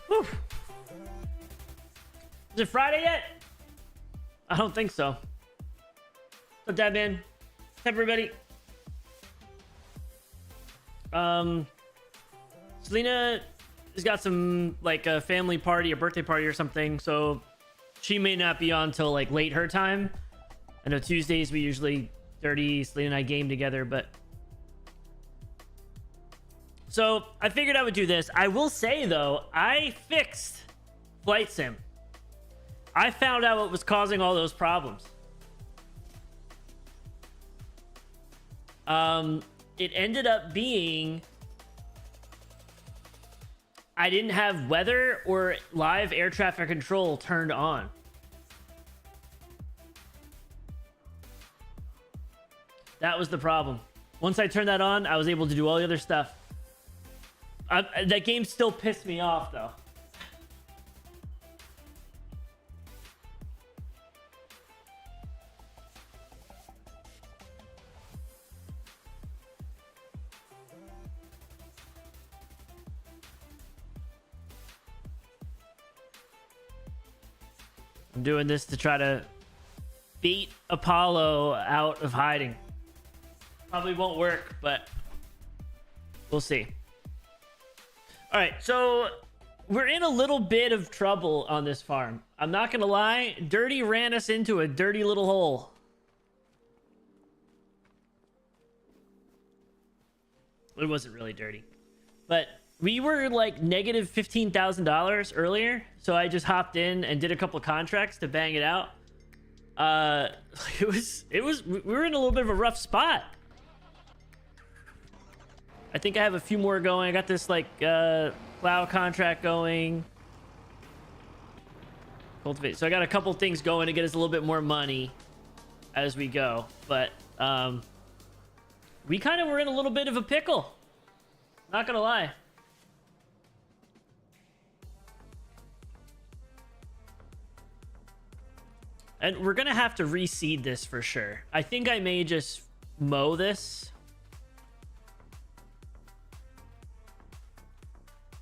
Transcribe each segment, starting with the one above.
Whew. Is it Friday yet? I don't think so. What's up, Dad Man? What's up, everybody? Selena has got some like a family party, a birthday party or something, so she may not be on till like late her time. I know Tuesdays we usually Selena and I game together, but so I figured I would do this. I will say though, I fixed Flight Sim. I found out what was causing all those problems. It ended up being I didn't have weather or live air traffic control turned on. That was the problem. Once I turned that on, I was able to do all the other stuff. That game still pissed me off though. I'm doing this to try to beat Apollo out of hiding. Probably won't work, but we'll see. All right, so we're in a little bit of trouble on this farm. I'm not gonna lie, Dirty ran us into a dirty little hole. It wasn't really dirty, but we were like negative $15,000 earlier, so I just hopped in and did a couple contracts to bang it out. We were in a little bit of a rough spot. I think I have a few more going. I got this like plow contract going. Cultivate. So I got a couple things going to get us a little bit more money as we go. But we kind of were in a little bit of a pickle. Not gonna lie. And we're gonna have to reseed this for sure. I think I may just mow this.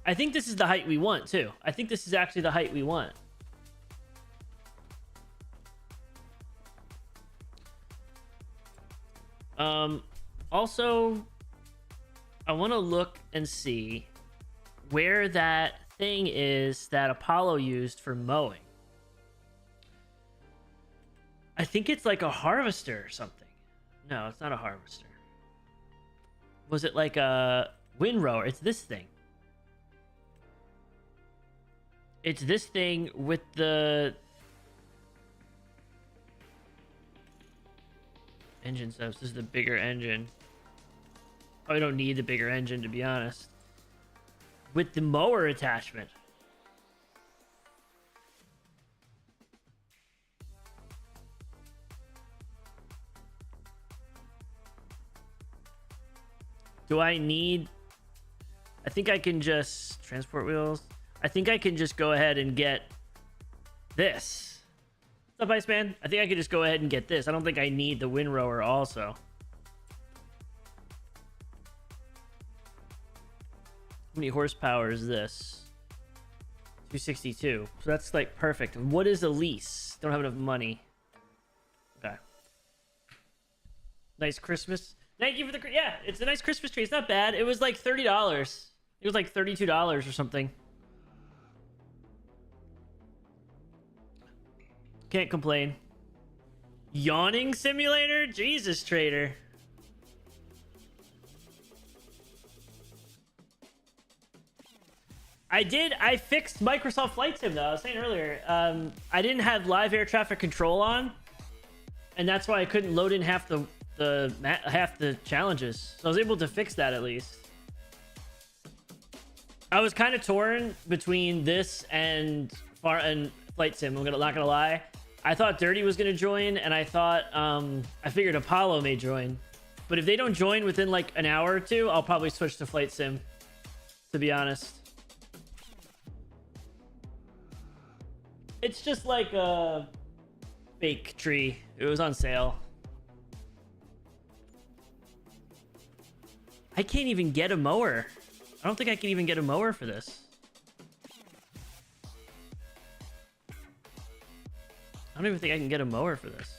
I think this is the height we want too. I think this is actually the height we want. Also, I want to look and see where that thing is that Apollo used for mowing. I think it's like a harvester or something. No, it's not a harvester. Was it like a windrower? It's this thing. It's this thing with the engine stuff. This is the bigger engine. Oh, I don't need the bigger engine, to be honest. With the mower attachment. Do I need... I think I can just... Transport wheels. I think I can just go ahead and get this. What's up, Iceman? I think I could just go ahead and get this. I don't think I need the windrower also. How many horsepower is this? 262. So that's like perfect. What is a lease? Don't have enough money. Okay. Nice Christmas. Thank you for the... Yeah, it's a nice Christmas tree. It's not bad. It was like $30. It was like $32 or something. Can't complain. Yawning simulator? Jesus, trader. I fixed Microsoft Flight Sim though. I was saying earlier, I didn't have live air traffic control on, and that's why I couldn't load in half the challenges. So I was able to fix that at least. I was kind of torn between this and Flight Sim. I'm not gonna lie. I thought Dirty was gonna join, and I thought I figured Apollo may join. But if they don't join within like an hour or two, I'll probably switch to Flight Sim, to be honest. It's just like a fake tree. It was on sale. I can't even get a mower. I don't think I can even get a mower for this. I don't even think I can get a mower for this.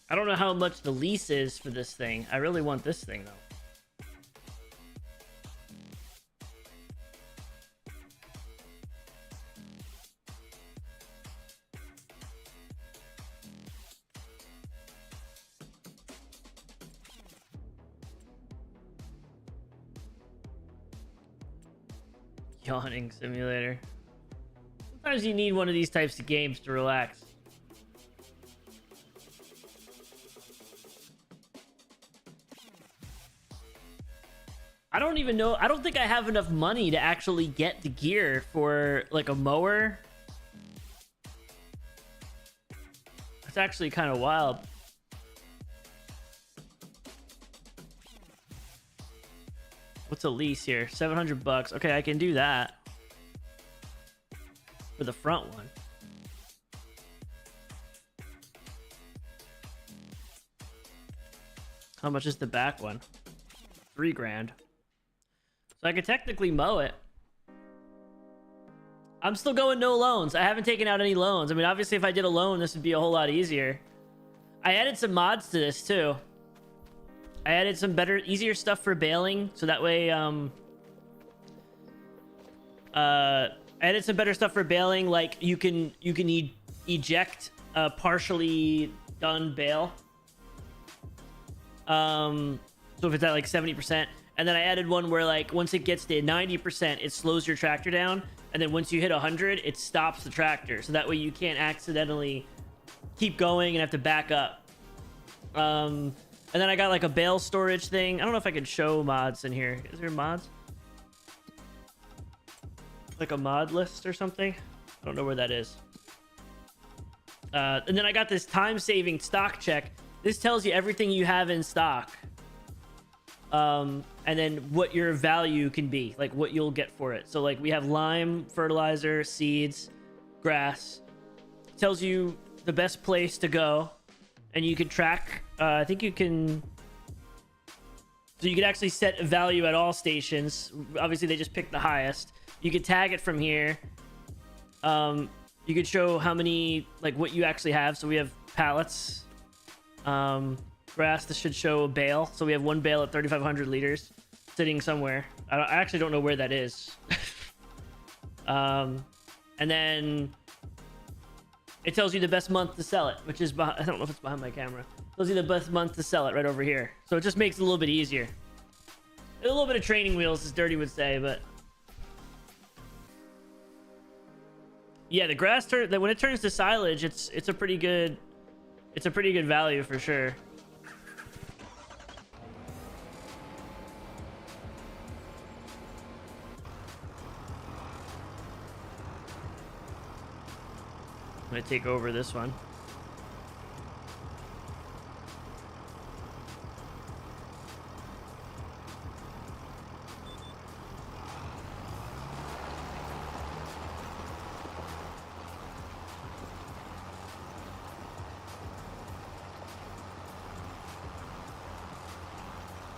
I don't know how much the lease is for this thing. I really want this thing though. Yawning simulator. Sometimes you need one of these types of games to relax. I don't even know. I don't think I have enough money to actually get the gear for like a mower. It's actually kind of wild. What's a lease here? $700. Okay, I can do that for the front one. How much is the back one? $3 grand. So I could technically mow it. I'm still going no loans. I haven't taken out any loans. I mean, obviously, if I did a loan, this would be a whole lot easier. I added some mods to this too. I added some better, easier stuff for baling, so that way, I added some better stuff for baling, like you can eject a partially done bale. So if it's at like 70%, and then I added one where like once it gets to 90%, it slows your tractor down, and then once you hit 100, it stops the tractor, so that way you can't accidentally keep going and have to back up. And then I got like a bale storage thing. I don't know if I can show mods in here. Is there mods? Like a mod list or something? I don't know where that is. And then I got this time-saving stock check. This tells you everything you have in stock. And then what your value can be, like what you'll get for it. So like we have lime, fertilizer, seeds, grass. It tells you the best place to go, and you can track. I think you can. So you could actually set a value at all stations. Obviously, they just pick the highest. You could tag it from here. You could show how many, like what you actually have. So we have pallets. Grass. This should show a bale. So we have one bale at 3,500 liters sitting somewhere. I actually don't know where that is. And then it tells you the best month to sell it, which is I don't know if it's behind my camera. It tells you the best month to sell it right over here. So it just makes it a little bit easier. A little bit of training wheels, as Dirty would say, but yeah, the grass when it turns to silage, it's a pretty good value for sure. I'm gonna take over this one.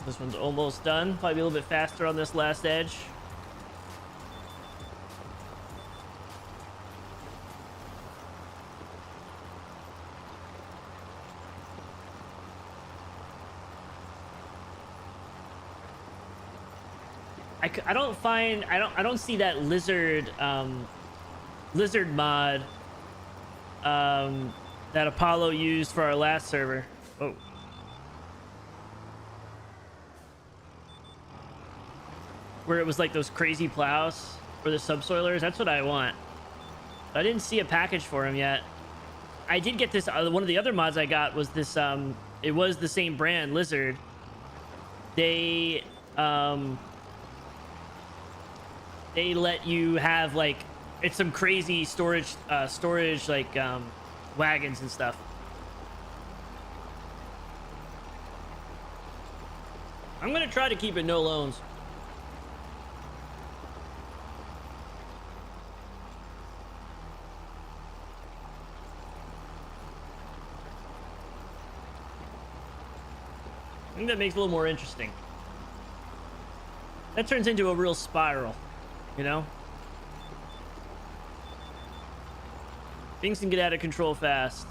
This one's almost done. Probably be a little bit faster on this last edge. I don't see that lizard mod that Apollo used for our last server. Oh. Where it was like those crazy plows or the subsoilers. That's what I want. But I didn't see a package for him yet. I did get this. One of the other mods I got was this. It was the same brand, Lizard. They let you have like, it's some crazy storage like wagons and stuff. I'm gonna try to keep it no loans. I think that makes it a little more interesting. That turns into a real spiral, you know? Things can get out of control fast.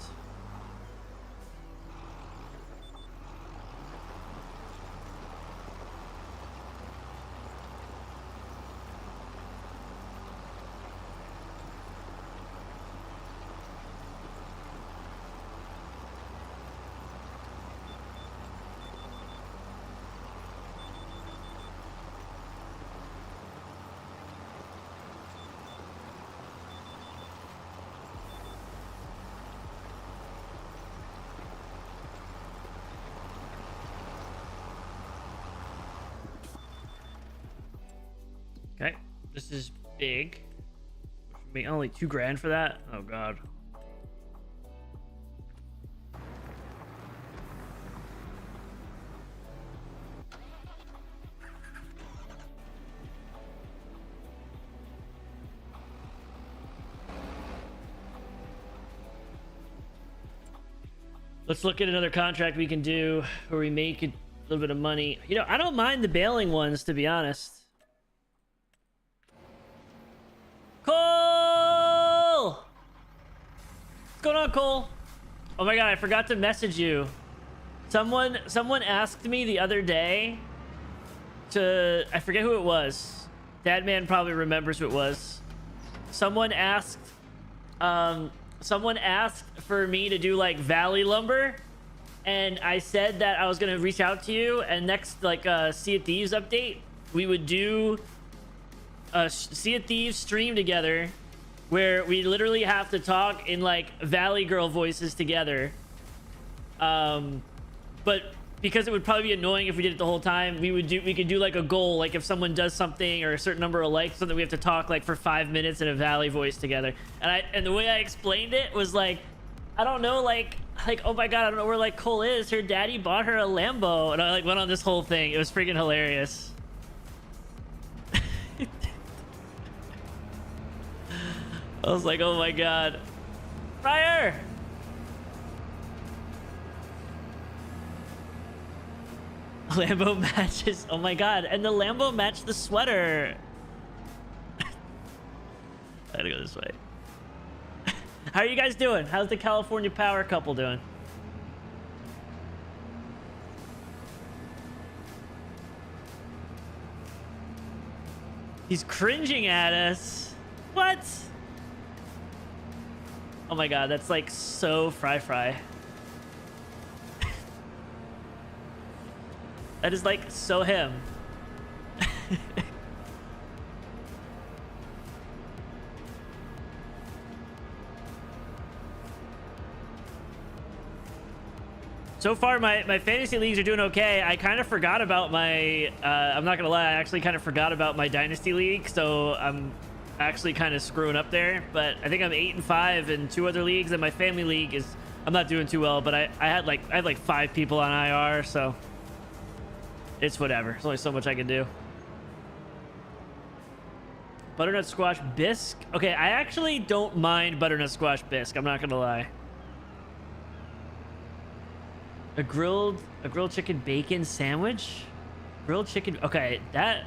Okay, this is big. I mean, only $2,000 for that. Oh god. Let's look at another contract we can do where we make a little bit of money. You know, I don't mind the baling ones, to be honest. Cole! What's going on, Cole? Oh my god, I forgot to message you. Someone asked me the other day to... I forget who it was. Dadman probably remembers who it was. Someone asked for me to do like Valley Lumber, and I said that I was gonna reach out to you, and next like Sea of Thieves update we would do a Sea of Thieves stream together where we literally have to talk in like Valley Girl voices together, but because it would probably be annoying if we did it the whole time, we could do like a goal, like if someone does something or a certain number of likes, something, we have to talk like for 5 minutes in a Valley voice together. And the way I explained it was like, I don't know, like oh my god, I don't know where like Cole is. Her daddy bought her a Lambo, and I like went on this whole thing. It was freaking hilarious. I was like, oh my god, Fryer. Lambo matches. Oh my god, and the Lambo matched the sweater. I gotta go this way. How are you guys doing? How's the California power couple doing? He's cringing at us. What? Oh my god, that's like so fry. That is like so him. So far, my fantasy leagues are doing okay. I kind of forgot about my... I'm not gonna lie, I actually kind of forgot about my dynasty league, so I'm actually kind of screwing up there. But I think I'm 8-5 in 2 other leagues, and my family league is... I'm not doing too well, but I had like 5 people on IR, so it's whatever. There's only so much I can do. Butternut squash bisque. Okay, I actually don't mind butternut squash bisque. I'm not gonna lie. A grilled chicken bacon sandwich? Grilled chicken. Okay, that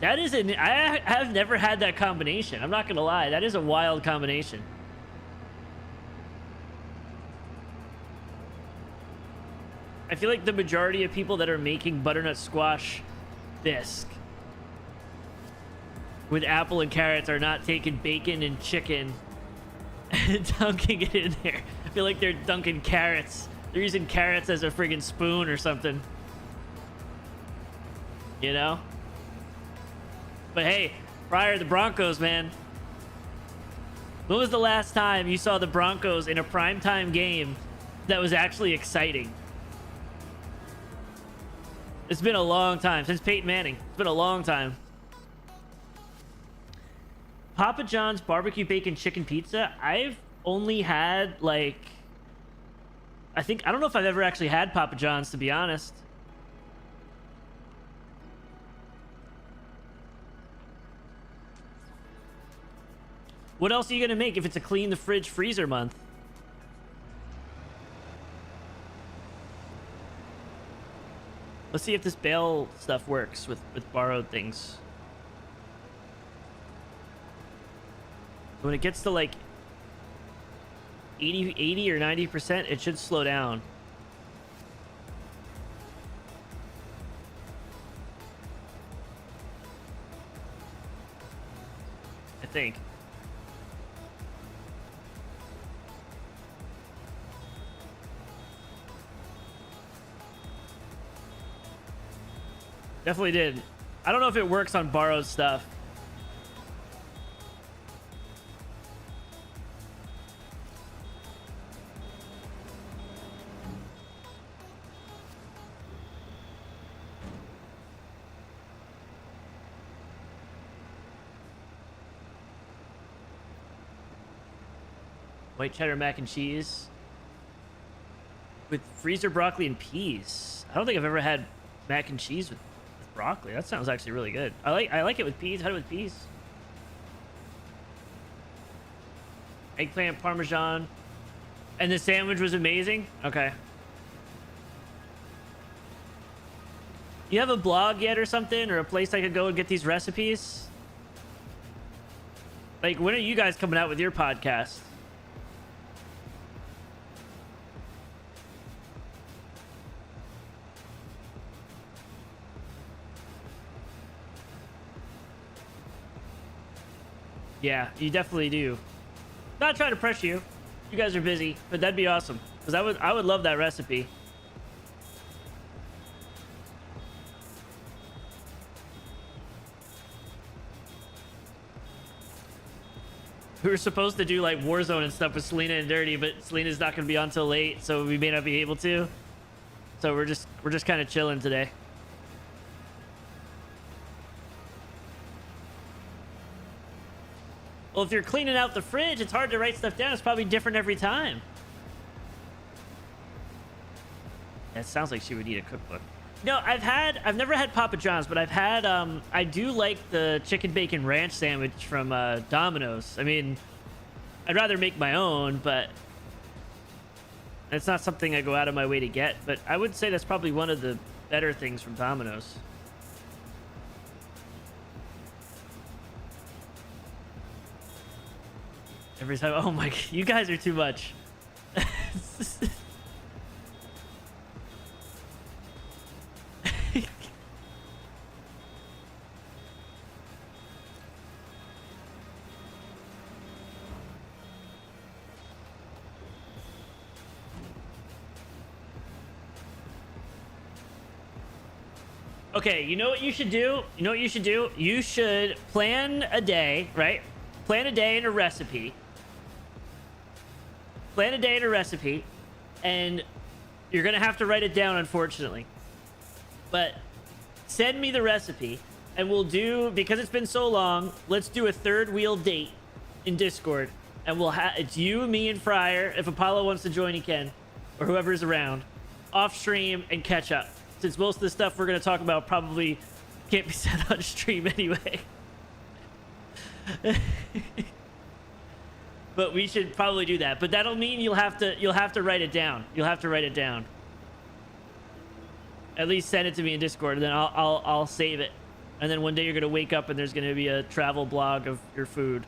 is an... I have never had that combination. I'm not gonna lie. That is a wild combination. I feel like the majority of people that are making butternut squash bisque with apple and carrots are not taking bacon and chicken and dunking it in there. I feel like they're dunking carrots. They're using carrots as a friggin' spoon or something. You know? But hey, Fryer, the Broncos, man. When was the last time you saw the Broncos in a primetime game that was actually exciting? It's been a long time. Since Peyton Manning. It's been a long time. Papa John's barbecue bacon chicken pizza. I've only had like... I don't know if I've ever actually had Papa John's, to be honest. What else are you gonna make if it's a clean the fridge freezer month? Let's see if this bale stuff works with borrowed things. When it gets to like 80 or 90%, it should slow down. I think. Definitely did. I don't know if it works on borrowed stuff. White cheddar mac and cheese with freezer broccoli and peas. I don't think I've ever had mac and cheese with broccoli. That sounds actually really good. I like it with peas. Had it with peas. Eggplant parmesan. And the sandwich was amazing. Okay. You have a blog yet or something, or a place I could go and get these recipes? Like, when are you guys coming out with your podcast? Yeah, you definitely do. Not trying to pressure you. You guys are busy, but that'd be awesome. Because I would love that recipe. We were supposed to do like Warzone and stuff with Selena and Dirty, but Selena's not gonna be on till late, so we may not be able to. So we're just kind of chilling today. Well, if you're cleaning out the fridge, it's hard to write stuff down. It's probably different every time. That sounds like she would need a cookbook. No, I've never had Papa John's, but I've had, I do like the chicken bacon ranch sandwich from Domino's. I mean, I'd rather make my own, but it's not something I go out of my way to get. But I would say that's probably one of the better things from Domino's. Every time, oh my, you guys are too much. Okay, you know what you should do? You know what you should do? You should plan a day, right? Plan a day and a recipe. Plan a day and a recipe, and you're gonna have to write it down, unfortunately. But send me the recipe, and we'll do, because it's been so long, let's do a third wheel date in Discord, and we'll have, it's you, me, and Fryer. If Apollo wants to join, he can, or whoever's around, off stream and catch up, since most of the stuff we're gonna talk about probably can't be said on stream anyway. But we should probably do that. But that'll mean you'll have to write it down. You'll have to write it down. At least send it to me in Discord, and then I'll save it. And then one day you're gonna wake up and there's gonna be a travel blog of your food.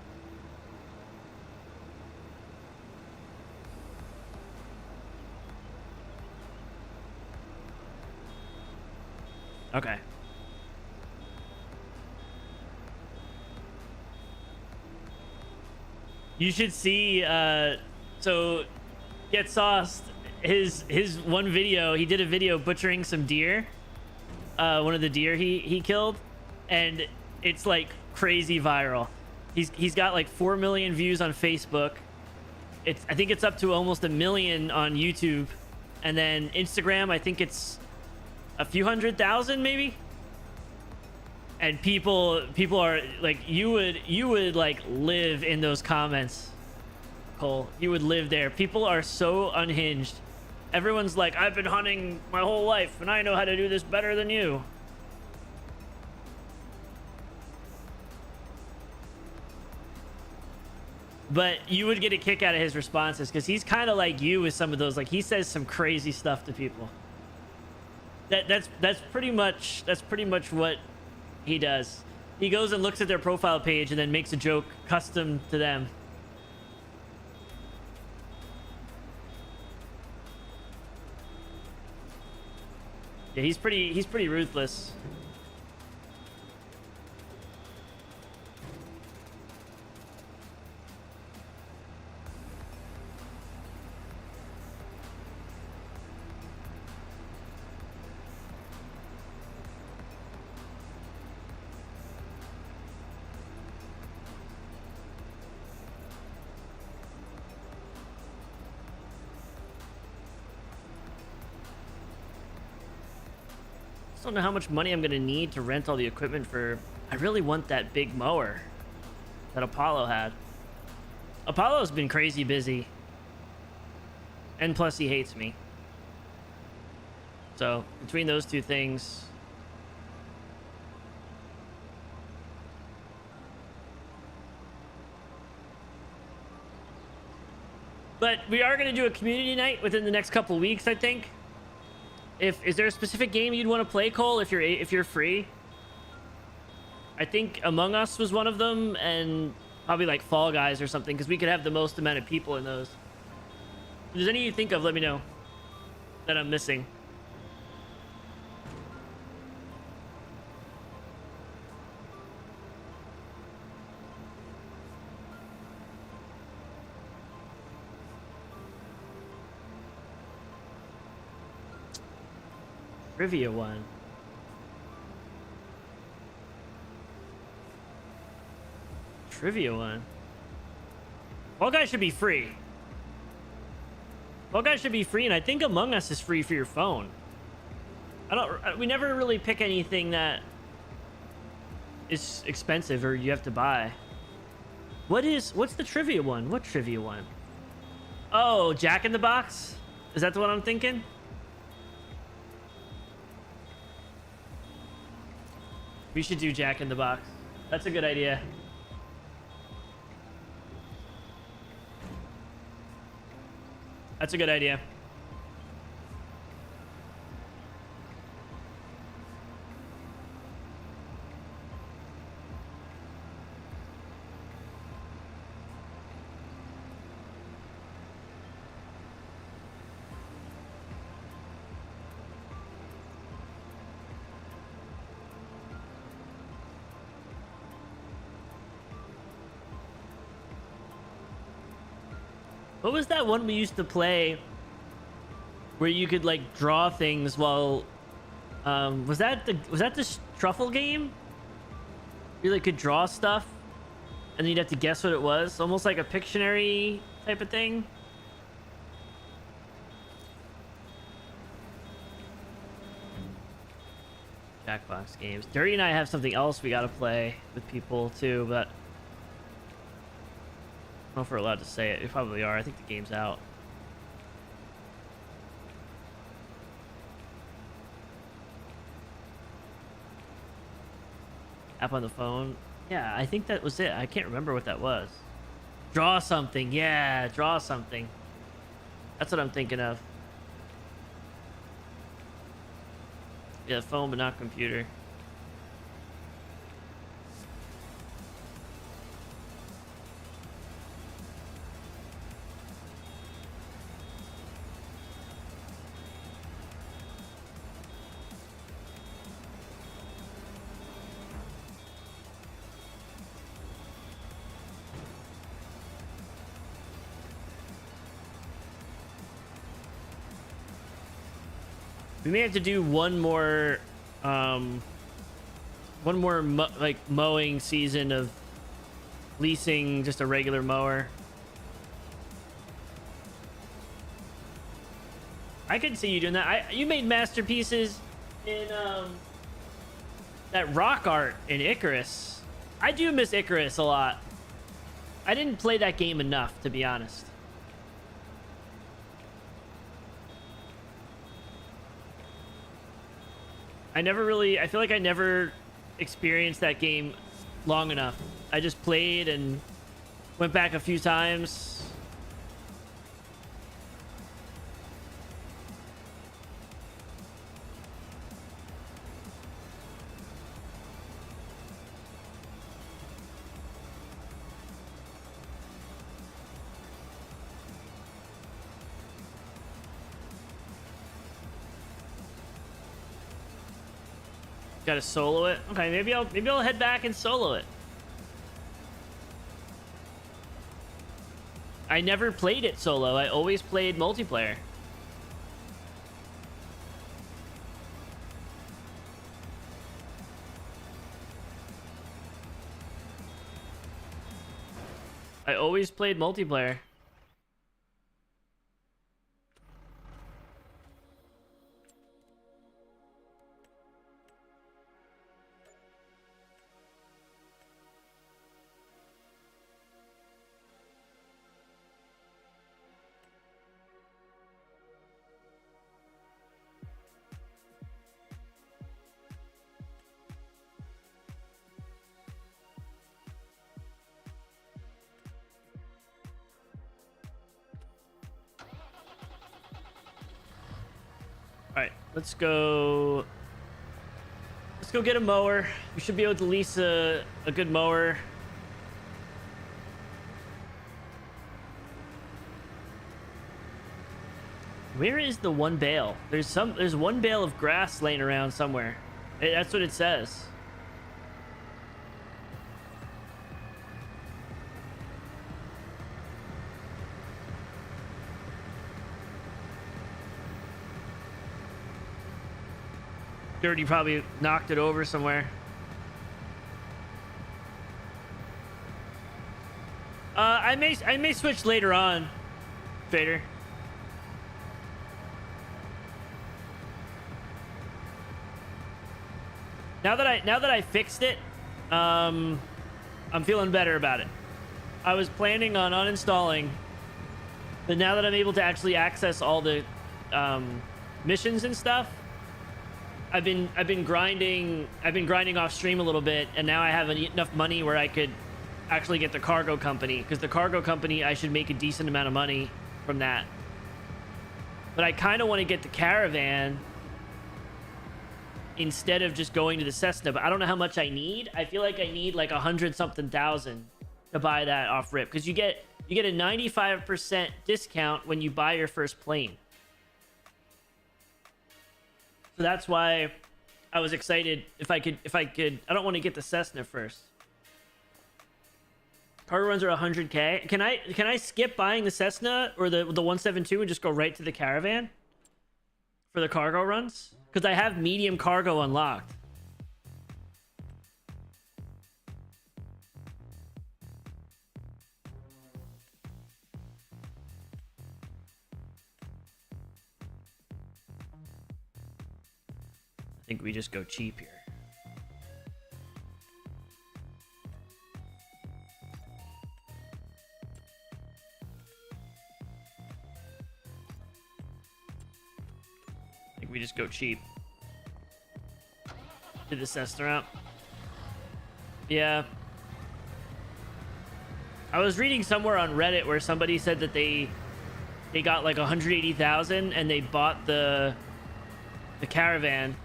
Okay. You should see, so Get Sauced, his one video, he did a video butchering some deer, one of the deer he killed, and it's like crazy viral. He's got like 4 million views on Facebook. I think it's up to almost 1 million on YouTube, and then Instagram, I think it's a few 100,000 maybe. And people are like, you would like live in those comments, Cole. You would live there. People are so unhinged. Everyone's like, I've been hunting my whole life and I know how to do this better than you. But you would get a kick out of his responses, because he's kind of like you with some of those. Like, he says some crazy stuff to people. That's pretty much what he does. He goes and looks at their profile page and then makes a joke custom to them. Yeah, he's pretty ruthless. I don't know how much money I'm gonna need to rent all the equipment for. I really want that big mower that Apollo had. Apollo's been crazy busy, and plus he hates me. So between those two things, but we are gonna do a community night within the next couple weeks, I think. Is there a specific game you'd want to play, Cole, if you're free? I think Among Us was one of them, and probably like Fall Guys or something, because we could have the most amount of people in those. If there's any you think of, let me know that I'm missing. Trivia one. Trivia one. Fall Guys should be free. Fall Guys should be free, and I think Among Us is free for your phone. We never really pick anything that is expensive or you have to buy. What's the trivia one? What trivia one? Oh, Jack in the Box? Is that the one I'm thinking? We should do Jack in the Box. That's a good idea. That's a good idea. What was that one we used to play where you could like draw things while was that the truffle game? You like could draw stuff and then you'd have to guess what it was, almost like a Pictionary type of thing. Jackbox games. Dirty and I have something else we gotta play with people too, but I don't know if we're allowed to say it. We probably are. I think the game's out. App on the phone. Yeah, I think that was it. I can't remember what that was. Draw something. Yeah, draw something. That's what I'm thinking of. Yeah, phone, but not computer. We may have to do one more like mowing season of leasing just a regular mower. I could see you doing that. You made masterpieces in that rock art in Icarus. I do miss Icarus a lot. I didn't play that game enough, to be honest. I feel like I never experienced that game long enough. I just played and went back a few times. Got to solo it. Okay, maybe I'll head back and solo it. I never played it solo. I always played multiplayer. I always played multiplayer. All right, let's go get a mower. We should be able to lease a good mower. Where is the one bale? There's one bale of grass laying around somewhere. That's what it says. Dirty probably knocked it over somewhere. I may switch later on, Trader. Now that I fixed it, I'm feeling better about it. I was planning on uninstalling, but now that I'm able to actually access all the missions and stuff, I've been grinding off stream a little bit, and now I have enough money where I could actually get the cargo company, because the cargo company, I should make a decent amount of money from that. But I kind of want to get the caravan instead of just going to the Cessna, but I don't know how much I need. I feel like I need like 100-something thousand to buy that off rip, because you get a 95% discount when you buy your first plane. So that's why I was excited if I could. I don't want to get the Cessna first. Cargo runs are 100K. Can I skip buying the Cessna or the 172 and just go right to the caravan for the cargo runs? Because I have medium cargo unlocked. I think we just go cheap here. I think we just go cheap. Did the Cessna route. Yeah. I was reading somewhere on Reddit where somebody said that they got like 180,000 and they bought the caravan,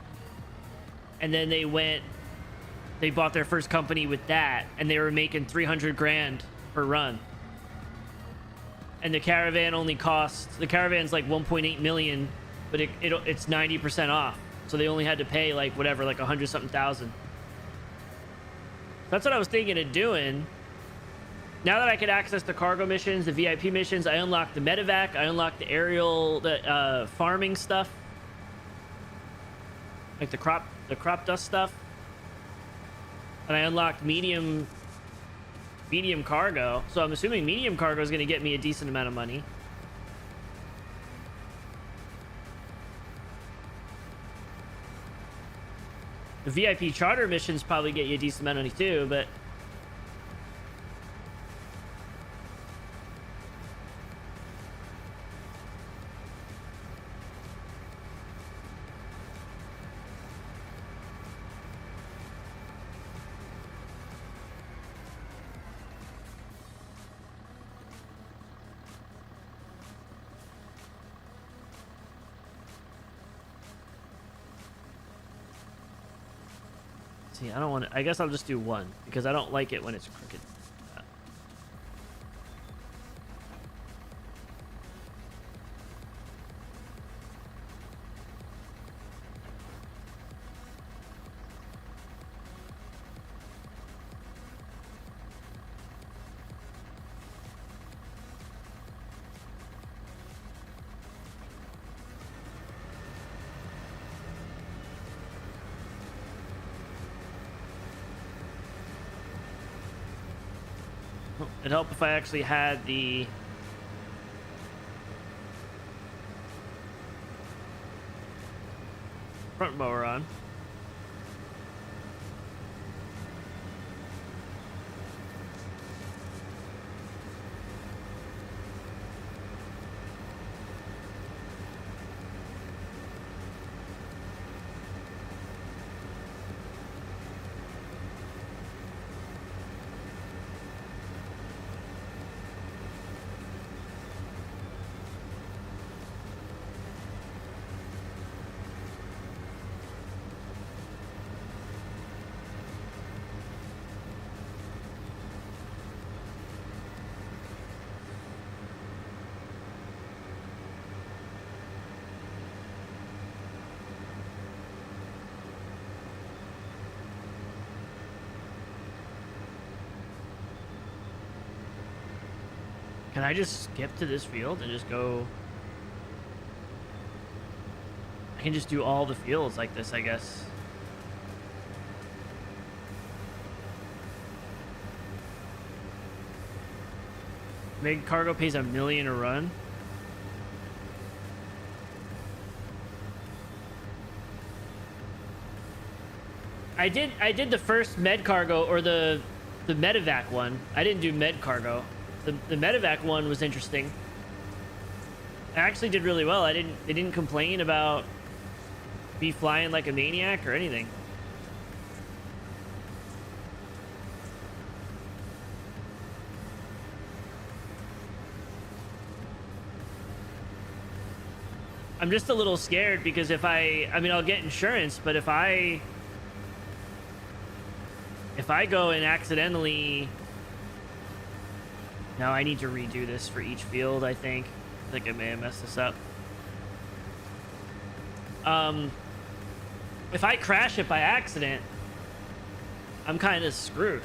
and then they bought their first company with that, and they were making 300 grand per run. And the caravan the caravan's like 1.8 million, but it's 90% off. So they only had to pay like whatever, like 100-something thousand. That's what I was thinking of doing. Now that I could access the cargo missions, the VIP missions, I unlocked the medevac, I unlocked the aerial, farming stuff, like the crop dust stuff, and I unlocked medium cargo. So I'm assuming medium cargo is going to get me a decent amount of money. The VIP charter missions probably get you a decent amount of money too, but see, I don't want to. I guess I'll just do one because I don't like it when it's crooked. It'd help if I actually had the front mower on. Can I just skip to this field and just go? I can just do all the fields like this, I guess. Big cargo pays $1 million a run. I did the first med cargo, or the medevac one. I didn't do med cargo. The medevac one was interesting. I actually did really well. They didn't complain about me flying like a maniac or anything. I'm just a little scared because if I mean, I'll get insurance, but if I go and accidentally... No, I need to redo this for each field, I think. I think I may have messed this up. If I crash it by accident, I'm kind of screwed.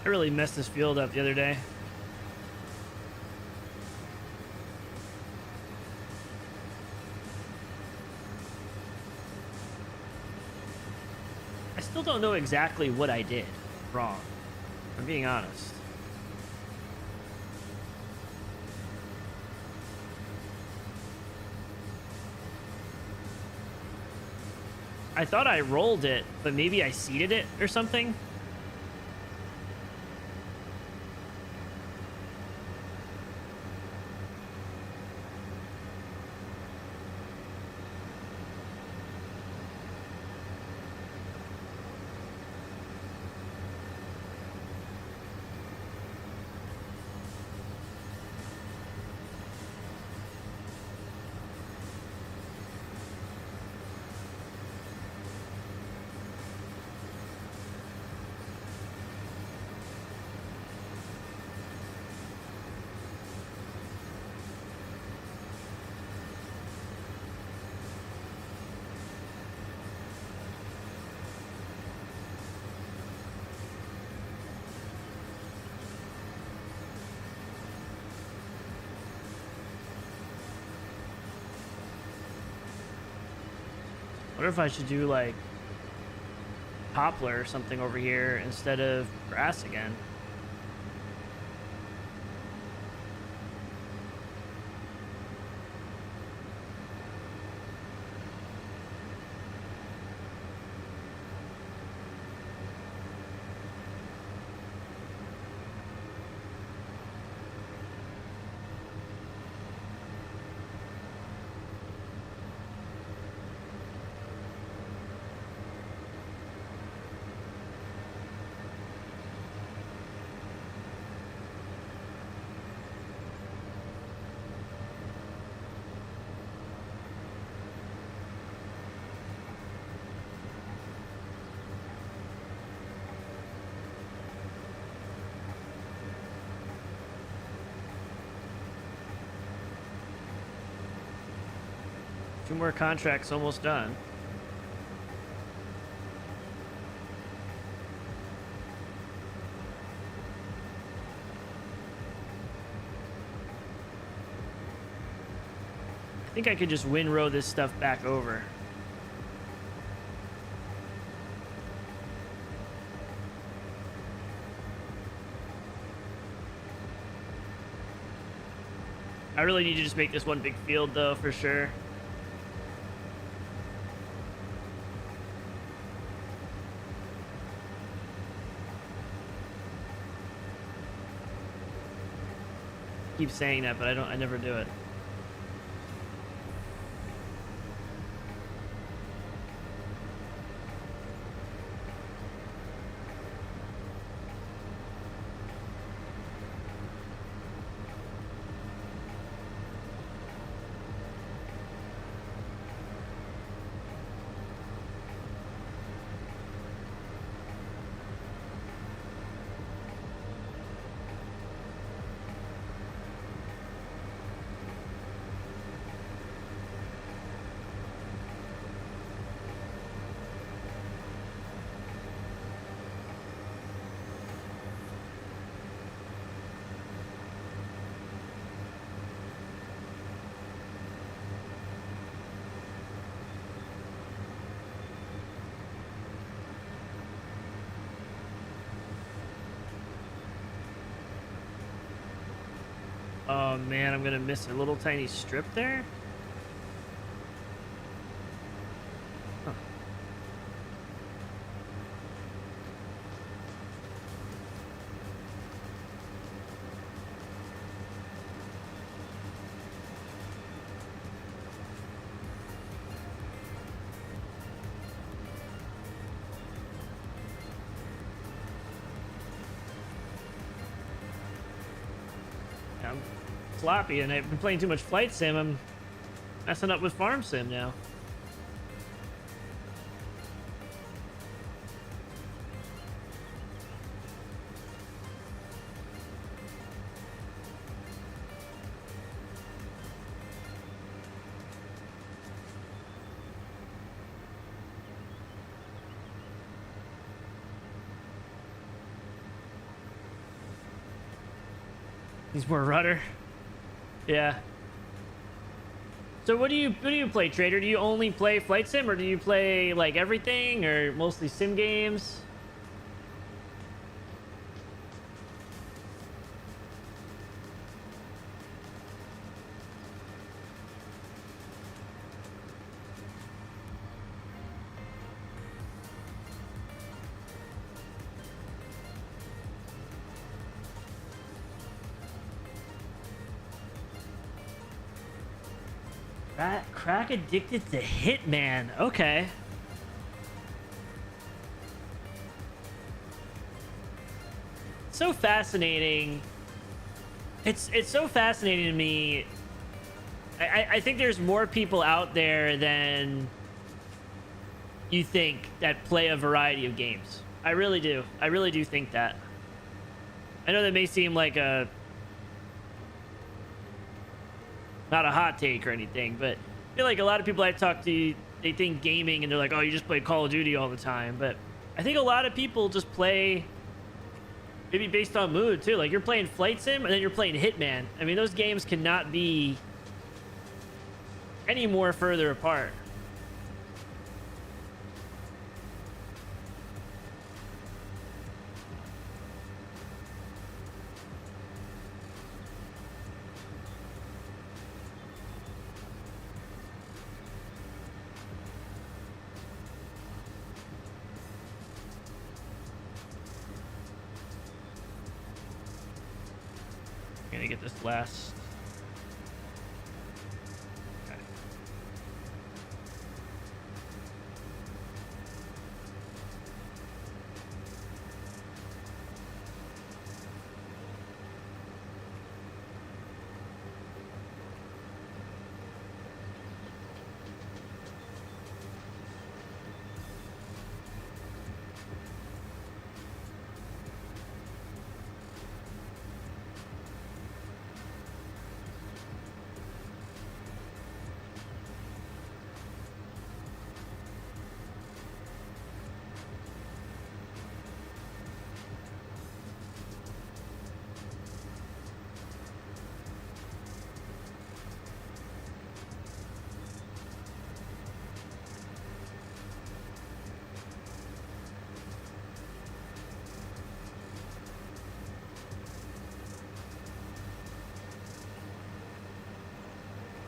I really messed this field up the other day. I still don't know exactly what I did wrong, if I'm being honest. I thought I rolled it, but maybe I seeded it or something. I wonder if I should do like poplar or something over here instead of grass again. Two more contracts almost done. I think I could just windrow this stuff back over. I really need to just make this one big field though, for sure. Keep saying that, but I never do it. Oh man, I'm gonna miss a little tiny strip there. Huh. I'm sloppy, and I've been playing too much flight sim. I'm messing up with farm sim now. He's more rudder. Yeah. So what do you play, Trader? Do you only play flight sim, or do you play like everything, or mostly sim games? Crack addicted to Hitman. Okay. So fascinating. It's so fascinating to me. I think there's more people out there than you think that play a variety of games. I really do. I really do think that. I know that may seem like a not a hot take or anything, but I feel like a lot of people I've talked to, they think gaming and they're like, oh, you just play Call of Duty all the time. But I think a lot of people just play maybe based on mood too. Like you're playing Flight Sim and then you're playing Hitman. I mean, those games cannot be any more further apart. gonna get this last. Okay.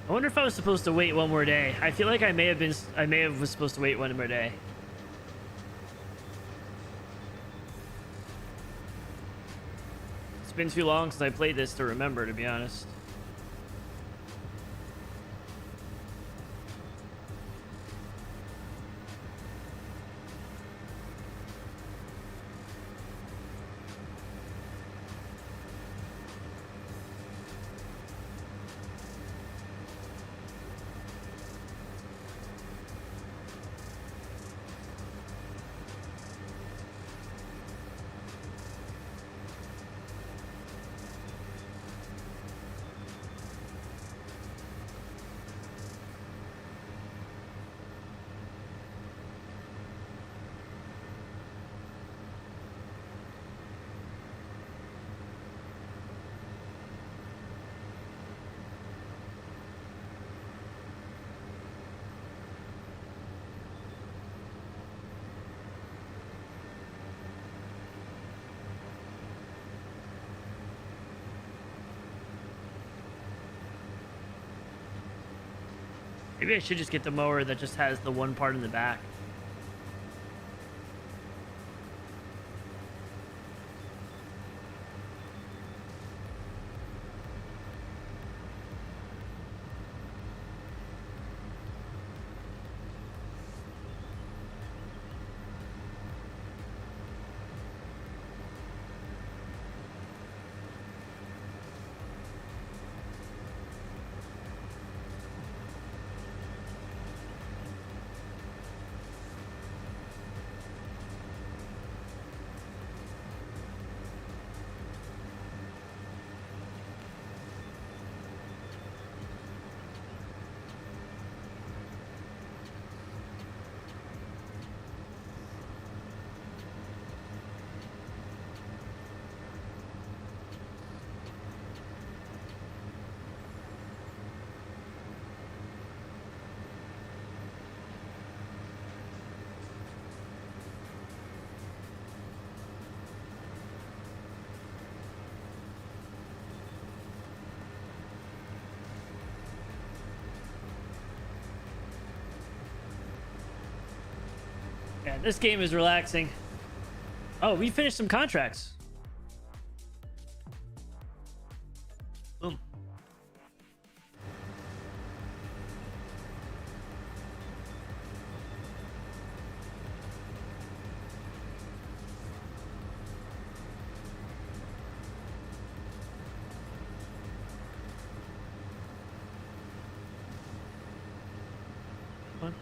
I wonder if I was supposed to wait one more day. I feel like I may have was supposed to wait one more day. It's been too long since I played this to remember, to be honest. Maybe I should just get the mower that just has the one part in the back. Yeah, this game is relaxing. Oh, we finished some contracts. Boom. What?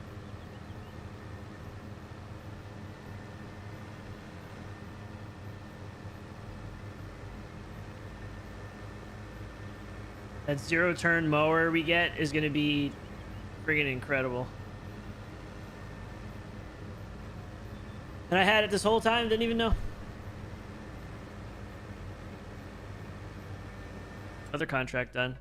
That 0-turn mower we get is going to be friggin' incredible. And I had it this whole time, didn't even know. Other contract done.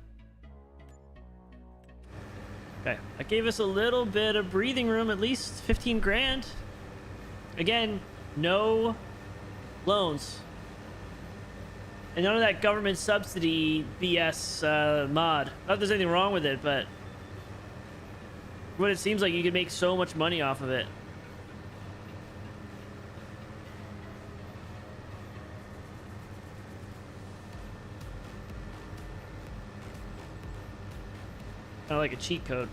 Okay, that gave us a little bit of breathing room, at least 15 grand. Again, no loans. And none of that government subsidy BS mod. Not that there's anything wrong with it, but what it seems like you could make so much money off of it. Kind of like a cheat code.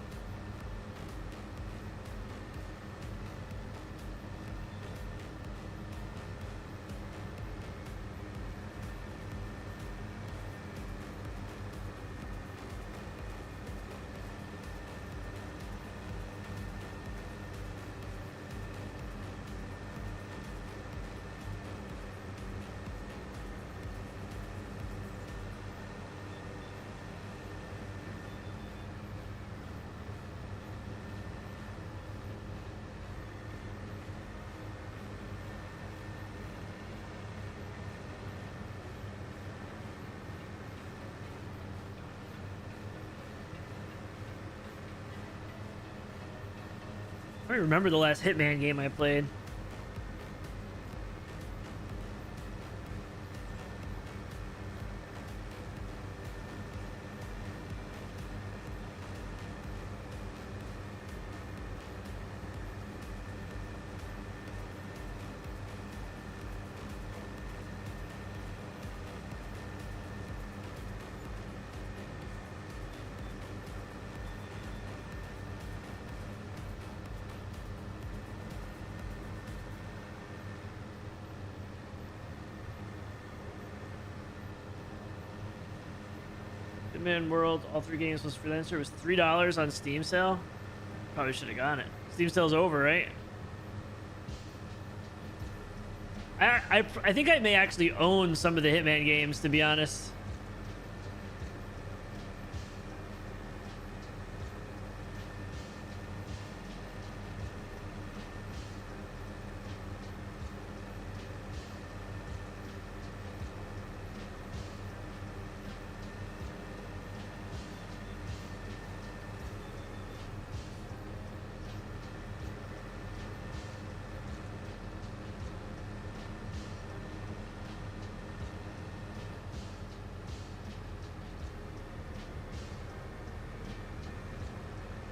I don't remember the last Hitman game I played. Hitman World, all 3 games was freelancer. It was $3 on Steam sale. Probably should have gotten it. Steam sale's over, right? I think I may actually own some of the Hitman games, to be honest.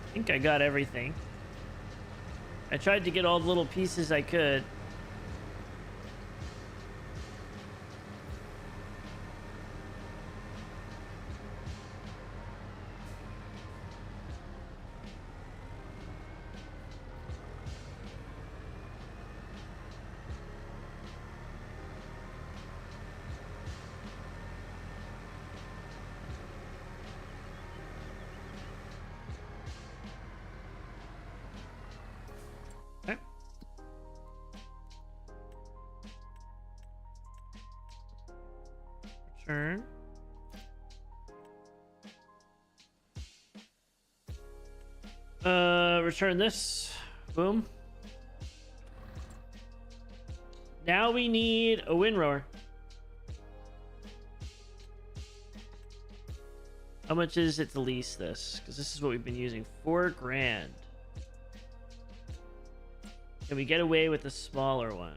I think I got everything. I tried to get all the little pieces I could. Okay. Return. Return this. Boom. Now we need a windrower. How much is it to lease this? Because this is what we've been using. $4 grand. Can we get away with a smaller one?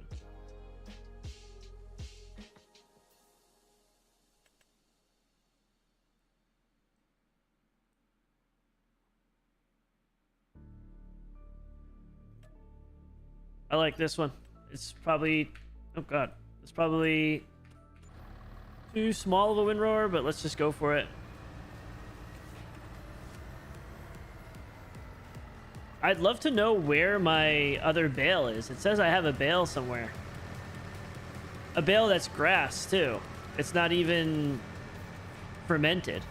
I like this one. It's probably... Oh, God. It's probably too small of a windrower, but let's just go for it. I'd love to know where my other bale is. It says I have a bale somewhere. A bale that's grass, too. It's not even fermented.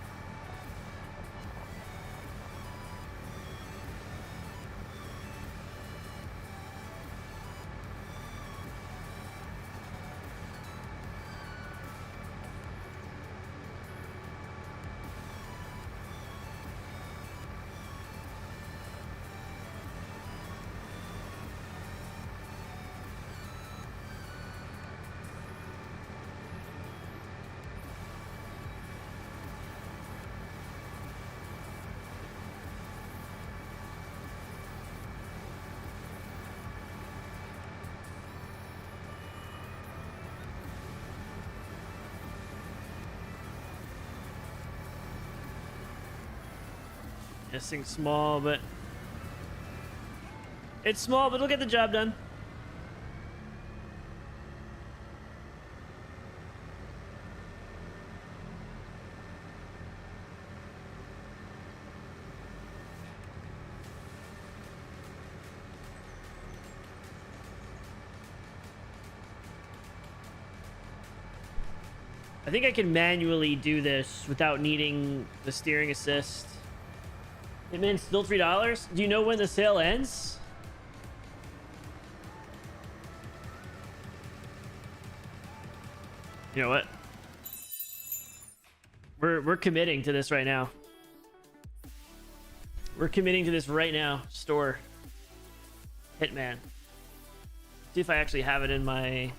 This thing's small, but... It's small, but it'll get the job done. I think I can manually do this without needing the steering assist. Hitman still $3. Do you know when the sale ends? You know what? We're committing to this right now. We're committing to this right now. Store Hitman. See if I actually have it in my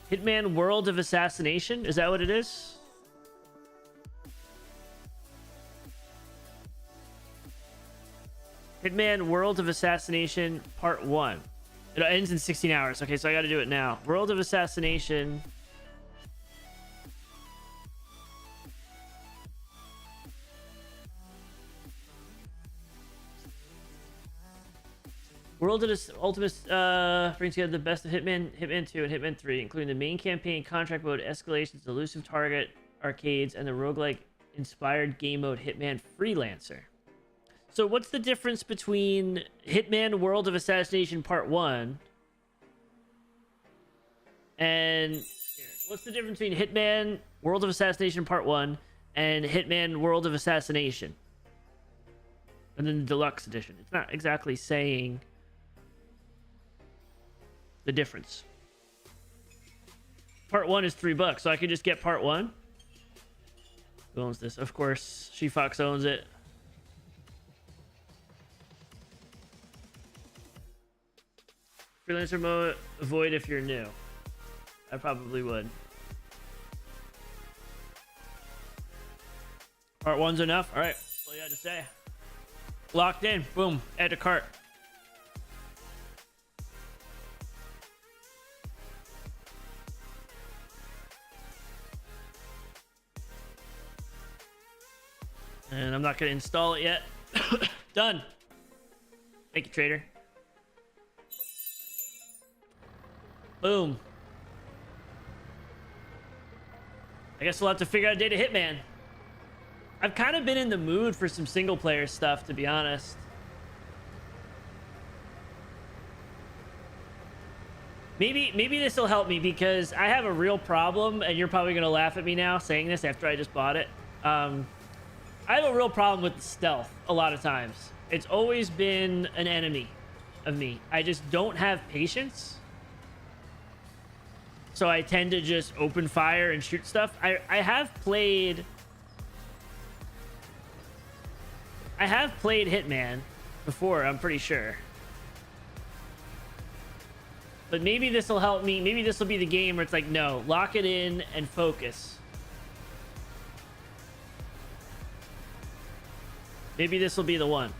Hitman World of Assassination. Is that what it is? Hitman World of Assassination Part 1. It ends in 16 hours. Okay, so I got to do it now. World of Assassination. World of Ultimate brings together the best of Hitman, Hitman 2, and Hitman 3, including the main campaign, contract mode, escalations, elusive target, arcades, and the roguelike-inspired game mode Hitman Freelancer. So what's the difference between Hitman World of Assassination Part 1 and... What's the difference between Hitman World of Assassination Part 1 and Hitman World of Assassination? And then the Deluxe Edition. It's not exactly saying the difference. Part 1 is $3, so I could just get Part 1. Who owns this? Of course, She Fox owns it. Freelancer mode, avoid if you're new. I probably would. Part 1's enough? Alright, that's all you had to say. Locked in. Boom. Add to cart. And I'm not going to install it yet. Done. Thank you, trader. Boom. I guess we'll have to figure out a day to Hitman. I've kind of been in the mood for some single player stuff, to be honest. Maybe this will help me, because I have a real problem, and you're probably going to laugh at me now saying this after I just bought it. I have a real problem with stealth a lot of times. It's always been an enemy of me. I just don't have patience. So I tend to just open fire and shoot stuff. I have played Hitman before, I'm pretty sure. But maybe this will help me. Maybe this will be the game where it's like, no, lock it in and focus. Maybe this will be the one.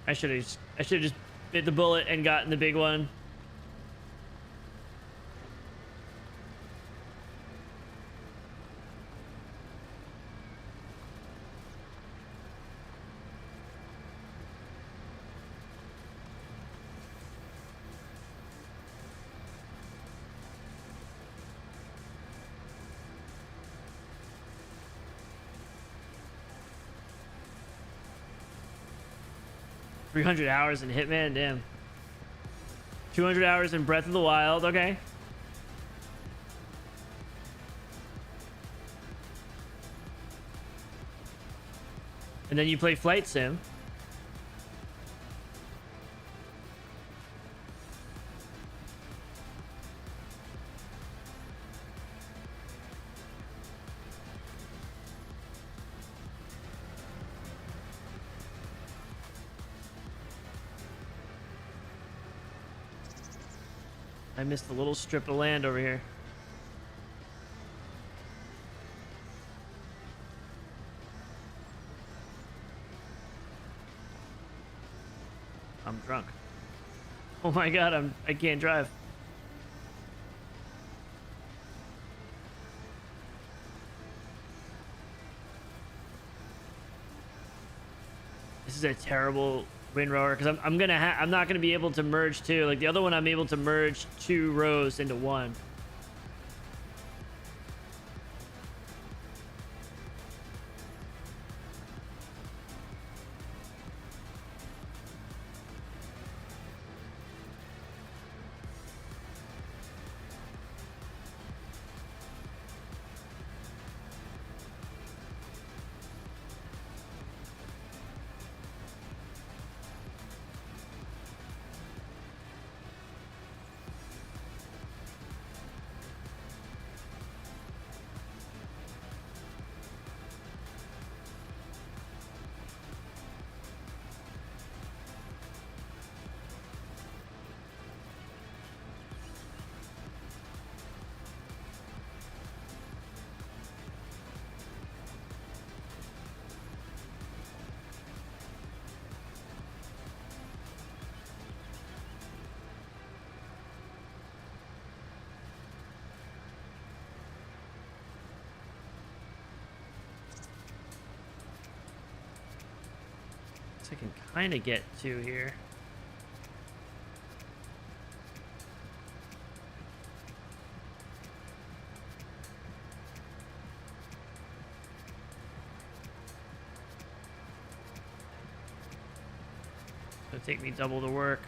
I should have just bit the bullet and gotten the big one. $300 hours in Hitman, damn. 200 hours in Breath of the Wild, okay. And then you play Flight Sim. I missed a little strip of land over here. I'm drunk. Oh my god, I can't drive. This is a terrible windrower, because I'm not gonna be able to merge two. Like the other one, I'm able to merge 2 rows into one. I can kind of get to here. It'll take me double the work.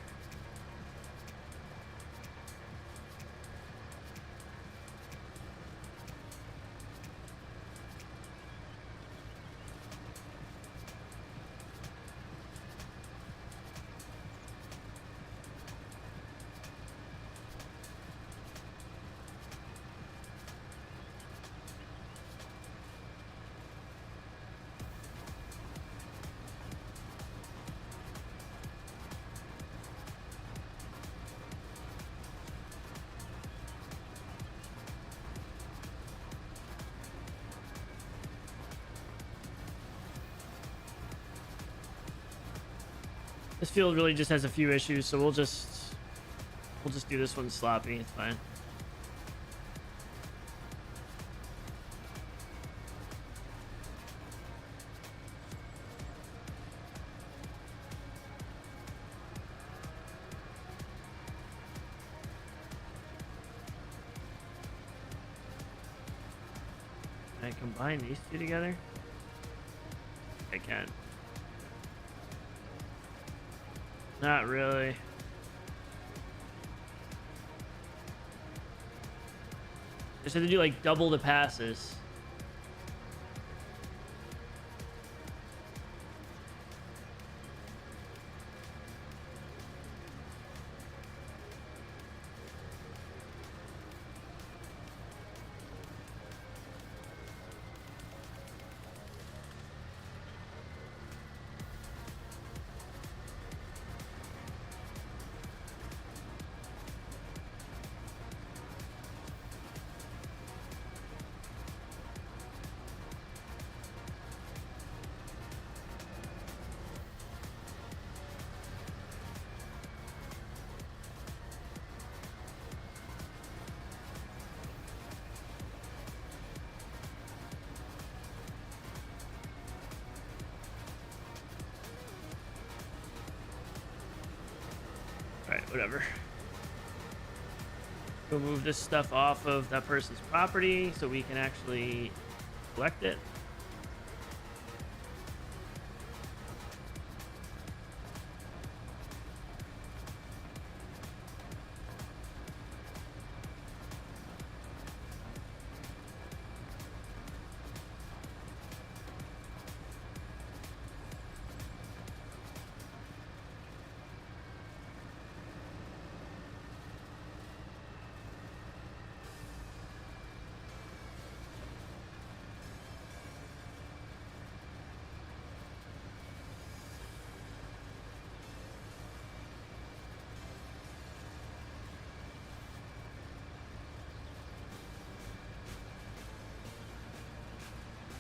This field really just has a few issues, so we'll just do this one sloppy. It's fine. Can I combine these two together? I can. Not really. Just have to do like double the passes. Alright, whatever. We'll move this stuff off of that person's property so we can actually collect it.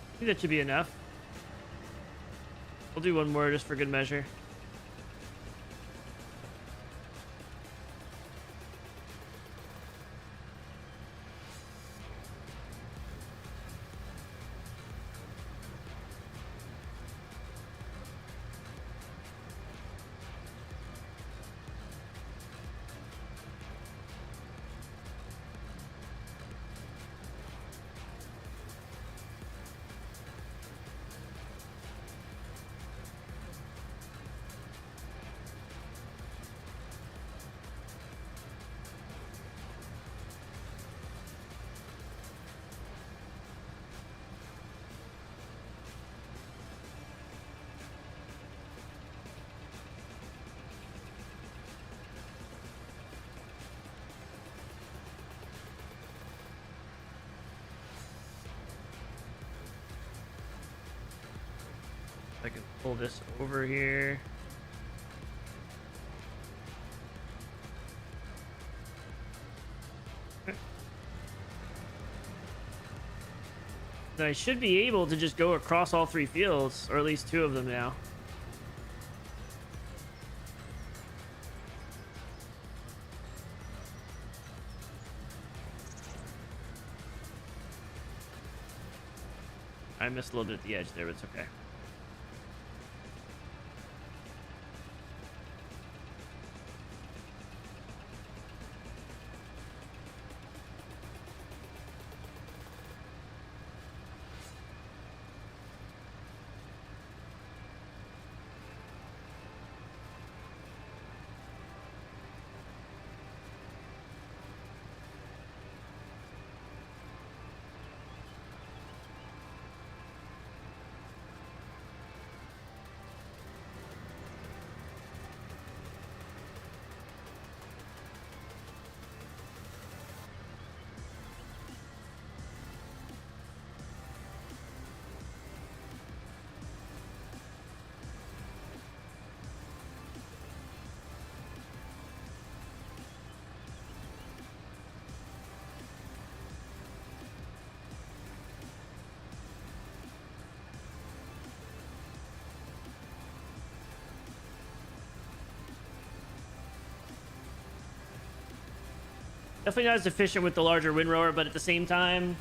I think that should be enough. We'll do one more just for good measure. I can pull this over here. Then I should be able to just go across all 3 fields, or at least 2 of them now. I missed a little bit at the edge there, but it's okay. Definitely not as efficient with the larger windrower, but at the same time,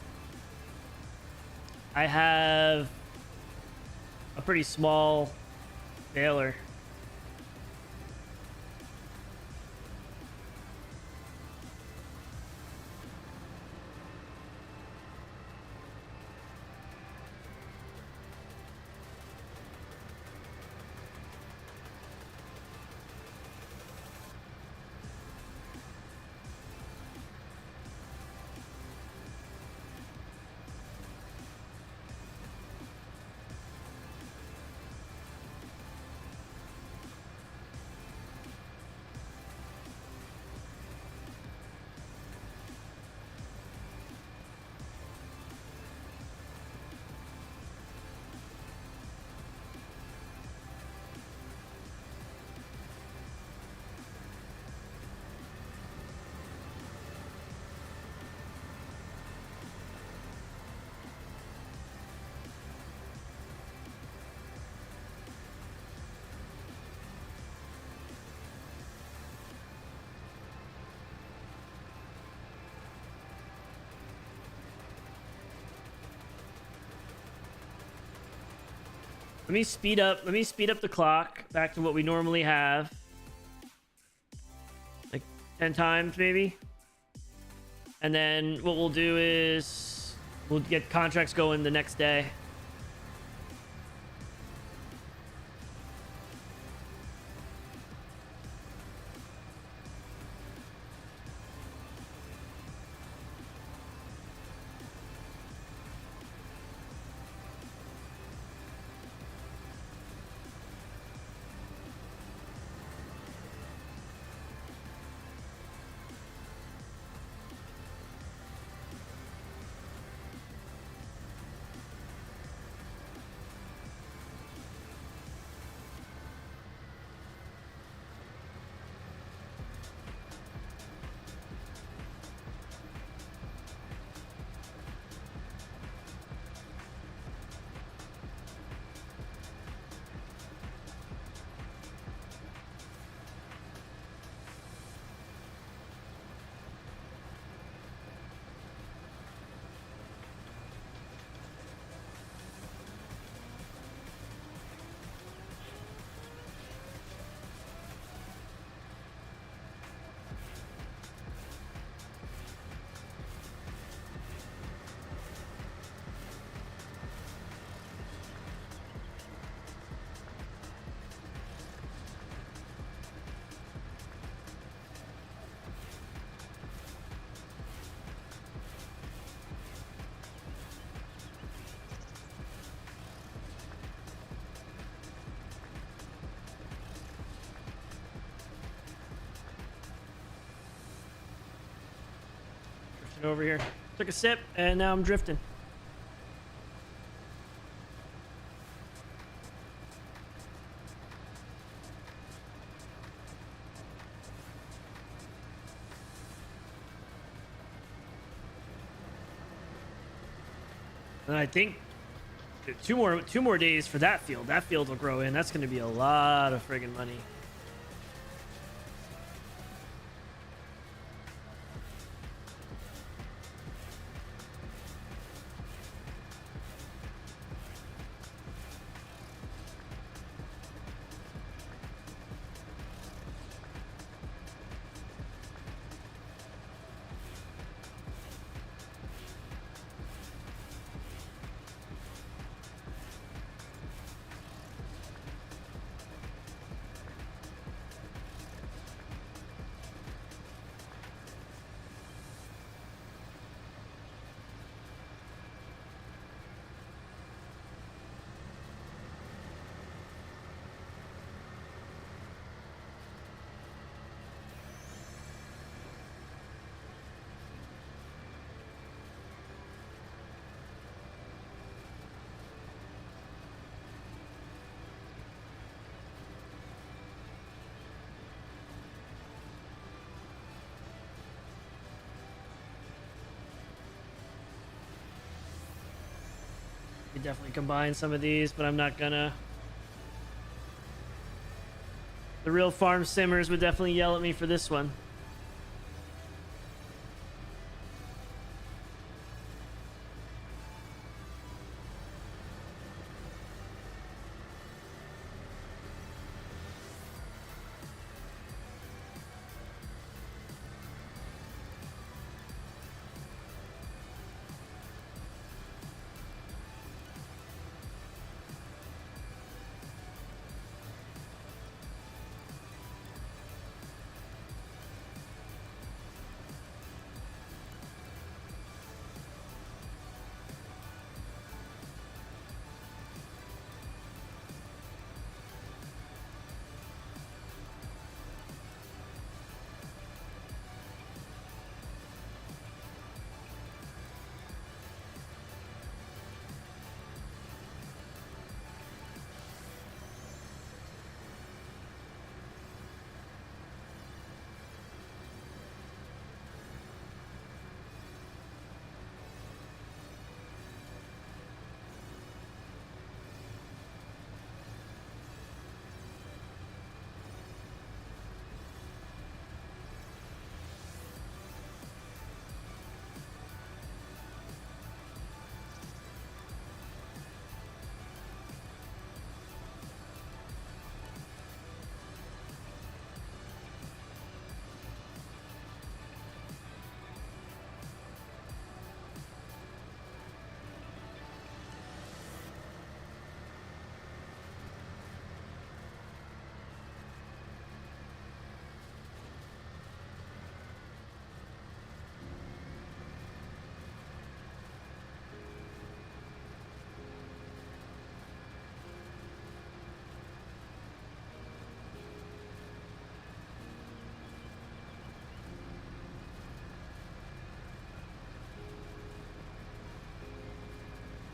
I have a pretty small baler. Let me speed up the clock back to what we normally have. Like 10 times maybe. And then what we'll do is we'll get contracts going the next day. Over here. Took a sip and now I'm drifting. And I think two more days for that field. That field will grow in. That's going to be a lot of friggin' money. Could definitely combine some of these, but I'm not gonna. The real farm simmers would definitely yell at me for this one.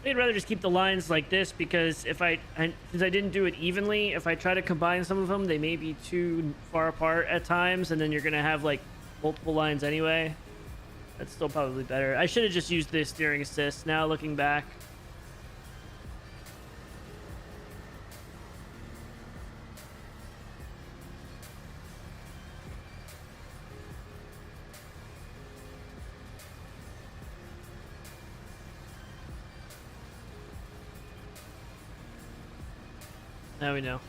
I'd rather just keep the lines like this because if since I didn't do it evenly, if I try to combine some of them, they may be too far apart at times, and then you're gonna have like multiple lines anyway. That's still probably better. I should have just used the steering assist. Now looking back. Now we know.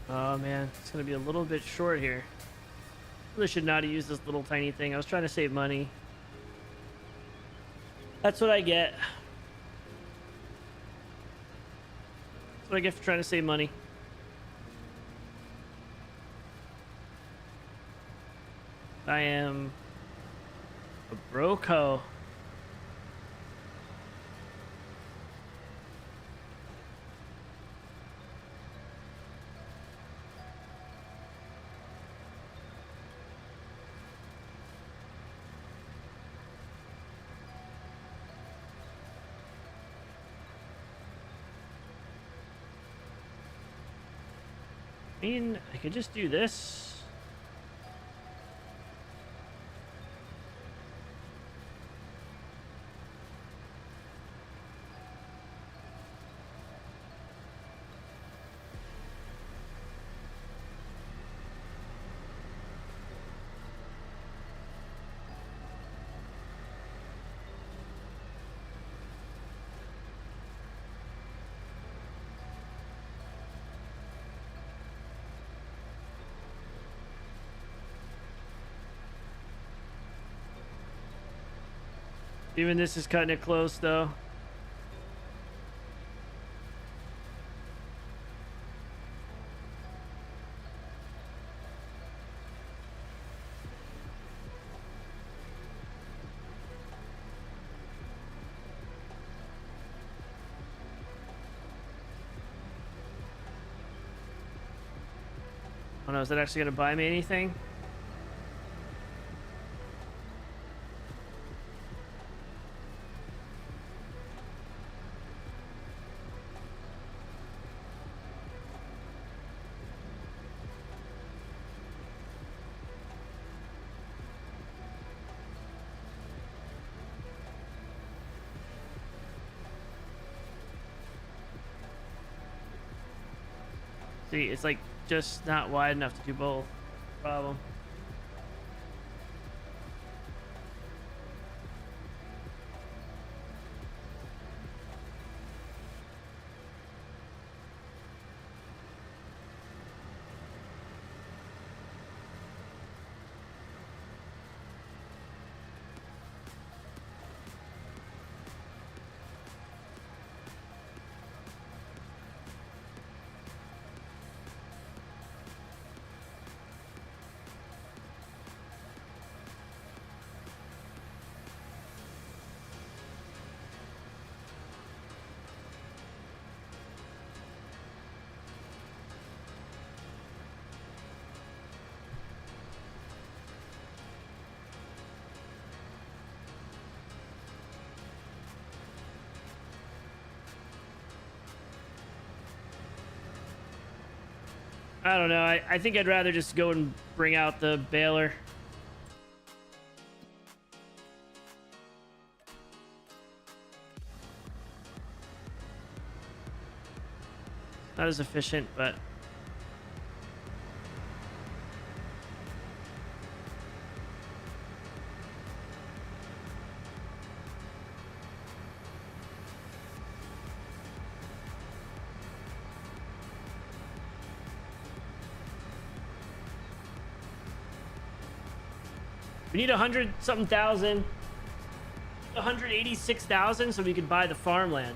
Oh man, it's gonna be a little bit short here. Really should not have used this little tiny thing. I was trying to save money. That's what I get. That's what I get for trying to save money. I am a broco. I mean, I could just do this. Even this is cutting it close, though. Oh no, is that actually going to buy me anything? See, it's like just not wide enough to do both. Problem. I don't know. I think I'd rather just go and bring out the baler. Not as efficient, but we need 100-something thousand, 186,000, so we could buy the farmland.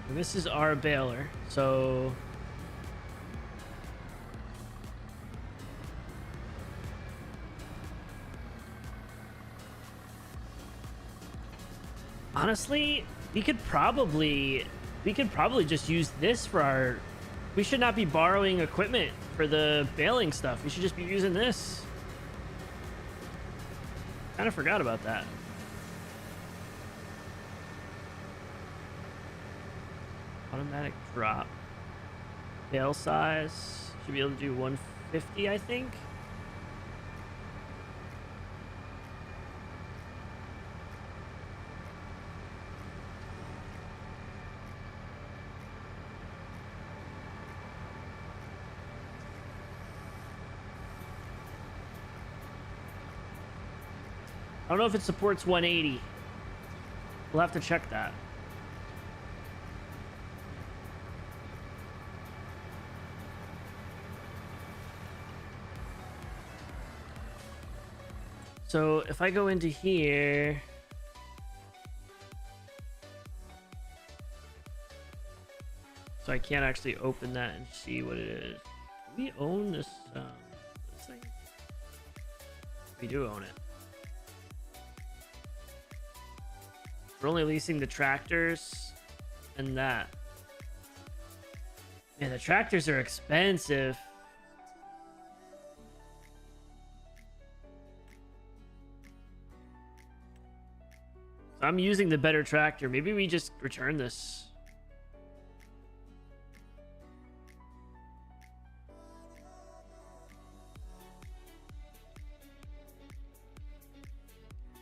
And this is our baler, so honestly, we could probably just use this for our. We should not be borrowing equipment for the baling stuff. We should just be using this. Kind of forgot about that. Automatic drop. Bale size. Should be able to do 150, I think. don't know if it supports 180. We'll have to check that. So if I go into here, so I can't actually open that and see what it is. Do we own this, this thing? We do own it. We're only leasing the tractors and that. Man, the tractors are expensive. So I'm using the better tractor. Maybe we just return this.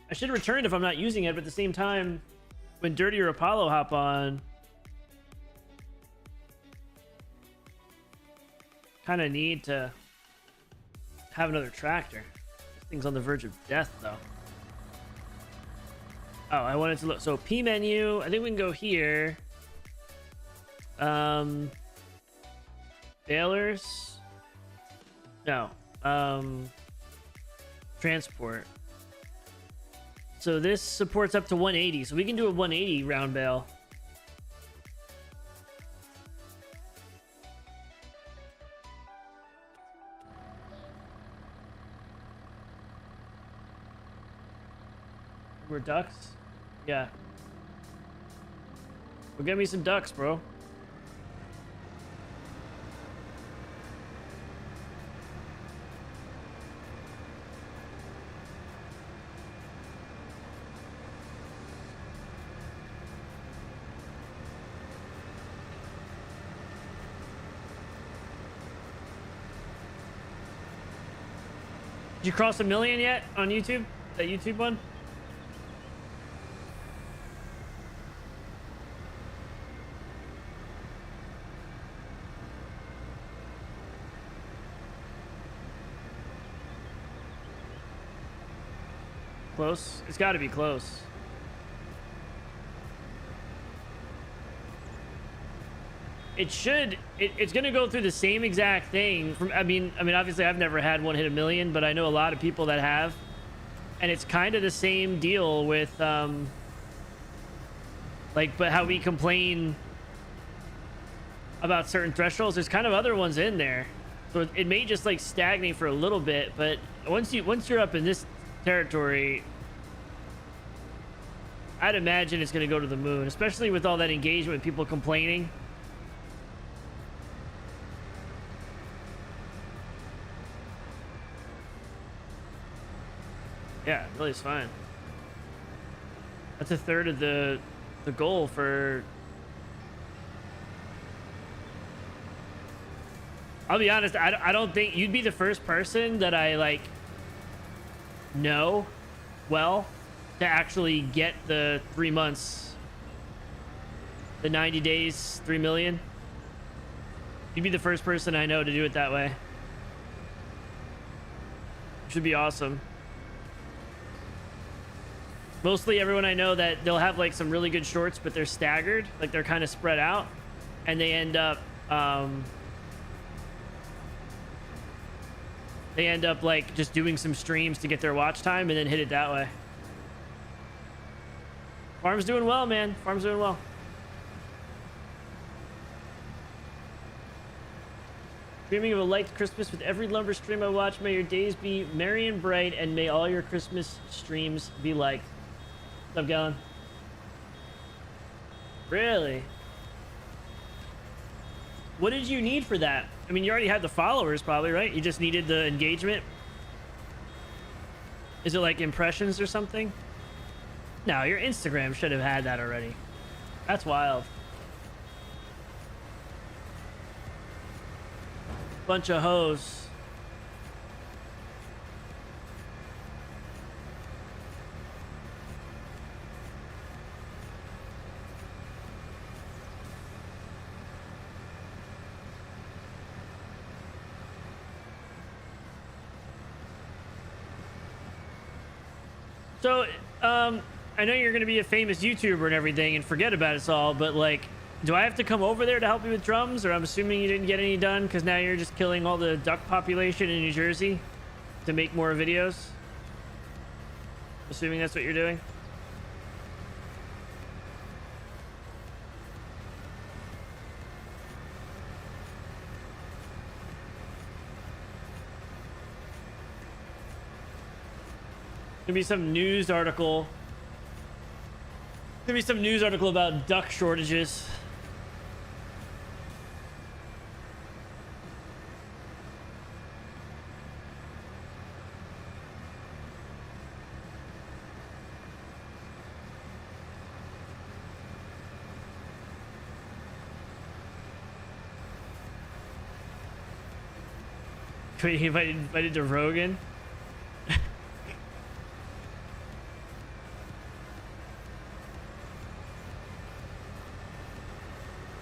I should return it if I'm not using it, but at the same time, when Dirty or Apollo hop on, kind of need to have another tractor. This thing's on the verge of death, though. Oh, I wanted to look. So P menu, I think we can go here. Balers. No. Transport. So this supports up to 180. So we can do a 180 round bale. We're ducks? Yeah. Well, get me some ducks, bro. Did you cross 1 million yet on YouTube? That YouTube one? Close? It's got to be close. It should. It's going to go through the same exact thing. I mean, obviously, I've never had one hit 1 million, but I know a lot of people that have, and it's kind of the same deal with, like, but how we complain about certain thresholds. There's kind of other ones in there, so it may just like stagnate for a little bit, but once you're up in this territory, I'd imagine it's going to go to the moon, especially with all that engagement, people complaining. Yeah, it really is fine. That's a third of the goal for... I'll be honest, I don't think you'd be the first person that I like know well to actually get the 3 months, the 90 days, 3 million. You'd be the first person I know to do it that way. Should be awesome. Mostly everyone I know that they'll have like some really good shorts, but they're staggered, like they're kind of spread out, and they end up like just doing some streams to get their watch time and then hit it that way. Farm's doing well, man. Farm's doing well. Dreaming of a light Christmas with every lumber stream I watch. May your days be merry and bright, and may all your Christmas streams be liked. What's up, Galen? Really? What did you need for that? I mean, you already had the followers probably, right? You just needed the engagement. Is it like impressions or something? No, your Instagram should have had that already. That's wild. Bunch of hoes. So, I know you're going to be a famous YouTuber and everything and forget about us all, but like, do I have to come over there to help you with drums? Or I'm assuming you didn't get any done because now you're just killing all the duck population in New Jersey to make more videos? Assuming that's what you're doing? Gonna be some news article. Gonna be some news article about duck shortages. Wait, he invited to Rogan?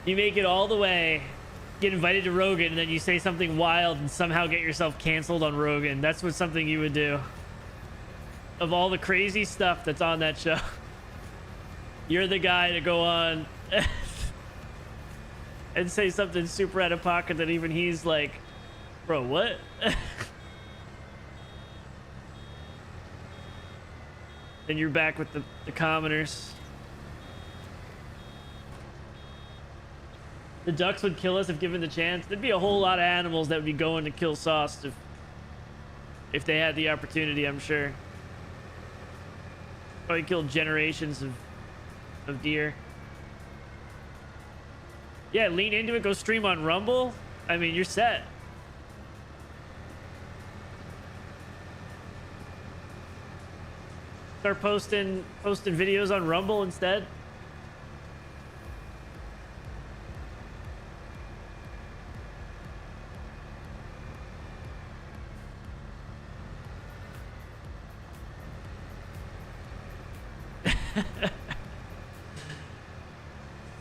You make it all the way, get invited to Rogan, and then you say something wild and somehow get yourself canceled on Rogan. That's what something you would do. Of all the crazy stuff that's on that show, you're the guy to go on and say something super out of pocket that even he's like, bro, what? Then you're back with the commoners. The ducks would kill us if given the chance. There'd be a whole lot of animals that would be going to kill Sauce if they had the opportunity, I'm sure. Probably killed generations of deer. Yeah, lean into it, go stream on Rumble. I mean, you're set. Start posting videos on Rumble instead.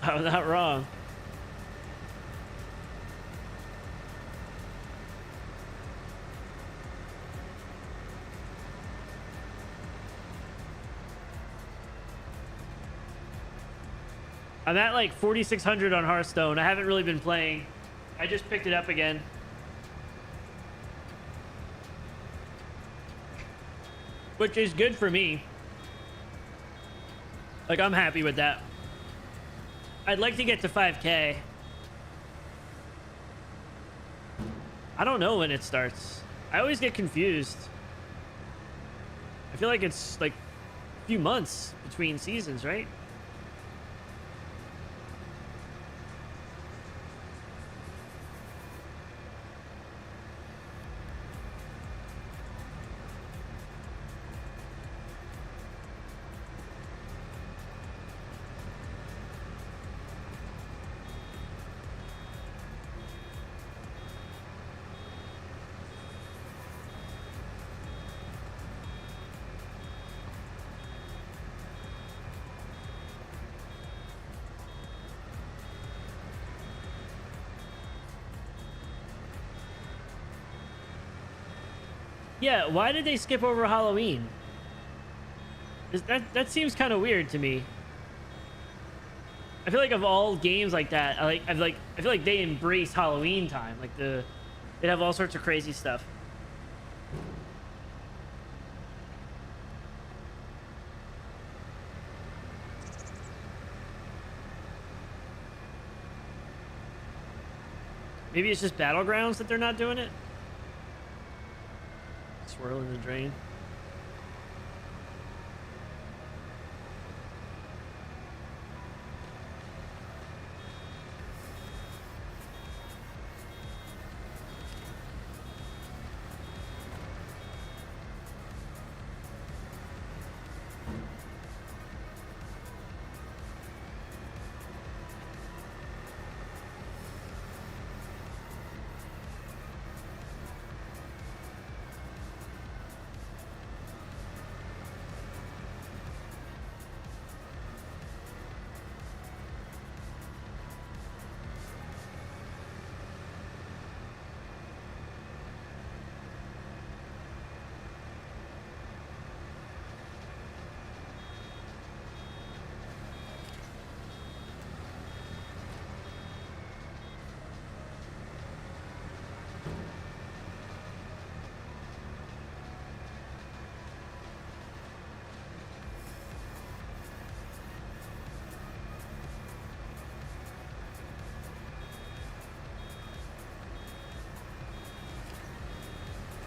I'm not wrong. I'm at like 4,600 on Hearthstone. I haven't really been playing. I just picked it up again. Which is good for me. Like, I'm happy with that. I'd like to get to 5K. I don't know when it starts. I always get confused. I feel like it's like a few months between seasons, right? Yeah, why did they skip over Halloween? That seems kind of weird to me. I feel like of all games like that, I feel like they embrace Halloween time. Like they have all sorts of crazy stuff. Maybe it's just Battlegrounds that they're not doing it. Swirl in the drain.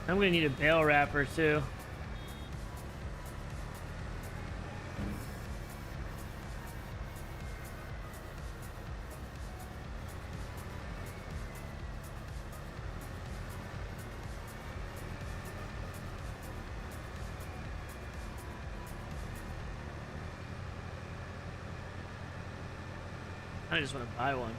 I'm gonna need a bale wrapper too. I just want to buy one.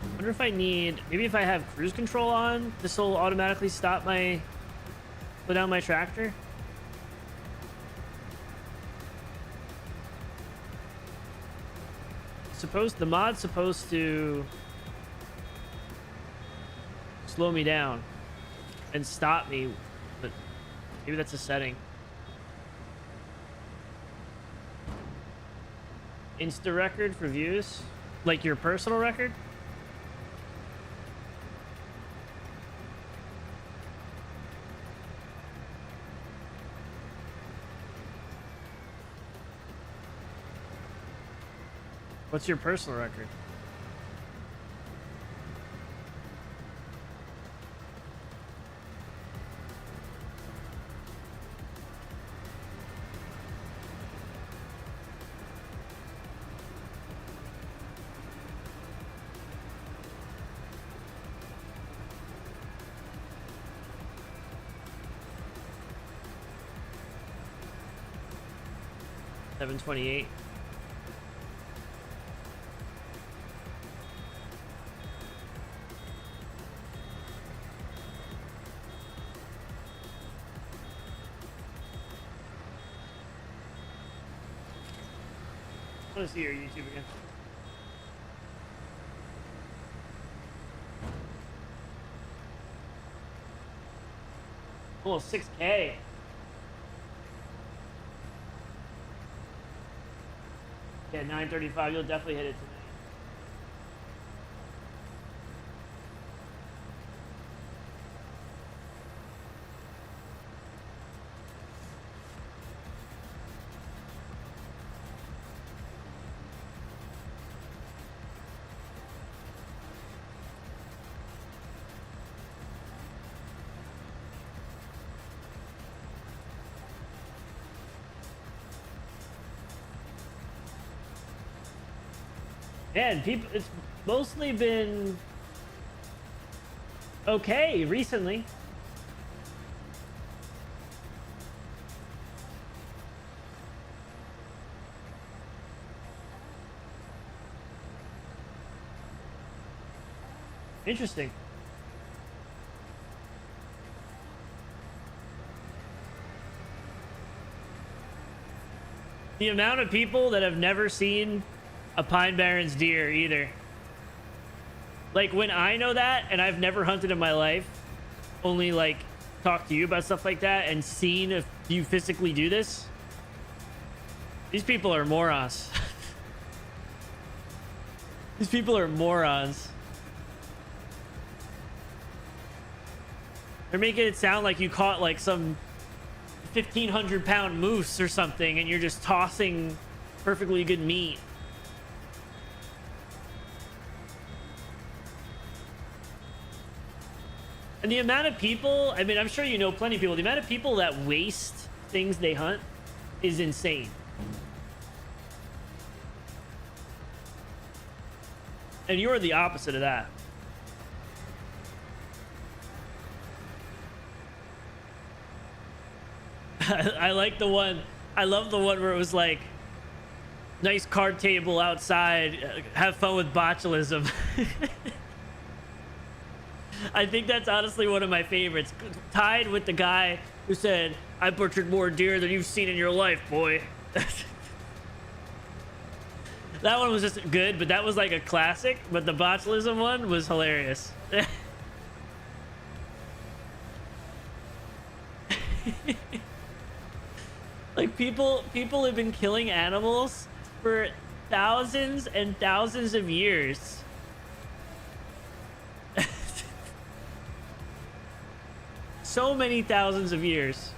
I wonder if I need, maybe if I have cruise control on, this will automatically stop my, slow down my tractor. The mod's supposed to slow me down and stop me, but maybe that's a setting. Insta record for views, like your personal record. What's your personal record? $728. I want to see your YouTube again. Almost 6K. Yeah, 935. You'll definitely hit it tonight. Man, people, it's mostly been okay recently. Interesting. The amount of people that have never seen a Pine Barrens deer either. Like, when I know that, and I've never hunted in my life, only like talk to you about stuff like that and seen if you physically do this, these people are morons. These people are morons. They're making it sound like you caught like some 1,500-pound moose or something and you're just tossing perfectly good meat. And the amount of people, I mean, I'm sure you know plenty of people, the amount of people that waste things they hunt is insane. And you're the opposite of that. I like the one. I love the one where it was like, nice card table outside, have fun with botulism. I think that's honestly one of my favorites, tied with the guy who said, I butchered more deer than you've seen in your life, boy. That one was just good, but that was like a classic. But the botulism one was hilarious. Like people have been killing animals for thousands and thousands of years. So many thousands of years.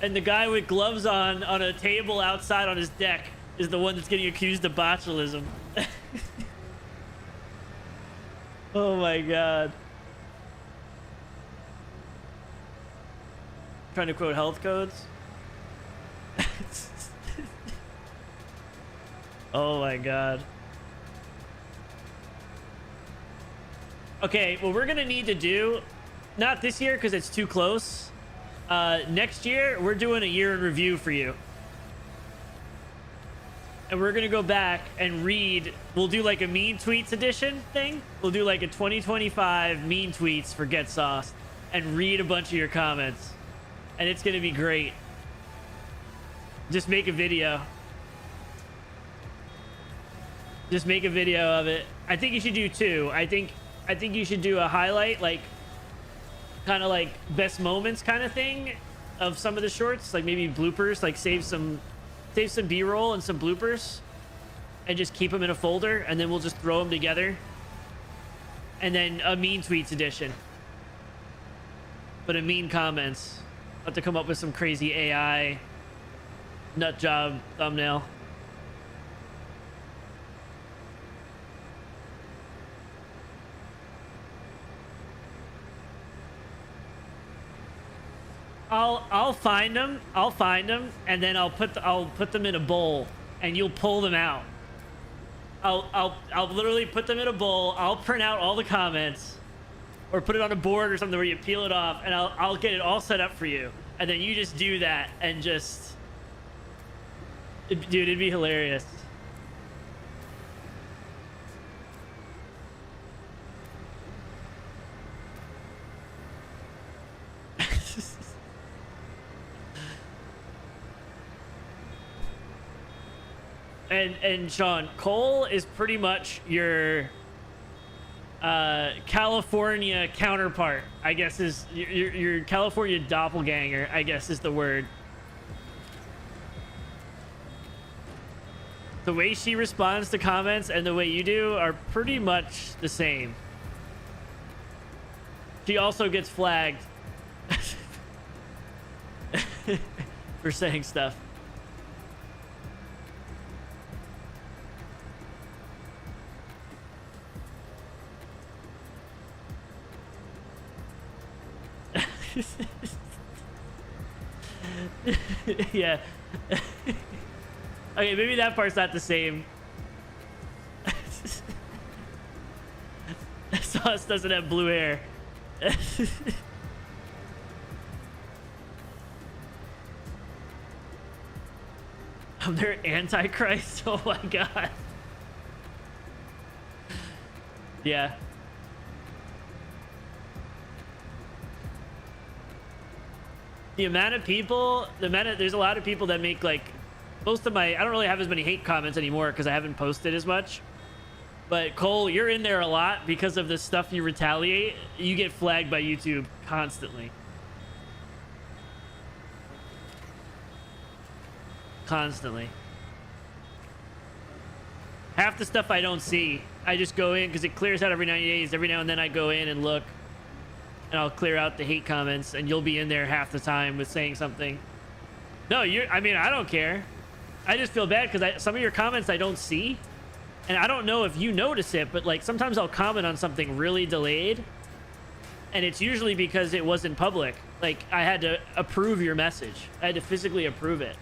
And the guy with gloves on a table outside on his deck is the one that's getting accused of botulism. Oh my god. Trying to quote health codes. Oh my god. Okay, what we're gonna need to do, not this year because it's too close. Next year, we're doing a year in review for you. And we're gonna go back and read, we'll do like a mean tweets edition thing. We'll do like a 2025 mean tweets for Get Sauced and read a bunch of your comments. And it's gonna be great. Just make a video. Just make a video of it. I think you should do two. I think you should do a highlight, like kind of like best moments kind of thing of some of the shorts, like maybe bloopers, like save some B-roll and some bloopers and just keep them in a folder, and then we'll just throw them together. And then a mean tweets edition, but a mean comments. I'll have to come up with some crazy AI nut job thumbnail. I'll find them, and then I'll put them in a bowl, and you'll pull them out. I'll literally put them in a bowl. I'll print out all the comments, or put it on a board or something where you peel it off, and I'll get it all set up for you, and then you just do that, and just, dude, it'd be hilarious. And Sean, Cole is pretty much your California counterpart, I guess, is your California doppelganger, I guess is the word. The way she responds to comments and the way you do are pretty much the same. She also gets flagged for saying stuff. Yeah. Okay, maybe that part's not the same. Sauce doesn't have blue hair. I'm their Antichrist. Oh my god. Yeah. The amount of people, there's a lot of people that make like, most of my, I don't really have as many hate comments anymore because I haven't posted as much. But Cole, you're in there a lot because of the stuff you retaliate. You get flagged by YouTube constantly. Constantly. Half the stuff I don't see. I just go in because it clears out every 90 days. Every now and then I go in and look. And I'll clear out the hate comments, and you'll be in there half the time with saying something. No, I mean, I don't care. I just feel bad because some of your comments I don't see. And I don't know if you notice it, but like sometimes I'll comment on something really delayed. And it's usually because it wasn't public. Like I had to approve your message. I had to physically approve it.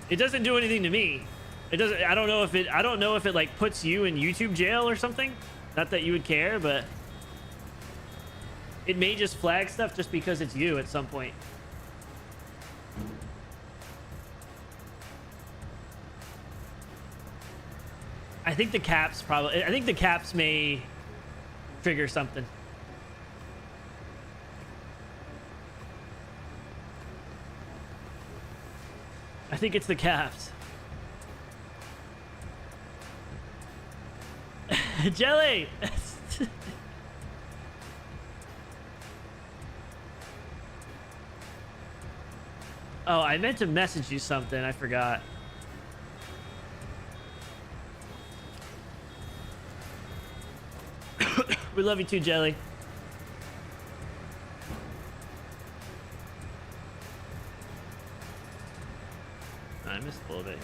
It doesn't do anything to me. It doesn't. I don't know if it like puts you in YouTube jail or something. Not that you would care, but it may just flag stuff just because it's you at some point. I think the caps may trigger something. I think it's the caps. Jelly! Oh, I meant to message you something. I forgot. We love you too, Jelly. I missed a little bit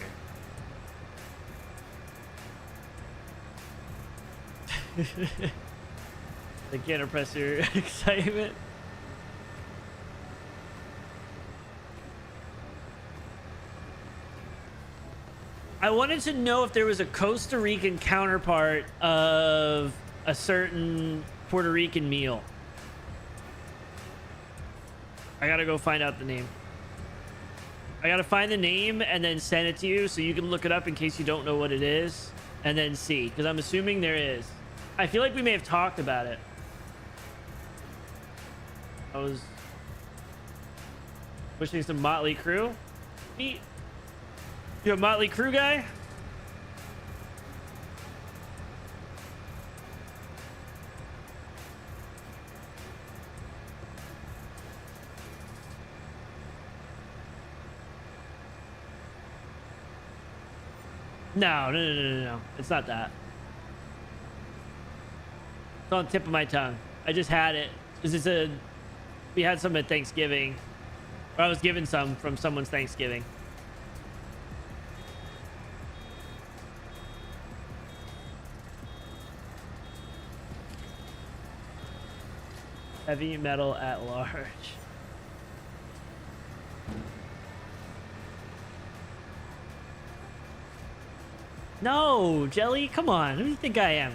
here. The can't oppress your excitement. I wanted to know if there was a Costa Rican counterpart of a certain Puerto Rican meal. I gotta go find out the name. I gotta find the name and then send it to you so you can look it up in case you don't know what it is, and then see, because I'm assuming there is. I feel like we may have talked about it. I was wishing some Motley Crue. You a Motley Crue guy? No. It's not that. It's on the tip of my tongue. I just had it because we had some at Thanksgiving, or I was given some from someone's Thanksgiving. Heavy metal at large. No, Jelly, come on. Who do you think I am?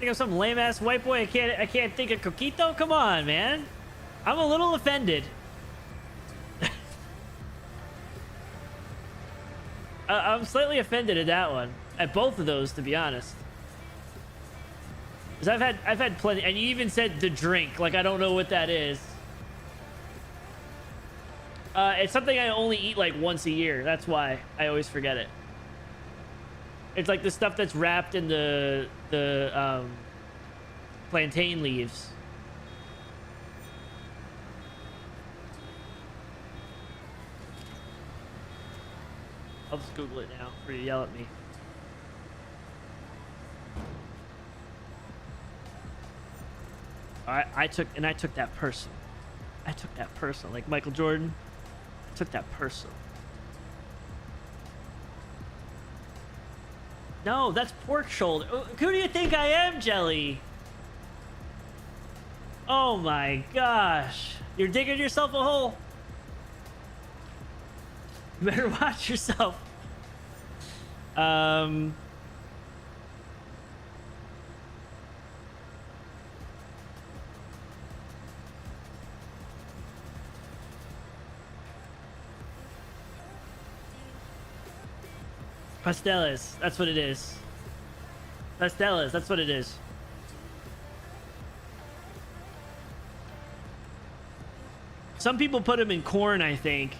Think I'm some lame ass white boy? I can't think of Coquito? Come on, man. I'm a little offended. I'm slightly offended at that one. At both of those, to be honest. Because I've had plenty, and you even said the drink. Like, I don't know what that is. It's something I only eat like once a year. That's why I always forget it. It's like the stuff that's wrapped in the plantain leaves. I'll just Google it now before you yell at me. All right, I took that personal. I took that personal, like Michael Jordan. I took that personal. No, that's pork shoulder. Who do you think I am, Jelly? Oh my gosh. You're digging yourself a hole. You better watch yourself. Pasteles, that's what it is. Pasteles, that's what it is. Some people put them in corn, I think.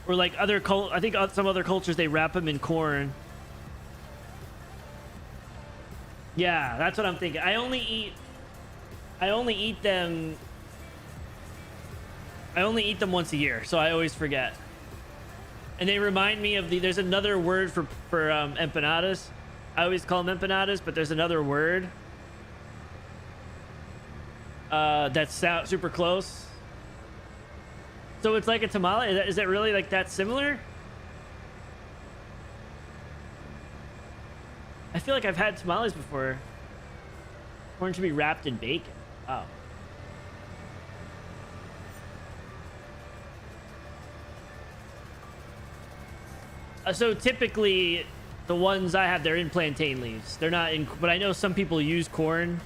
Or like other I think some other cultures, they wrap them in corn. Yeah, that's what I'm thinking. I only eat them once a year, so I always forget. And they remind me of there's another word for empanadas. I always call them empanadas, but there's another word that's super close. So it's like a tamale. Is that really like that similar? I feel like I've had tamales before. Corn should be wrapped in bacon. Oh. So typically, the ones I have, they're in plantain leaves. They're not in, but I know some people use corn.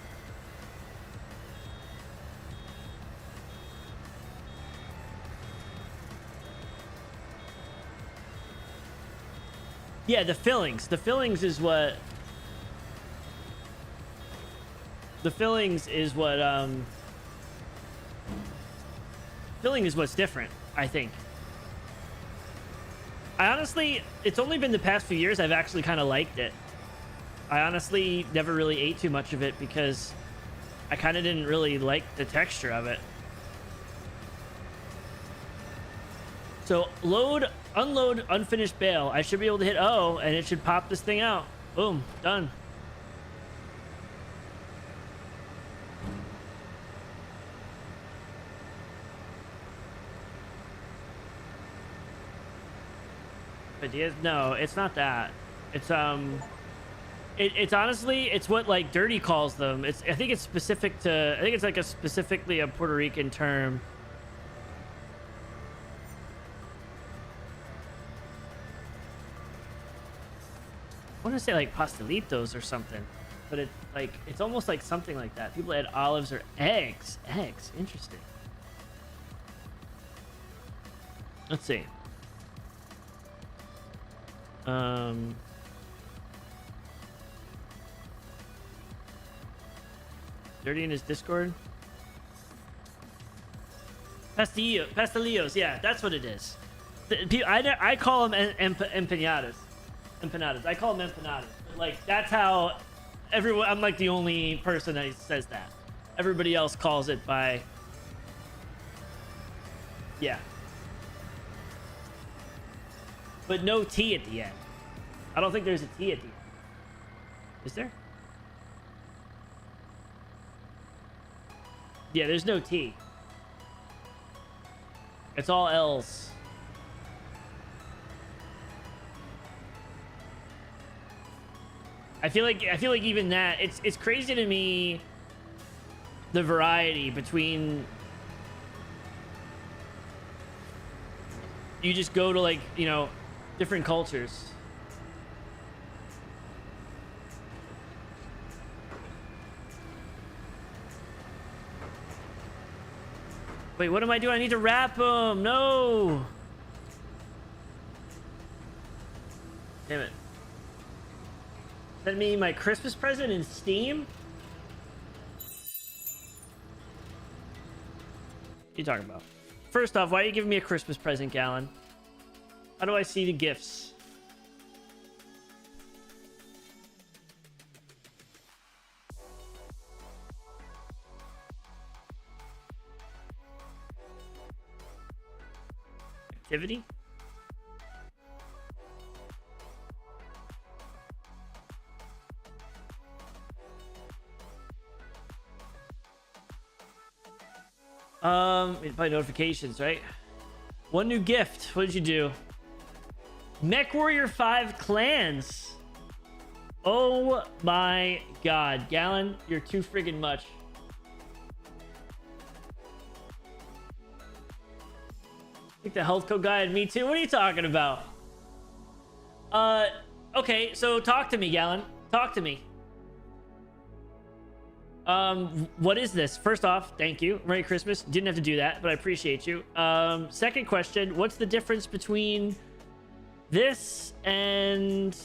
Yeah, the fillings. The fillings is what. The fillings is what. Filling is what's different, I think. I honestly, it's only been the past few years I've actually kind of liked it. I honestly never really ate too much of it because I kind of didn't really like the texture of it. So load, unload, unfinished bale. I should be able to hit O and it should pop this thing out. Boom, done. Ideas? No, it's not that. It's it's honestly, it's what like Dirty calls them. It's, I think it's specific to, I think it's like a specifically a Puerto Rican term. I want to say like pastelitos or something, but it like, it's almost like something like that. People add olives or eggs. Eggs, interesting. Let's see. Dirty in his Discord. Pastelillos, yeah, that's what it is. I call them empanadas. Empanadas. I call them empanadas. Like, that's how everyone. I'm like the only person that says that. Everybody else calls it by. Yeah. But no T at the end. I don't think there's a T at the end. Is there? Yeah, there's no T. It's all L's. I feel like even that, it's crazy to me, the variety between. You just go to, like, you know, different cultures. Wait, what am I doing? I need to wrap them. No. Damn it. Send me my Christmas present in Steam? What are you talking about? First off, why are you giving me a Christmas present, Gallon? How do I see the gifts? Activity? By notifications, right? One new gift. What did you do? Mech Warrior 5 clans. Oh my god. Gallon, you're too friggin' much. I think the health code guy had me too. What are you talking about? Okay, so talk to me, Gallon. Talk to me. What is this? First off, thank you. Merry Christmas. Didn't have to do that, but I appreciate you. Second question, what's the difference between this and...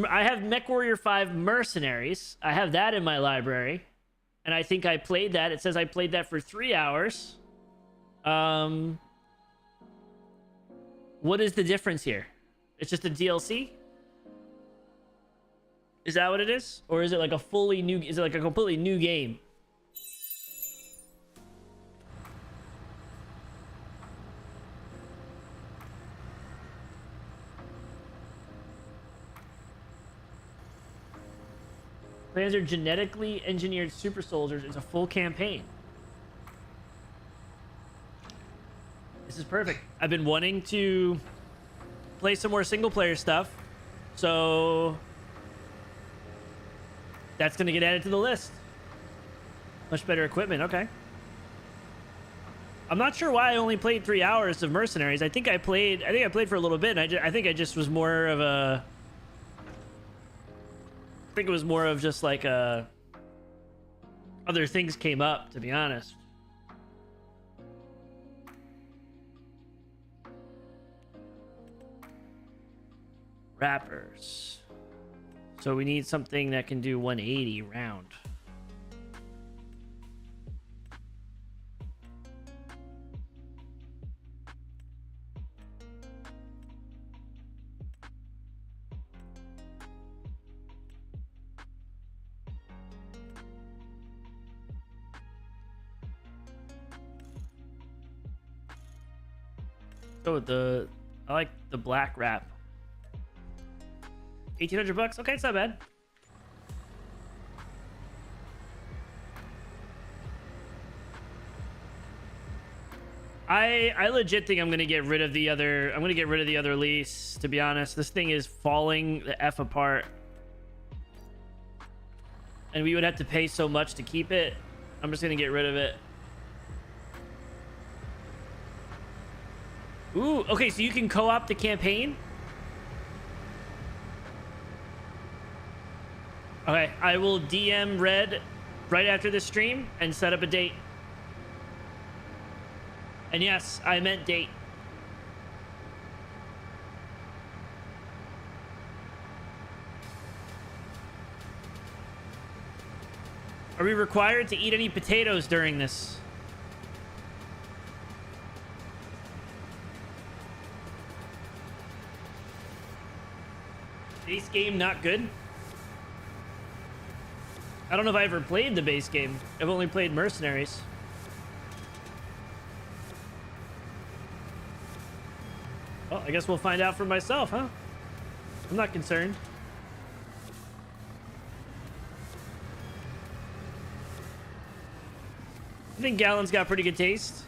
I have MechWarrior 5 Mercenaries. I have that in my library. And I think I played that. It says I played that for 3 hours. What is the difference here? It's just a DLC? Is that what it is? Or is it like a fully new... Is it like a completely new game? Plans are genetically engineered super soldiers. It's a full campaign. This is perfect. I've been wanting to play some more single player stuff. So... that's going to get added to the list. Much better equipment. Okay. I'm not sure why I only played 3 hours of Mercenaries. I think I played for a little bit, and I think I just was more of a... I think it was more of just like a... Other things came up, to be honest. Wrappers. So we need something that can do 180 round. Go with the... I like the black wrap. 1,800 bucks. Okay, it's not bad. I legit think I'm gonna get rid of the other. I'm gonna get rid of the other lease. To be honest, this thing is falling the f apart, and we would have to pay so much to keep it. I'm just gonna get rid of it. Ooh, okay, so you can co-op the campaign. Okay, I will DM Red right after this stream and set up a date. And yes, I meant date. Are we required to eat any potatoes during this? Base game not good? I don't know if I ever played the base game. I've only played Mercenaries. Well, I guess we'll find out for myself, huh? I'm not concerned. I think Gallon's got pretty good taste.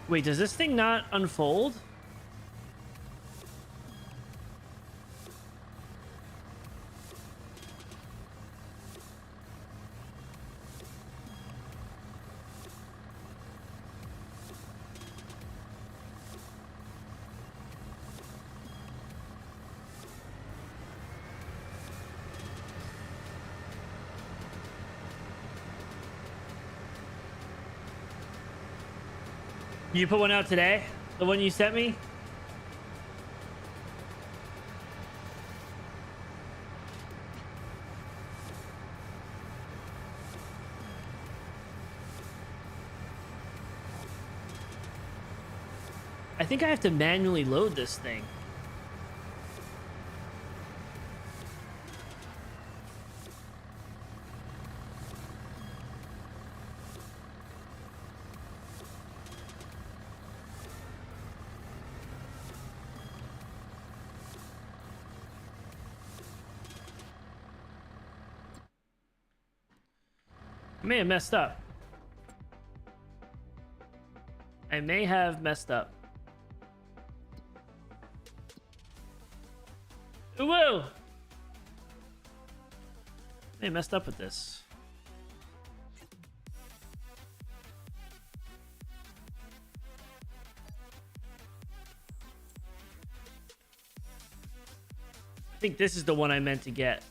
Wait, does this thing not unfold? You put one out today? The one you sent me? I think I have to manually load this thing. I may have messed up. I may have messed up. Whoa! I may have messed up with this. I think this is the one I meant to get.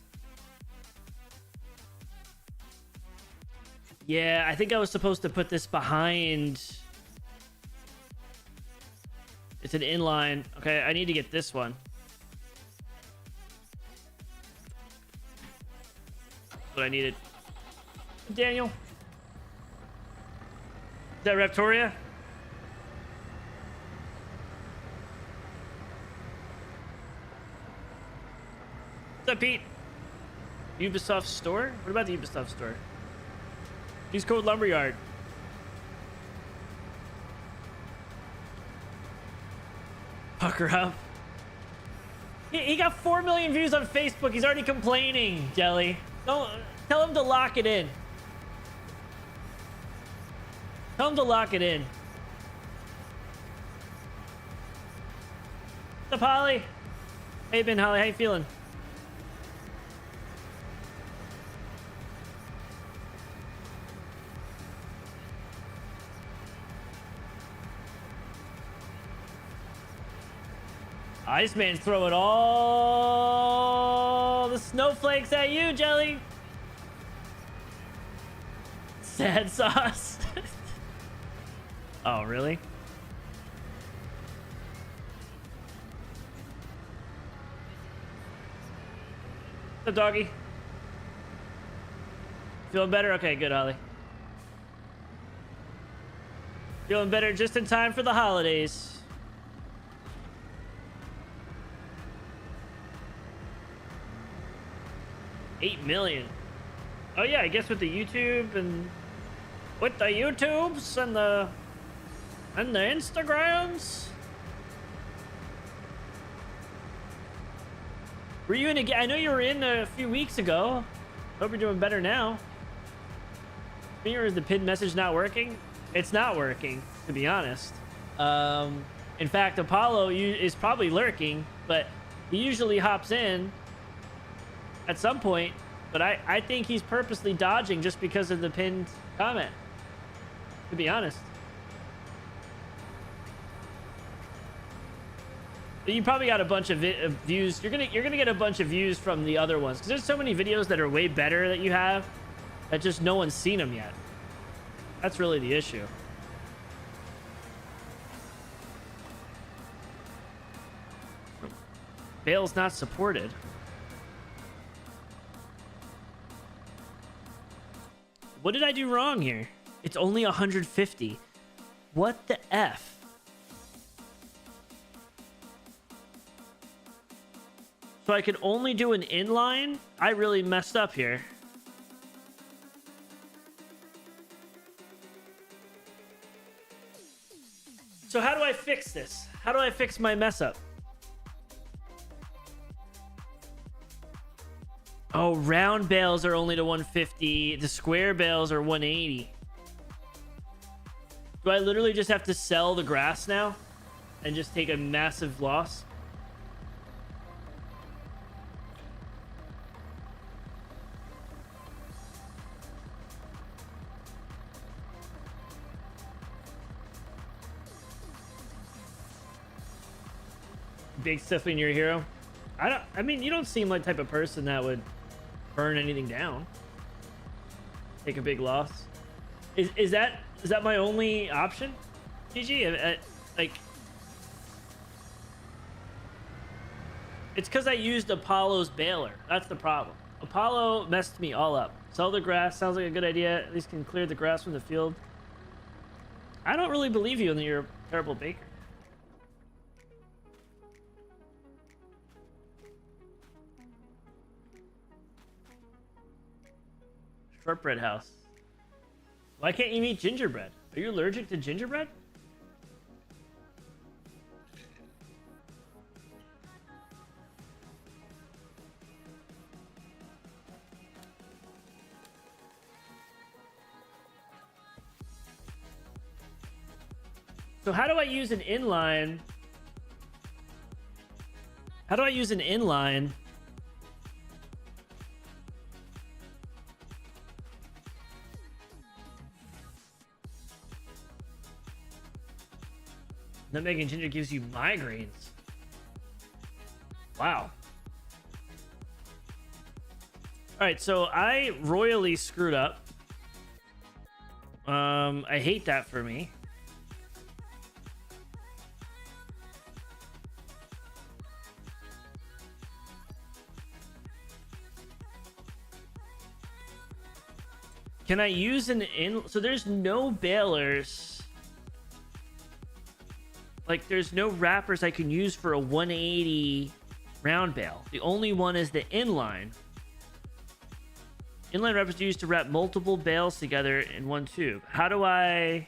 Yeah, I think I was supposed to put this behind. It's an inline. Okay, I need to get this one. That's what I needed. Daniel. Is that Raptoria? What's up, Pete? Ubisoft store? What about the Ubisoft store? Use code Lumberyard. fucker up. He got 4 million views on Facebook. He's already complaining, Jelly. Don't tell him to lock it in. Tell him to lock it in. What's up, Holly? Hey, Ben, Holly, how you feeling? Iceman's throwing all the snowflakes at you, Jelly. Sad sauce. Oh, really? What's up, doggy? Feeling better? Okay, good, Holly. Feeling better just in time for the holidays. $8 million. Oh yeah, I guess with the YouTube and with the YouTubes and the Instagrams. Were you in again? I know you were in a few weeks ago. Hope you're doing better now. Is the pinned message not working? It's not working, to be honest. In fact, Apollo is probably lurking, but he usually hops in at some point, but I think he's purposely dodging just because of the pinned comment, to be honest. But you probably got a bunch of views. You're gonna get a bunch of views from the other ones because there's so many videos that are way better that you have that just no one's seen them yet. That's really the issue. Bale's not supported. What did I do wrong here? It's only 150. What the F? So I could only do an inline? I really messed up here. So how do I fix this? How do I fix my mess up? Oh, round bales are only to 150. The square bales are 180. Do I literally just have to sell the grass now and just take a massive loss? Big Stephanie, you're a hero. I mean, you don't seem like the type of person that would burn anything down. Take a big loss. Is that my only option? GG, like, it's because I used Apollo's baler. That's the problem. Apollo messed me all up. Sell the grass sounds like a good idea. At least can clear the grass from the field. I don't really believe you, and you're a terrible baker. Shortbread house. Why can't you eat gingerbread? Are you allergic to gingerbread? So how do I use an inline? How do I use an inline? Nutmeg and ginger gives you migraines. Wow. All right, so I royally screwed up. I hate that for me. Can I use an in? So there's no balers. Like, there's no wrappers I can use for a 180 round bale. The only one is the inline. Inline wrappers are used to wrap multiple bales together in one tube. How do I...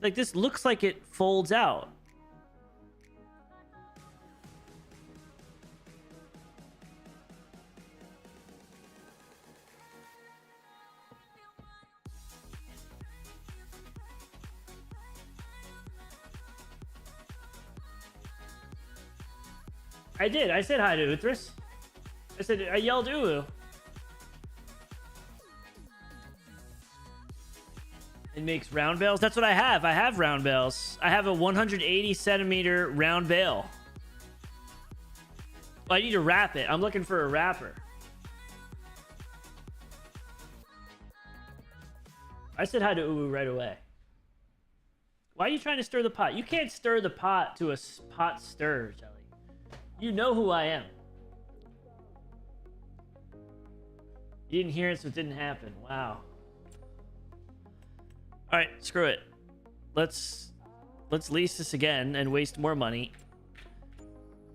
Like, this looks like it folds out. I did. I said hi to Uthris. I yelled Ulu. It makes round bales. That's what I have. I have round bales. I have a 180 centimeter round bale. Well, I need to wrap it. I'm looking for a wrapper. I said hi to Ulu right away. Why are you trying to stir the pot? You can't stir the pot to a pot stir, Jelly. You know who I am. You didn't hear it, so it didn't happen. Wow. All right, screw it. Let's lease this again and waste more money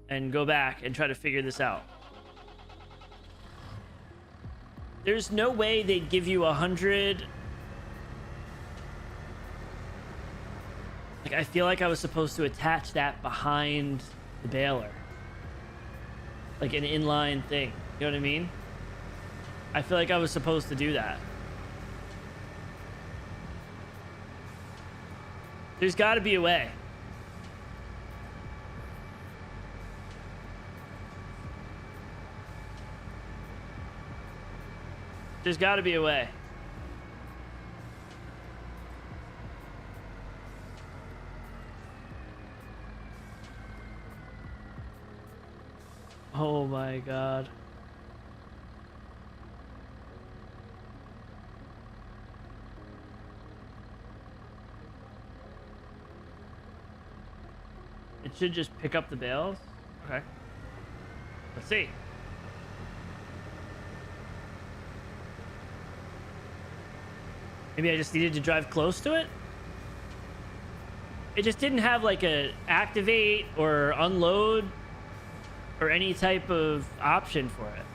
and go back and try to figure this out. There's no way they'd give you 100. Like, I feel like I was supposed to attach that behind the baler. Like an inline thing. You know what I mean? I feel like I was supposed to do that. There's got to be a way. There's got to be a way. Oh my god. It should just pick up the bales. Okay. Let's see. Maybe I just needed to drive close to it? It just didn't have like a activate or unload or any type of option for it.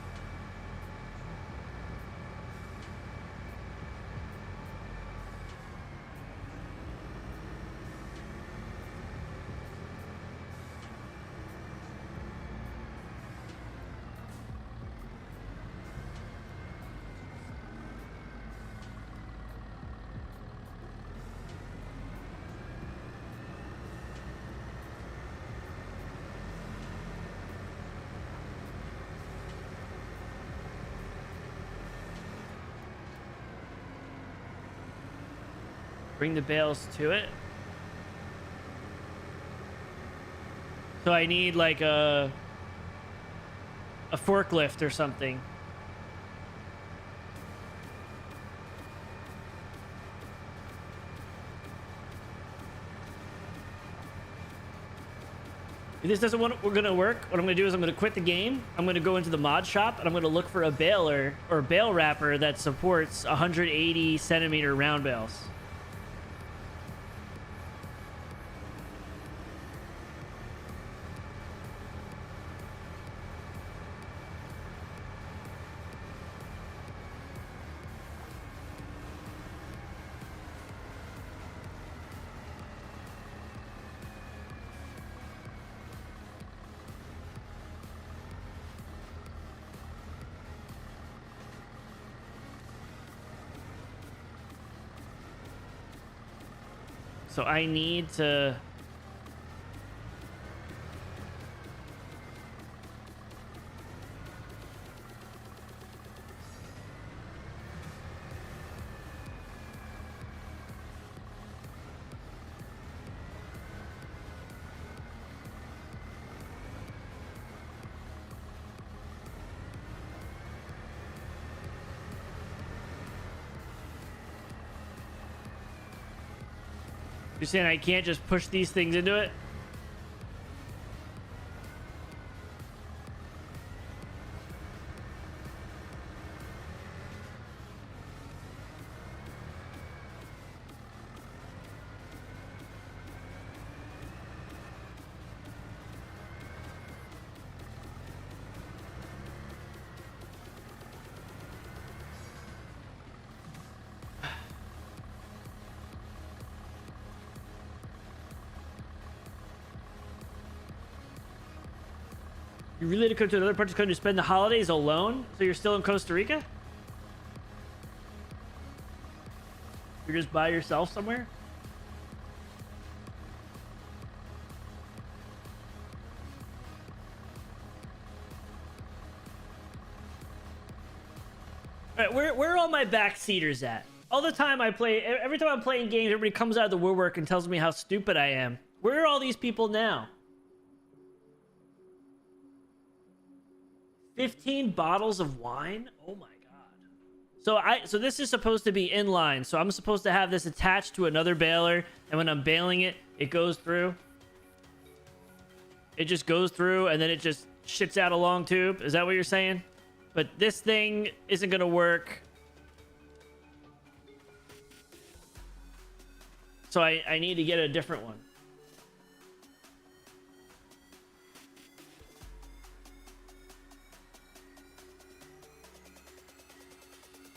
Bring the bales to it. So I need like a forklift or something. If this doesn't want, we're gonna work. What I'm gonna do is I'm gonna quit the game. I'm gonna go into the mod shop and I'm gonna look for a baler or bale wrapper that supports 180 centimeter round bales. So I need to... You're saying I can't just push these things into it? You really to come to another part of the country to spend the holidays alone? So you're still in Costa Rica? You're just by yourself somewhere? All right, where are all my backseaters at? All the time I play, every time I'm playing games, everybody comes out of the woodwork and tells me how stupid I am. Where are all these people now? 15 bottles of wine? Oh my god. So this is supposed to be inline. So I'm supposed to have this attached to another baler, and when I'm baling it, it goes through. It just goes through and then it just shits out a long tube. Is that what you're saying? But this thing isn't gonna work. So I need to get a different one.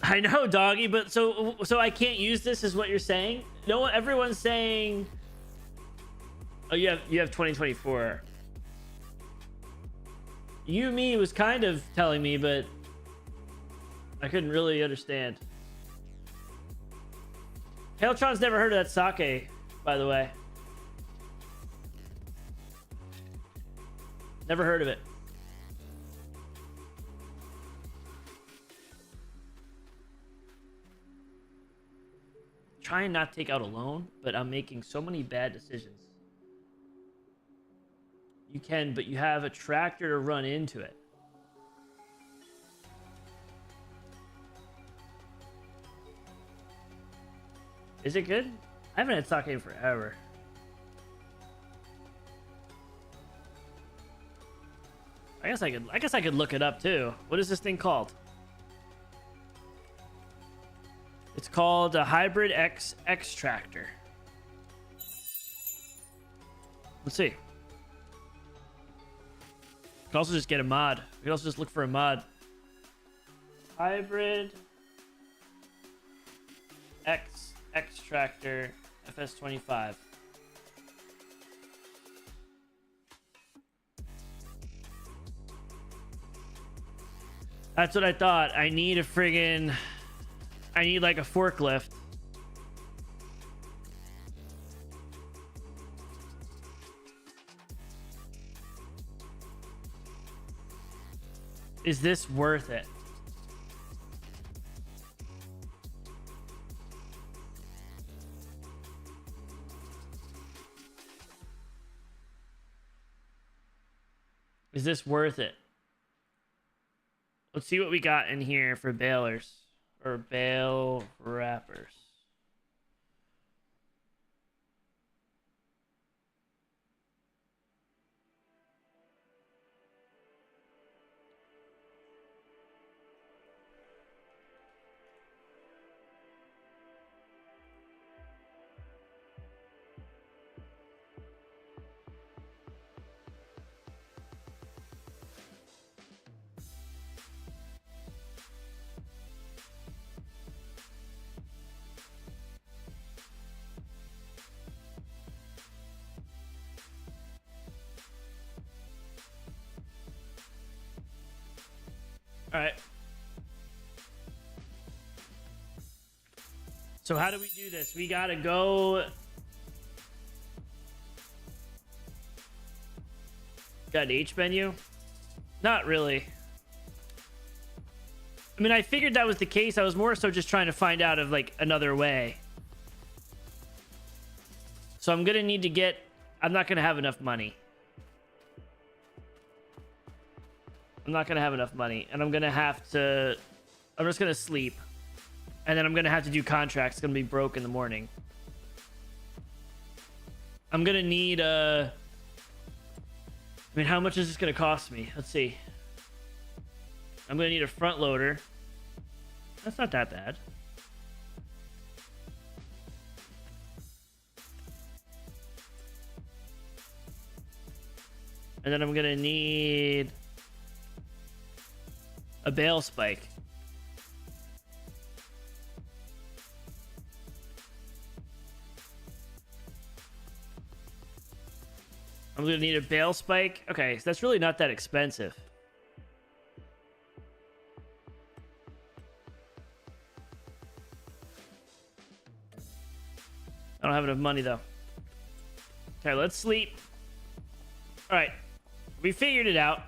I know, doggy, but so I can't use this is what you're saying? No, everyone's saying, oh, you have 2024. Me was kind of telling me, but I couldn't really understand. Hailtron's never heard of that sake, by the way. Never heard of it. Trying not to take out a loan, but I'm making so many bad decisions. You can, but you have a tractor to run into it. Is it good? I haven't had sake in forever. I guess I could look it up too. What is this thing called? It's called a Hybrid X Tractor. Let's see. We can also just get a mod. We can also just look for a mod. Hybrid X Tractor FS25. That's what I thought. I need like a forklift. Is this worth it? Is this worth it? Let's see what we got in here for balers or bale wrappers. All right. So how do we do this? We gotta go. Got an H menu? Not really. I mean, I figured that was the case. I was more so just trying to find out of like another way. So I'm gonna need to get. I'm not gonna have enough money. I'm not gonna have enough money, and I'm gonna have to. I'm just gonna sleep, and then I'm gonna have to do contracts. It's gonna be broke in the morning. I'm gonna need I mean, how much is this gonna cost me? Let's see. I'm gonna need a front loader. That's not that bad. And then I'm gonna need a bale spike. I'm gonna need a bale spike. Okay, so that's really not that expensive. I don't have enough money though. Okay, let's sleep. All right, we figured it out.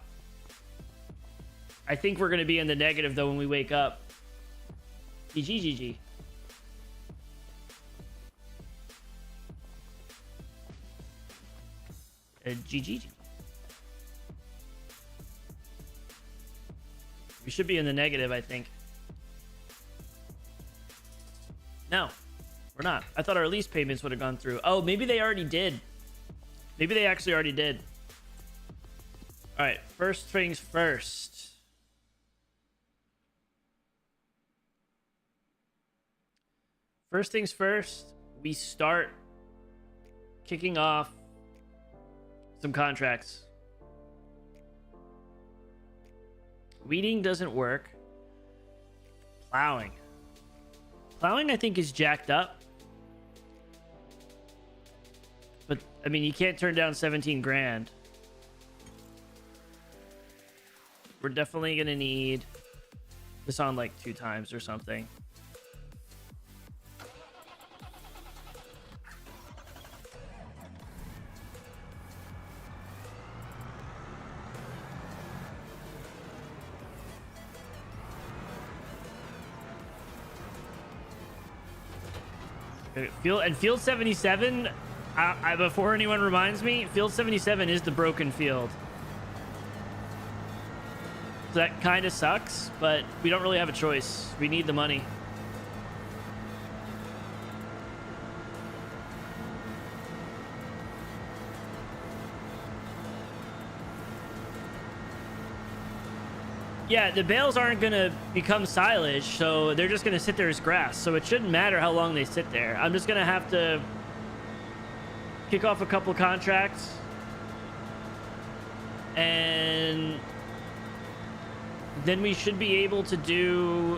I think we're gonna be in the negative though when we wake up. GG. GG. We should be in the negative, I think. No, we're not. I thought our lease payments would have gone through. Oh, maybe they already did. Maybe they actually already did. All right, first things first. First things first, we start kicking off some contracts. Weeding doesn't work. Plowing. Plowing, I think, is jacked up. But, I mean, you can't turn down 17 grand. We're definitely going to need this on, like, 2 times or something. Field 77, before anyone reminds me, Field 77 is the broken field. So that kind of sucks, but we don't really have a choice. We need the money. Yeah, the bales aren't going to become silage, so they're just going to sit there as grass. So it shouldn't matter how long they sit there. I'm just going to have to kick off a couple contracts. And then we should be able to do...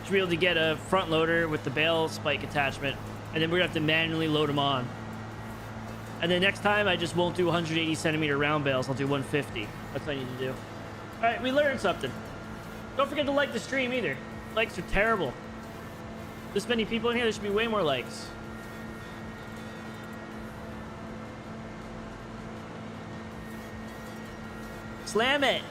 should be able to get a front loader with the bale spike attachment. And then we're going to have to manually load them on. And then next time, I just won't do 180 centimeter round bales. I'll do 150. That's what I need to do. All right, we learned something. Don't forget to like the stream either. Likes are terrible. This many people in here, there should be way more likes. Slam it.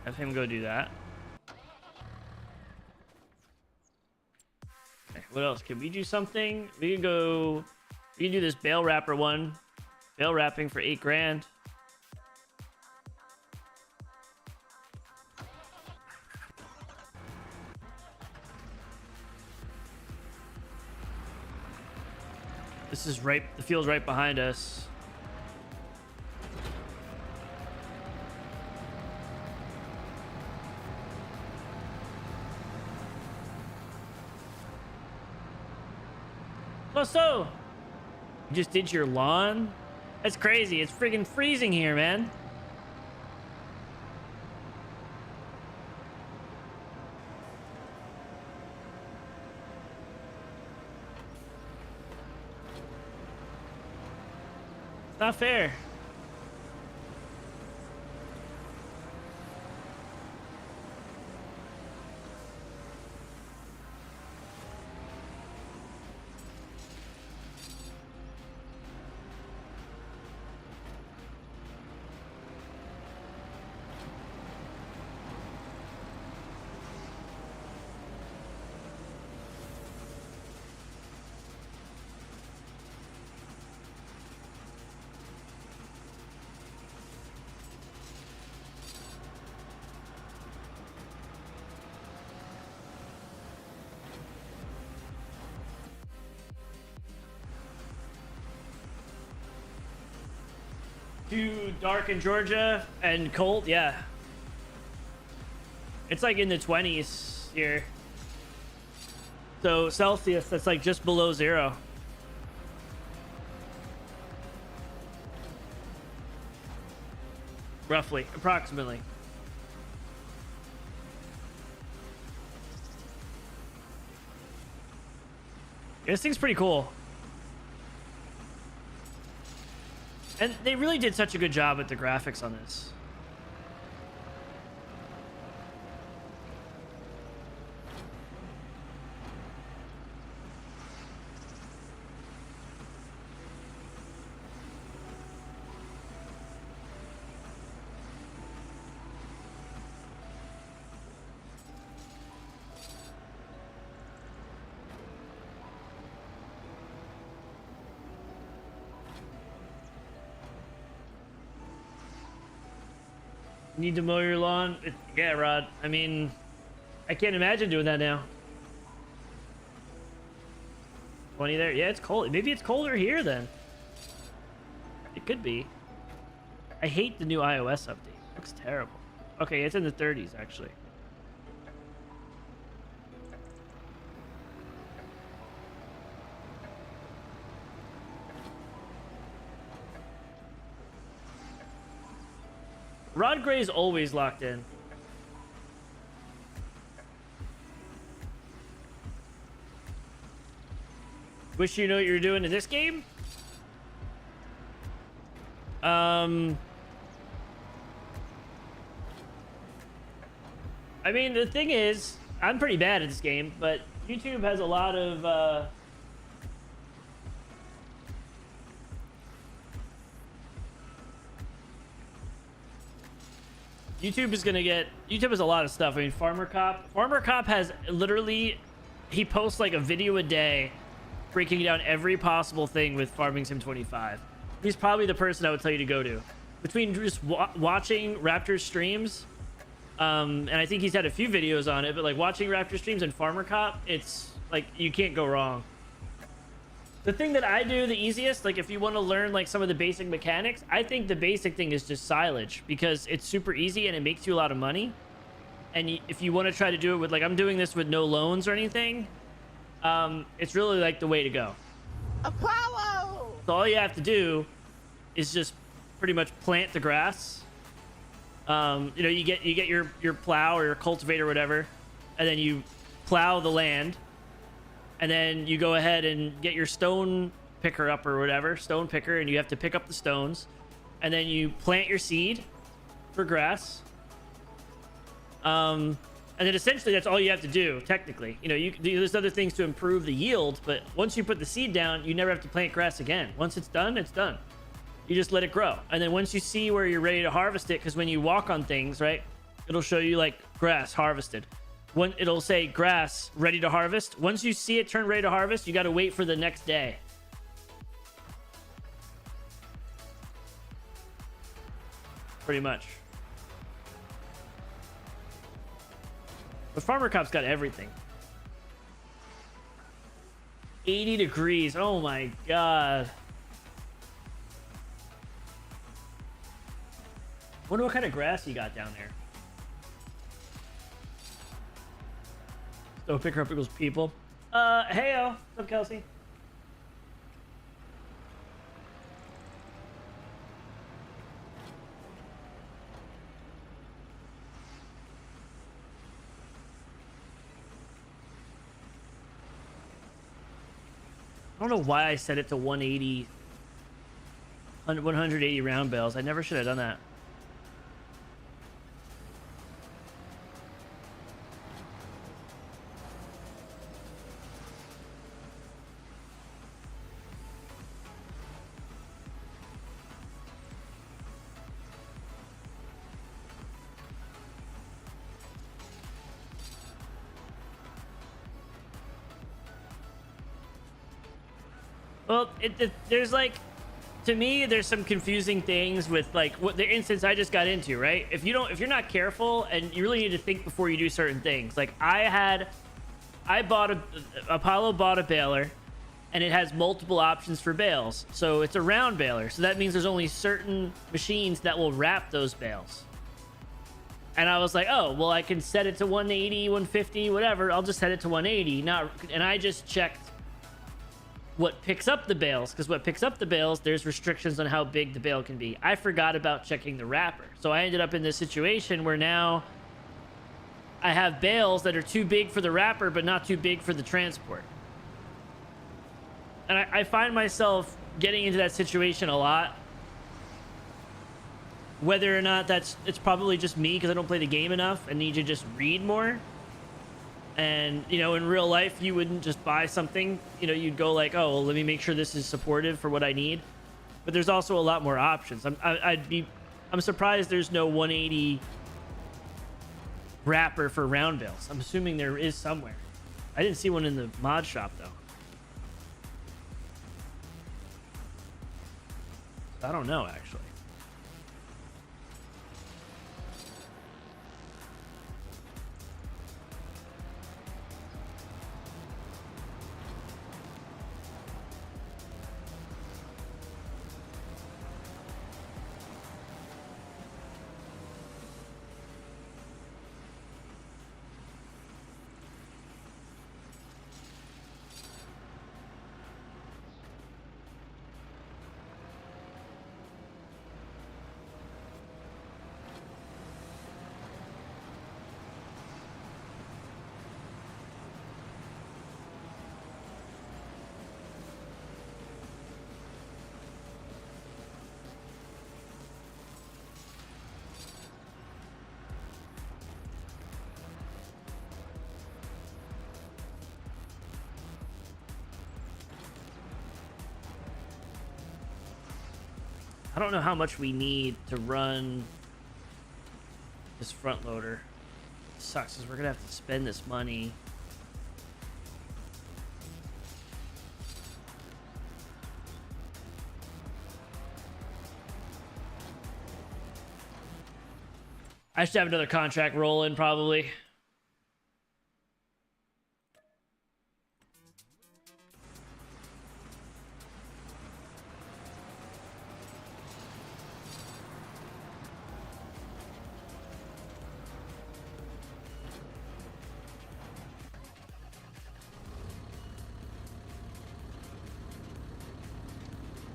Have him go do that. Okay, what else? Can we do something? We can go... We can do this bale wrapper one. Bale wrapping for 8 grand. This is right... The field's right behind us. So, you just did your lawn? That's crazy. It's friggin' freezing here, man. It's not fair. Too dark in Georgia and cold, yeah. It's like in the 20s here. So Celsius, that's like just below 0. roughly, approximately. This thing's pretty cool. And they really did such a good job with the graphics on this. Need to mow your lawn? Yeah, Rod. I mean, I can't imagine doing that now. 20 there? Yeah, it's cold. Maybe it's colder here then. It could be. I hate the new iOS update. It looks terrible. Okay, it's in the 30s actually. Rod Gray's always locked in. Wish you know what you're doing in this game? I mean, the thing is, I'm pretty bad at this game, but YouTube has a lot of, YouTube has a lot of stuff. I mean, Farmer Cop has literally, he posts like a video a day breaking down every possible thing with Farming Sim 25. He's probably the person I would tell you to go to. Between just watching Raptor streams, and I think he's had a few videos on it, but like watching Raptor streams and Farmer Cop, it's like, you can't go wrong. The thing that I do the easiest, like if you want to learn like some of the basic mechanics, I think the basic thing is just silage, because it's super easy and it makes you a lot of money. And if you want to try to do it with, like, I'm doing this with no loans or anything, it's really like the way to go. Apollo! So all you have to do is just pretty much plant the grass. You know, you get your plow or your cultivator or whatever, and then you plow the land. And then you go ahead and get your stone picker up or whatever, stone picker, and you have to pick up the stones. And then you plant your seed for grass. And then essentially that's all you have to do, technically. You know, there's other things to improve the yield, but once you put the seed down, you never have to plant grass again. Once it's done, it's done. You just let it grow. And then once you see where you're ready to harvest it, because when you walk on things, right, it'll show you like grass harvested. When it'll say grass ready to harvest. Once you see it turn ready to harvest, you got to wait for the next day. Pretty much. But Farmer Cop's got everything. 80 degrees. Oh my god. Wonder what kind of grass you got down there. So picker up equals people. Heyo. What's up, Kelsey? I don't know why I set it to 180 round bales. I never should have done that. Well, there's like, to me, there's some confusing things with like what the instance I just got into, right? If you're not careful, and you really need to think before you do certain things. Like Apollo bought a baler, and it has multiple options for bales. So it's a round baler. So that means there's only certain machines that will wrap those bales. And I was like, oh, well, I can set it to 180, 150, whatever. I'll just set it to 180. And I just checked what picks up the bales, because what picks up the bales, there's restrictions on how big the bale can be. I forgot about checking the wrapper, so I ended up in this situation where now I have bales that are too big for the wrapper but not too big for the transport. And I find myself getting into that situation a lot. Whether or not it's probably just me because I don't play the game enough and need to just read more. And, you know, in real life, you wouldn't just buy something. You know, you'd go like, oh, well, let me make sure this is supportive for what I need. But there's also a lot more options. I'm surprised there's no 180 wrapper for round bales. I'm assuming there is somewhere. I didn't see one in the mod shop, though. I don't know, actually. I don't know how much we need to run this front loader. It sucks because we're gonna have to spend this money. I should have another contract rolling probably.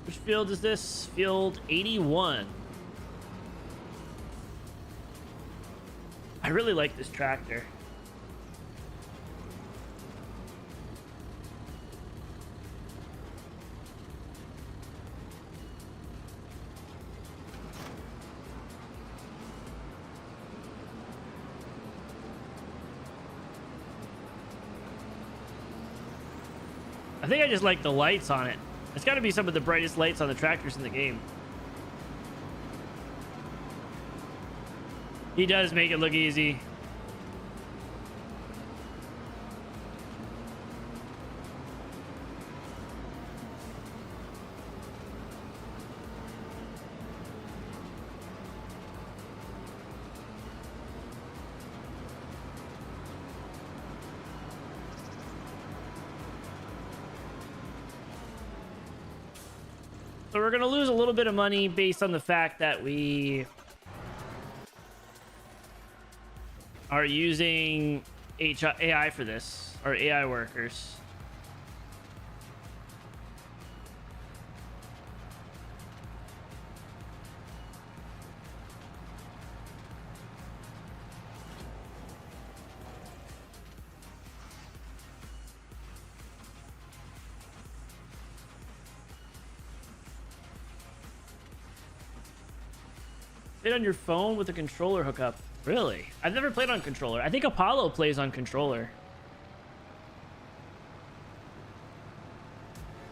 Which field is this? Field 81. I really like this tractor. I think I just like the lights on it. It's got to be some of the brightest lights on the tractors in the game. He does make it look easy. So we're going to lose a little bit of money based on the fact that we are using AI for this, or AI workers. Played on your phone with a controller hookup. Really? I've never played on controller. I think Apollo plays on controller.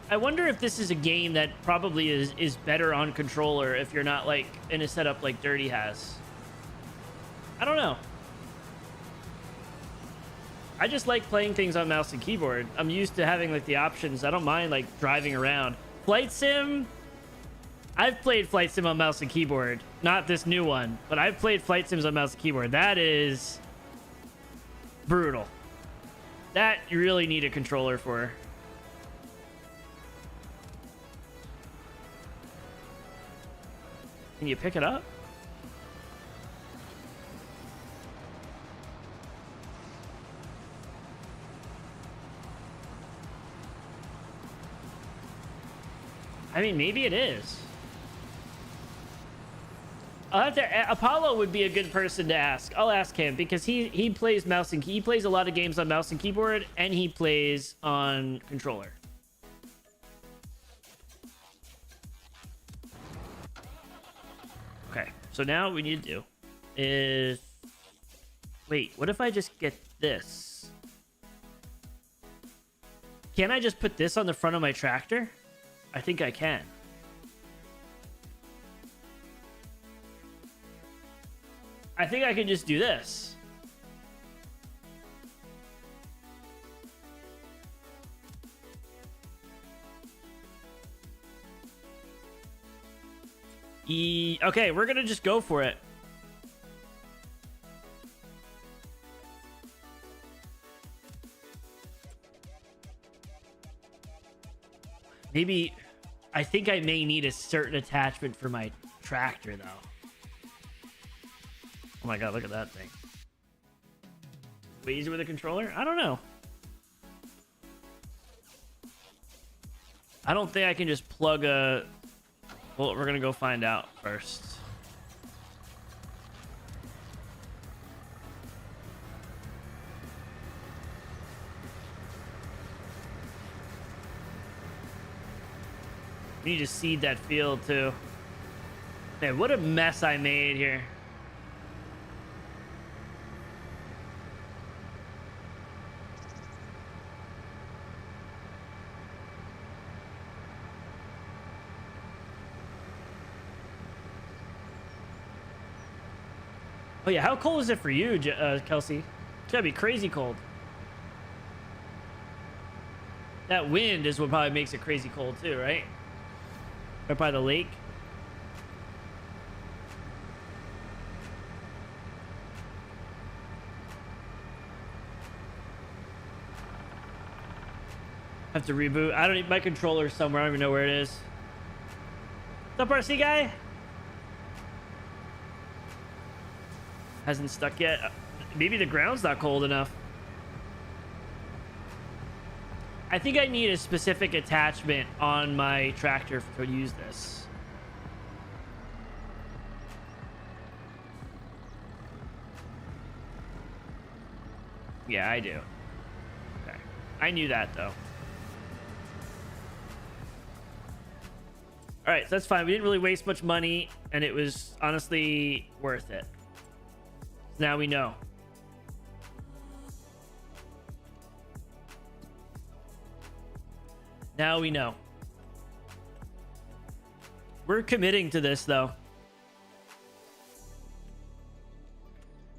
I wonder if this is a game that probably is better on controller if you're not like in a setup like Dirty has. I don't know. I just like playing things on mouse and keyboard. I'm used to having like the options. I don't mind like driving around. Flight Sim. I've played Flight Sim on mouse and keyboard. Not this new one, but I've played Flight Sims on mouse and keyboard. That is brutal. That you really need a controller for. Can you pick it up? I mean, maybe it is. I'll have to. Apollo would be a good person to ask. I'll ask him because he plays mouse and he plays a lot of games on mouse and keyboard, and he plays on controller. Okay, so now what we need to do is wait. What if I just get this? Can I just put this on the front of my tractor? I think I can. I think I can just do this. Okay, we're gonna just go for it. Maybe I think I may need a certain attachment for my tractor though. Oh my god, look at that thing. Way easier with a controller? I don't know. I don't think I can just plug a... Well, we're gonna go find out first. We need to seed that field too. Man, what a mess I made here. Oh yeah, how cold is it for you, Kelsey? It's gotta be crazy cold. That wind is what probably makes it crazy cold too, right? Right by the lake. Have to reboot. I don't need my controller somewhere. I don't even know where it is. What's up, RC guy? Hasn't stuck yet. Maybe the ground's not cold enough. I think I need a specific attachment on my tractor to use this. Yeah, I do. Okay. I knew that though. All right, so that's fine. We didn't really waste much money, and it was honestly worth it. Now we know. Now we know. We're committing to this, though.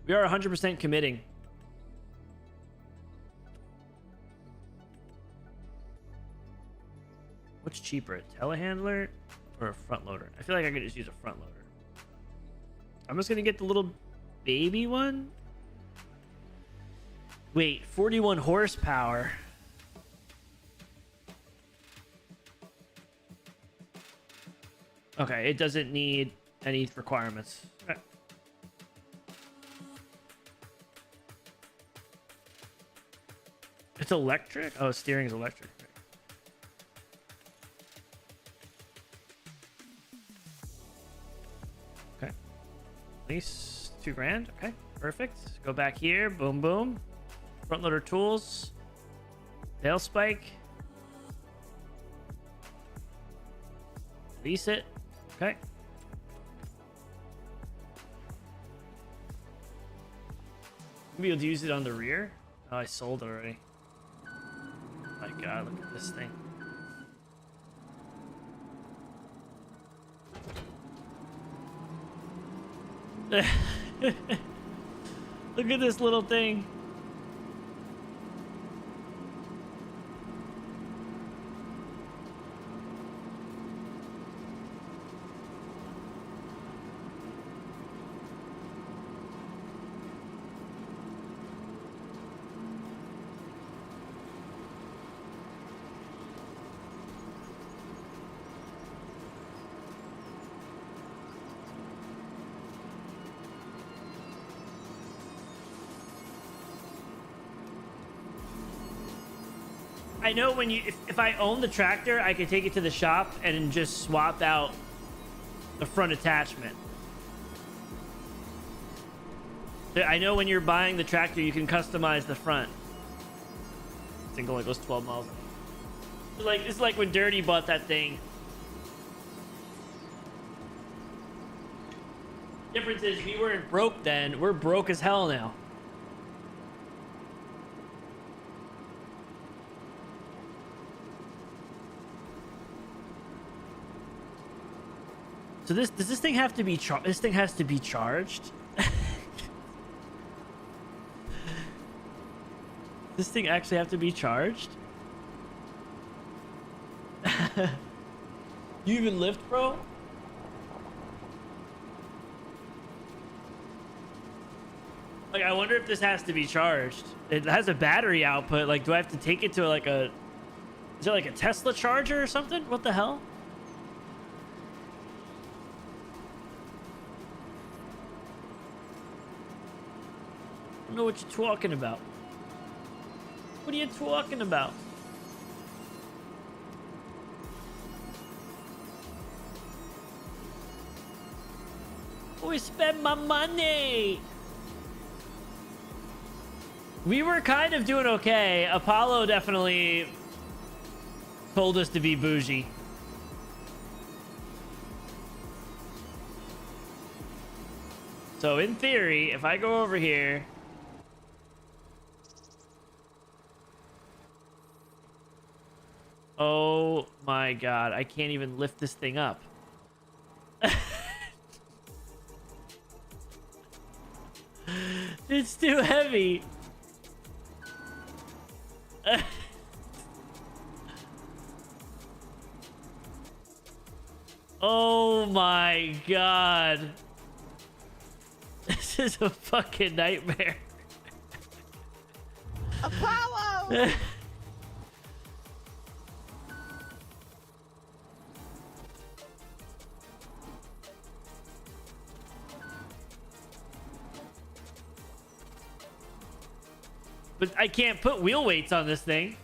We are 100% committing. What's cheaper, a telehandler or a front loader? I feel like I could just use a front loader. I'm just gonna get the little baby one. Wait, 41 horsepower. Okay, it doesn't need any requirements. Okay. It's electric? Oh, steering is electric. Okay. At least $2,000. Okay, perfect. Go back here. Boom, boom. Front loader tools. Tail spike. Release it. Okay. Maybe you'll use it on the rear. Oh, I sold it already. Oh my god, look at this thing. Look at this little thing. I know when you if I own the tractor, I can take it to the shop and just swap out the front attachment. I know when you're buying the tractor, you can customize the front. This thing only goes 12 miles. It's like when Dirty bought that thing. Difference is we weren't broke then. We're broke as hell now. So does this thing have to be this thing has to be charged? This thing actually have to be charged? You even lift, bro? Like, I wonder if this has to be charged. It has a battery output. Like, do I have to take it to like a... Is it like a Tesla charger or something? What the hell? I don't know what you're talking about. What are you talking about? We spend my money. We were kind of doing okay. Apollo definitely told us to be bougie. So in theory, if I go over here... Oh my god, I can't even lift this thing up. It's too heavy. Oh my god. This is a fucking nightmare. Apollo! But I can't put wheel weights on this thing.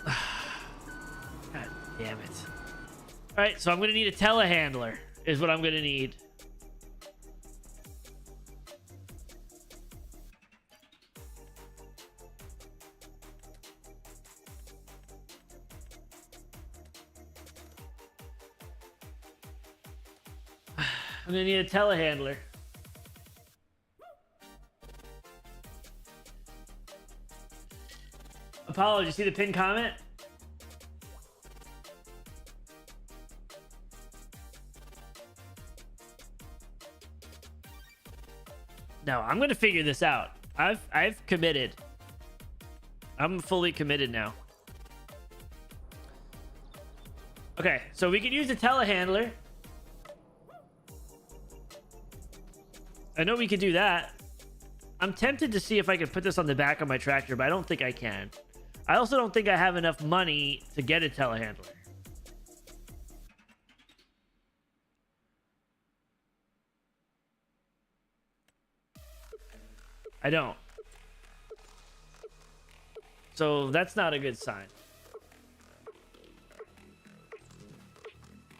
God damn it. All right, so I'm going to need a telehandler is what I'm going to need. I'm gonna need a telehandler. Apollo, did you see the pinned comment? No, I'm gonna figure this out. I've committed. I'm fully committed now. Okay, so we can use the telehandler. I know we could do that. I'm tempted to see if I can put this on the back of my tractor, but I don't think I can. I also don't think I have enough money to get a telehandler. I don't. So that's not a good sign.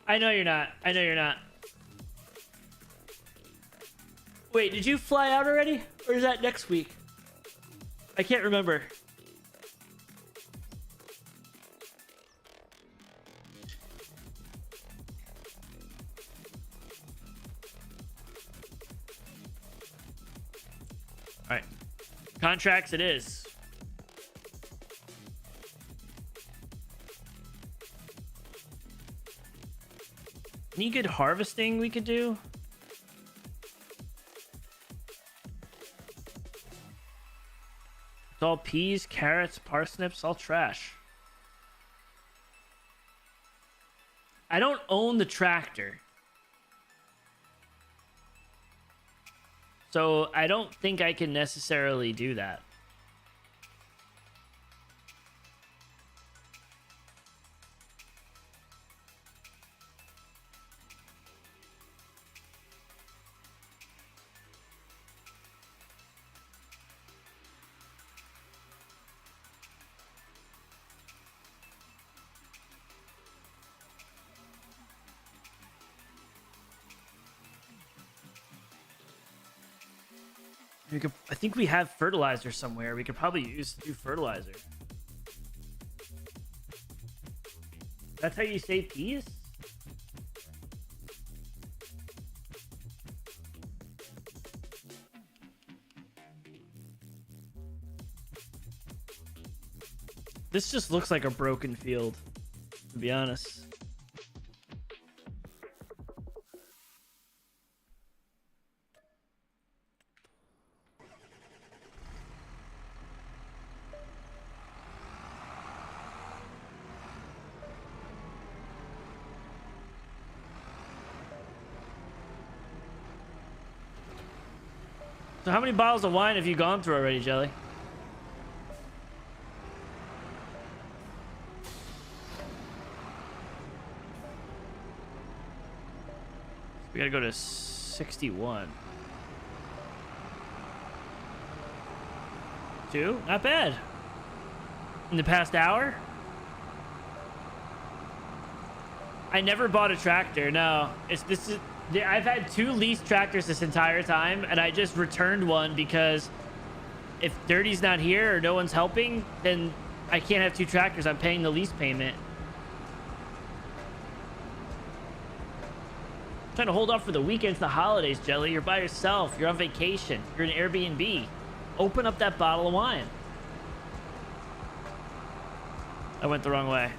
I know you're not. I know you're not. Wait, did you fly out already? Or is that next week? I can't remember. All right. Contracts it is. Any good harvesting we could do? It's all peas, carrots, parsnips, all trash. I don't own the tractor. So I don't think I can necessarily do that. I think we have fertilizer somewhere. We could probably use to do fertilizer. That's how you save peas? This just looks like a broken field, to be honest. So how many bottles of wine have you gone through already, Jelly? We gotta go to 61. 2? Not bad. In the past hour? I never bought a tractor. No, I've had 2 leased tractors this entire time, and I just returned one because if Dirty's not here or no one's helping, then I can't have 2 tractors. I'm paying the lease payment. I'm trying to hold off for the weekends, the holidays, Jelly. You're by yourself. You're on vacation. You're in Airbnb. Open up that bottle of wine. I went the wrong way.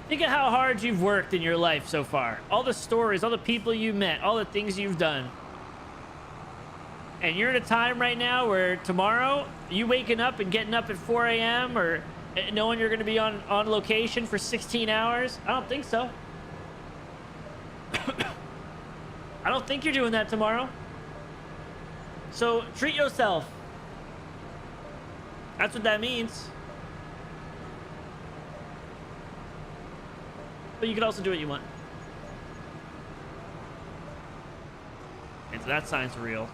Think of how hard you've worked in your life so far. All the stories, all the people you met, all the things you've done. And you're at a time right now where tomorrow, you waking up and getting up at 4 a.m. or knowing you're going to be on location for 16 hours? I don't think so. I don't think you're doing that tomorrow. So treat yourself. That's what that means. But you can also do what you want. And so that sign's real.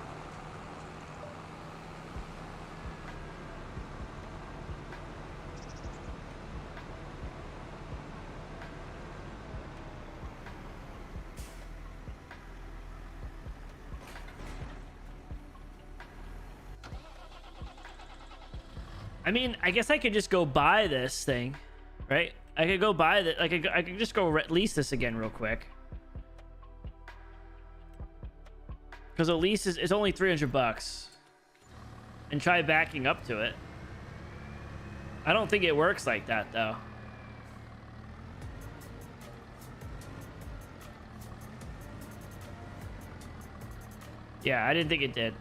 I mean, I guess I could just go buy this thing, right? I could go buy that. I could just go lease this again real quick. Because a lease is only 300 bucks. And try backing up to it. I don't think it works like that, though. Yeah, I didn't think it did.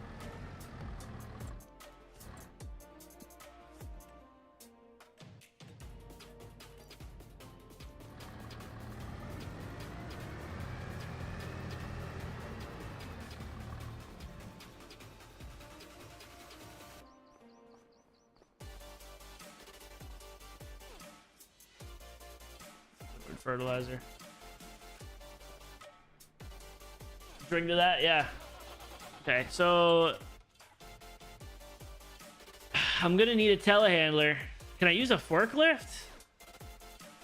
Fertilizer. Drink to that? Yeah. Okay, so I'm gonna need a telehandler. Can I use a forklift?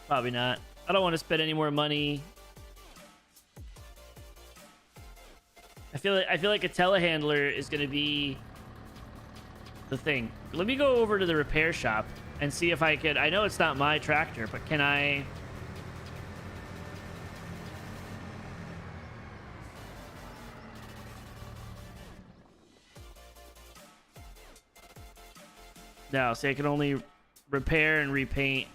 Probably not. I don't want to spend any more money. I feel like a telehandler is gonna be the thing. Let me go over to the repair shop and see if I could. I know it's not my tractor, but can I? No, see, I can only repair and repaint.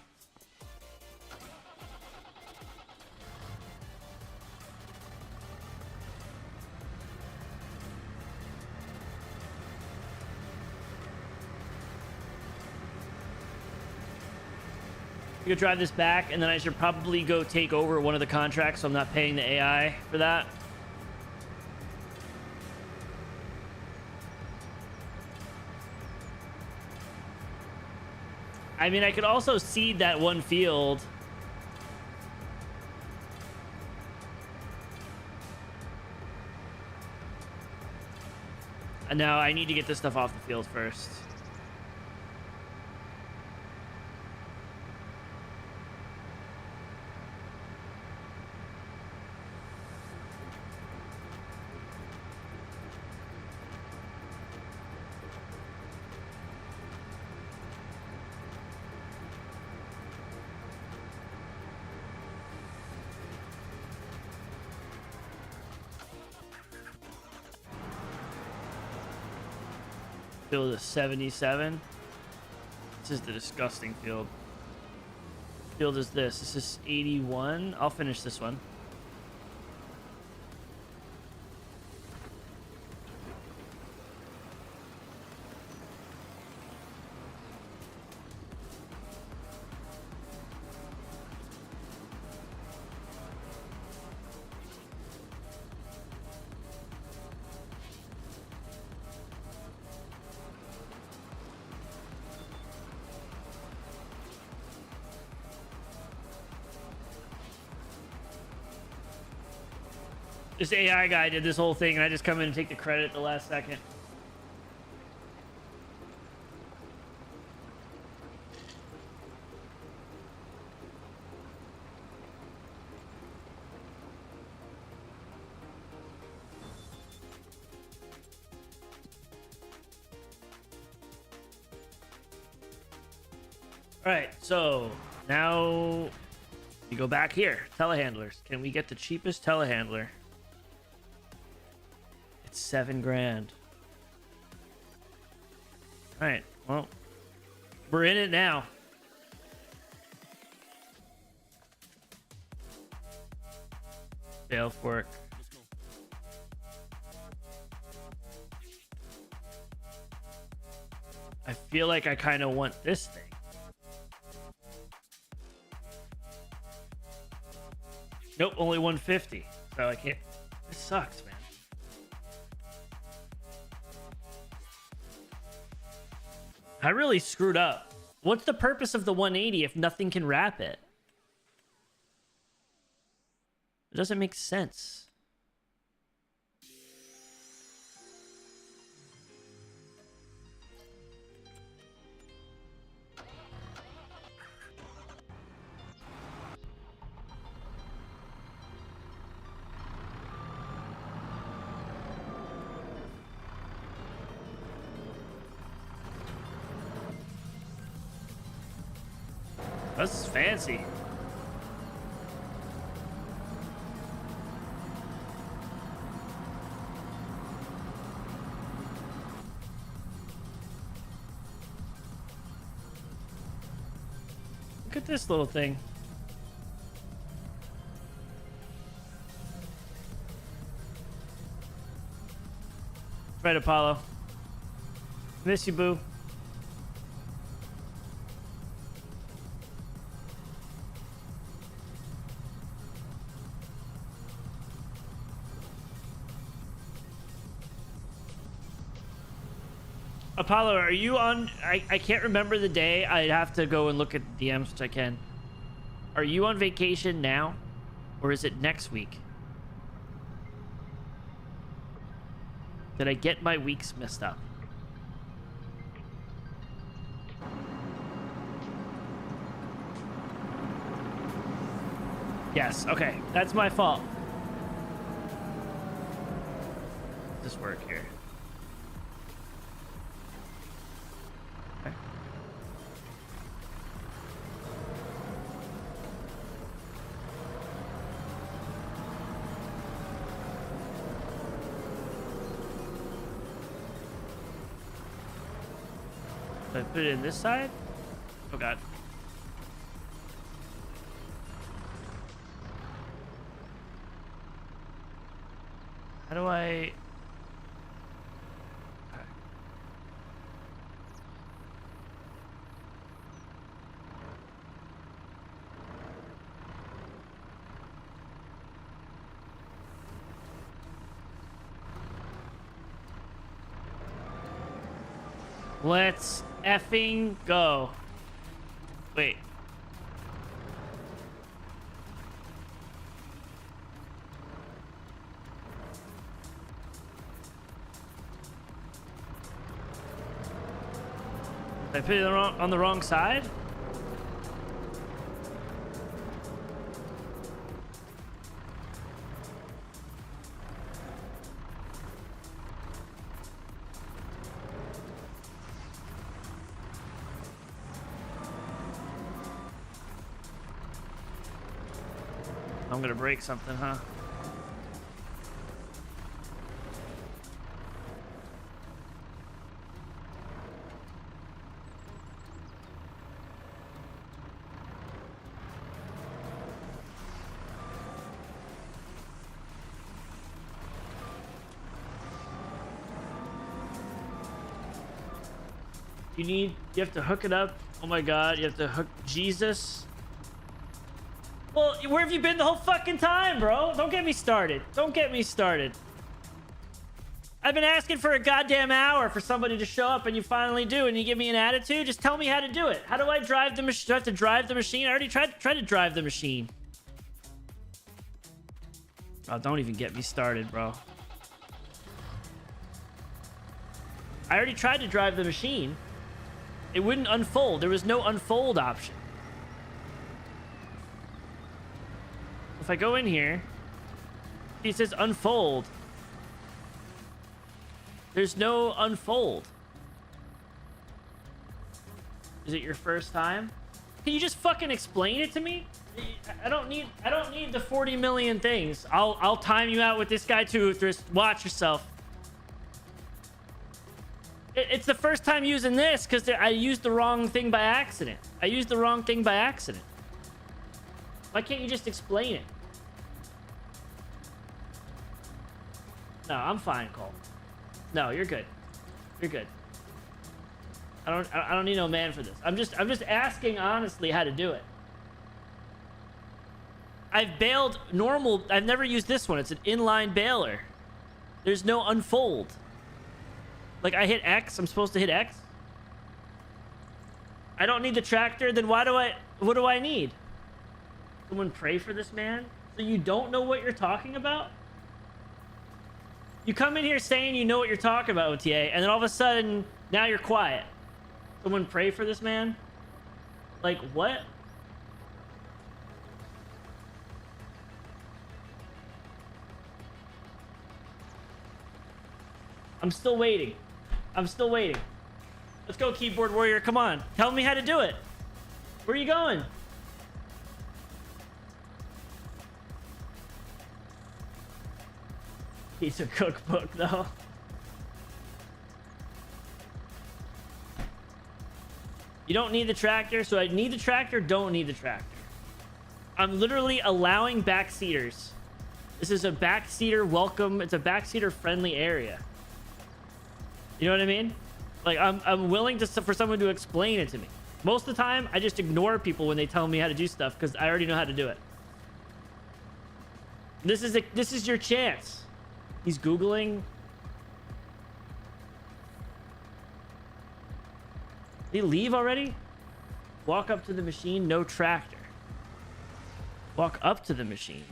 You could drive this back, and then I should probably go take over one of the contracts so I'm not paying the AI for that. I mean, I could also seed that one field. No, I need to get this stuff off the field first. Field is 77. This is the disgusting field. Field is this. This is 81. I'll finish this one. This AI guy did this whole thing, and I just come in and take the credit at the last second. All right, so now we go back here. Telehandlers. Can we get the cheapest telehandler? It's $7,000. All right, well, we're in it now. Bale fork. I feel like I kind of want this thing. Nope, only 150. So I can't. This sucks, man. I really screwed up. What's the purpose of the 180 if nothing can wrap it? It doesn't make sense. This is fancy. Look at this little thing. Right, Apollo. Miss you, boo. Apollo, are you on? I can't remember the day. I'd have to go and look at DMs, which I can. Are you on vacation now? Or is it next week? Did I get my weeks messed up? Yes, okay. That's my fault. Does this work here? I put it in this side? Oh god. How do I... Okay. Let's effing go. Wait. Did I put it on the wrong side? I'm gonna break something, huh? You have to hook it up. Oh my god, you have to hook Jesus. Well, where have you been the whole fucking time, bro? Don't get me started. Don't get me started. I've been asking for a goddamn hour for somebody to show up, and you finally do, and you give me an attitude? Just tell me how to do it. How do I drive the machine? Do I have to drive the machine? I already tried to drive the machine. Oh, don't even get me started, bro. I already tried to drive the machine. It wouldn't unfold. There was no unfold option. If I go in here, it says unfold. There's no unfold. Is it your first time? Can you just fucking explain it to me? I don't need the 40 million things. I'll time you out with this guy too. Just watch yourself. It's the first time using this because I used the wrong thing by accident. Why can't you just explain it? No, I'm fine, Cole. No, you're good. You're good. I don't need no man for this. I'm just asking honestly how to do it. I've baled normal. I've never used this one. It's an inline baler. There's no unfold. Like I hit X, I'm supposed to hit X. I don't need the tractor. Then what do I need? Someone pray for this man? So you don't know what you're talking about? You come in here saying you know what you're talking about, OTA, and then all of a sudden, now you're quiet. Someone pray for this man? Like, what? I'm still waiting. Let's go, keyboard warrior. Come on. Tell me how to do it. Where are you going? He's a cookbook, though. You don't need the tractor, so I need the tractor, don't need the tractor. I'm literally allowing backseaters. This is a backseater welcome. It's a backseater friendly area. You know what I mean? Like, I'm willing for someone to explain it to me. Most of the time, I just ignore people when they tell me how to do stuff because I already know how to do it. This is your chance. He's Googling. Did he leave already? Walk up to the machine, no tractor. Walk up to the machine.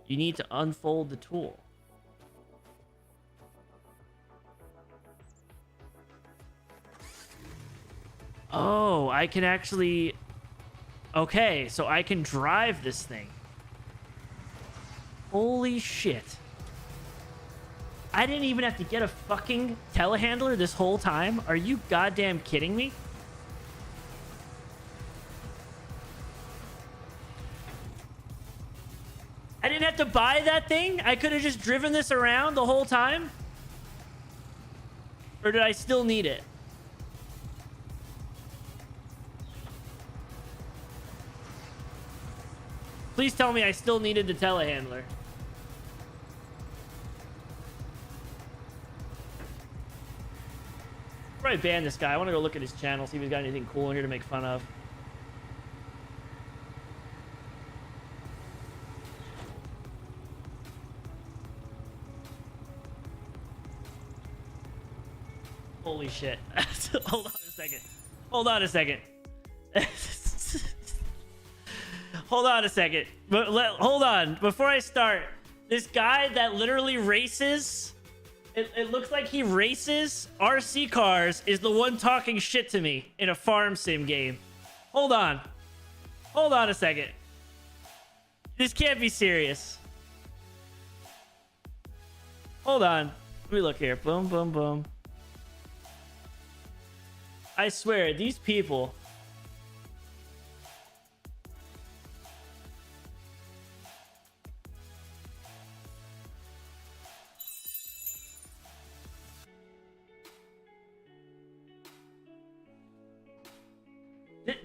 You need to unfold the tool. Oh, I can actually... Okay, so I can drive this thing. Holy shit. I didn't even have to get a fucking telehandler this whole time? Are you goddamn kidding me? I didn't have to buy that thing? I could have just driven this around the whole time? Or did I still need it? Please tell me I still needed the telehandler. Probably ban this guy. I want to go look at his channel, see if he's got anything cool in here to make fun of. Holy shit. Hold on a second. Hold on a second. Hold on. Before I start, This guy that literally races, it looks like he races RC cars, is the one talking shit to me in a farm sim game. Hold on. Hold on a second. This can't be serious. Hold on. Let me look here. Boom, boom, boom. I swear, these people...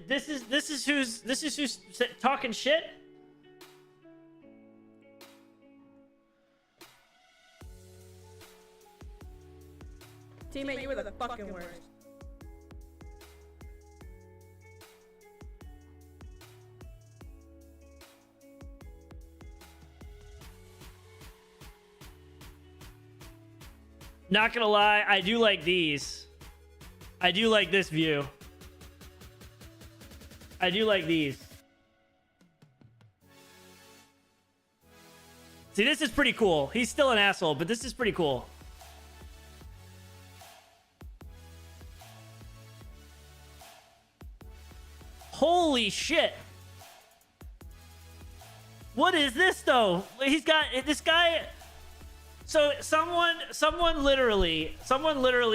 This is who's talking shit. Teammate, you were the fucking worst. Not gonna lie, I do like these. I do like this view. I do like these. See, this is pretty cool. He's still an asshole, but this is pretty cool. Holy shit. What is this though? He's got this guy. So someone literally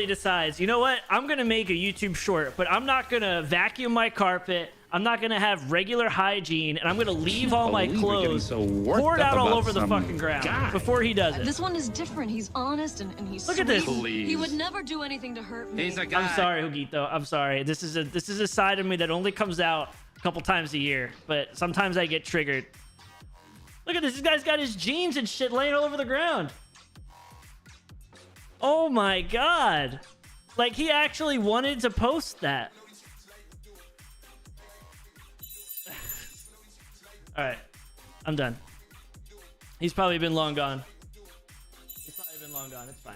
decides, you know what? I'm going to make a YouTube short, but I'm not going to vacuum my carpet. I'm not going to have regular hygiene, and I'm going to leave all my clothes poured out all over the fucking ground before he does it. This one is different. He's honest and he's Look sweet. at this. He would never do anything to hurt me. He's a guy. I'm sorry, Hugito. I'm sorry. This is a side of me that only comes out a couple times a year, but sometimes I get triggered. Look at this. This guy's got his jeans and shit laying all over the ground. Oh my god. Like, he actually wanted to post that. Alright. I'm done. He's probably been long gone. It's fine.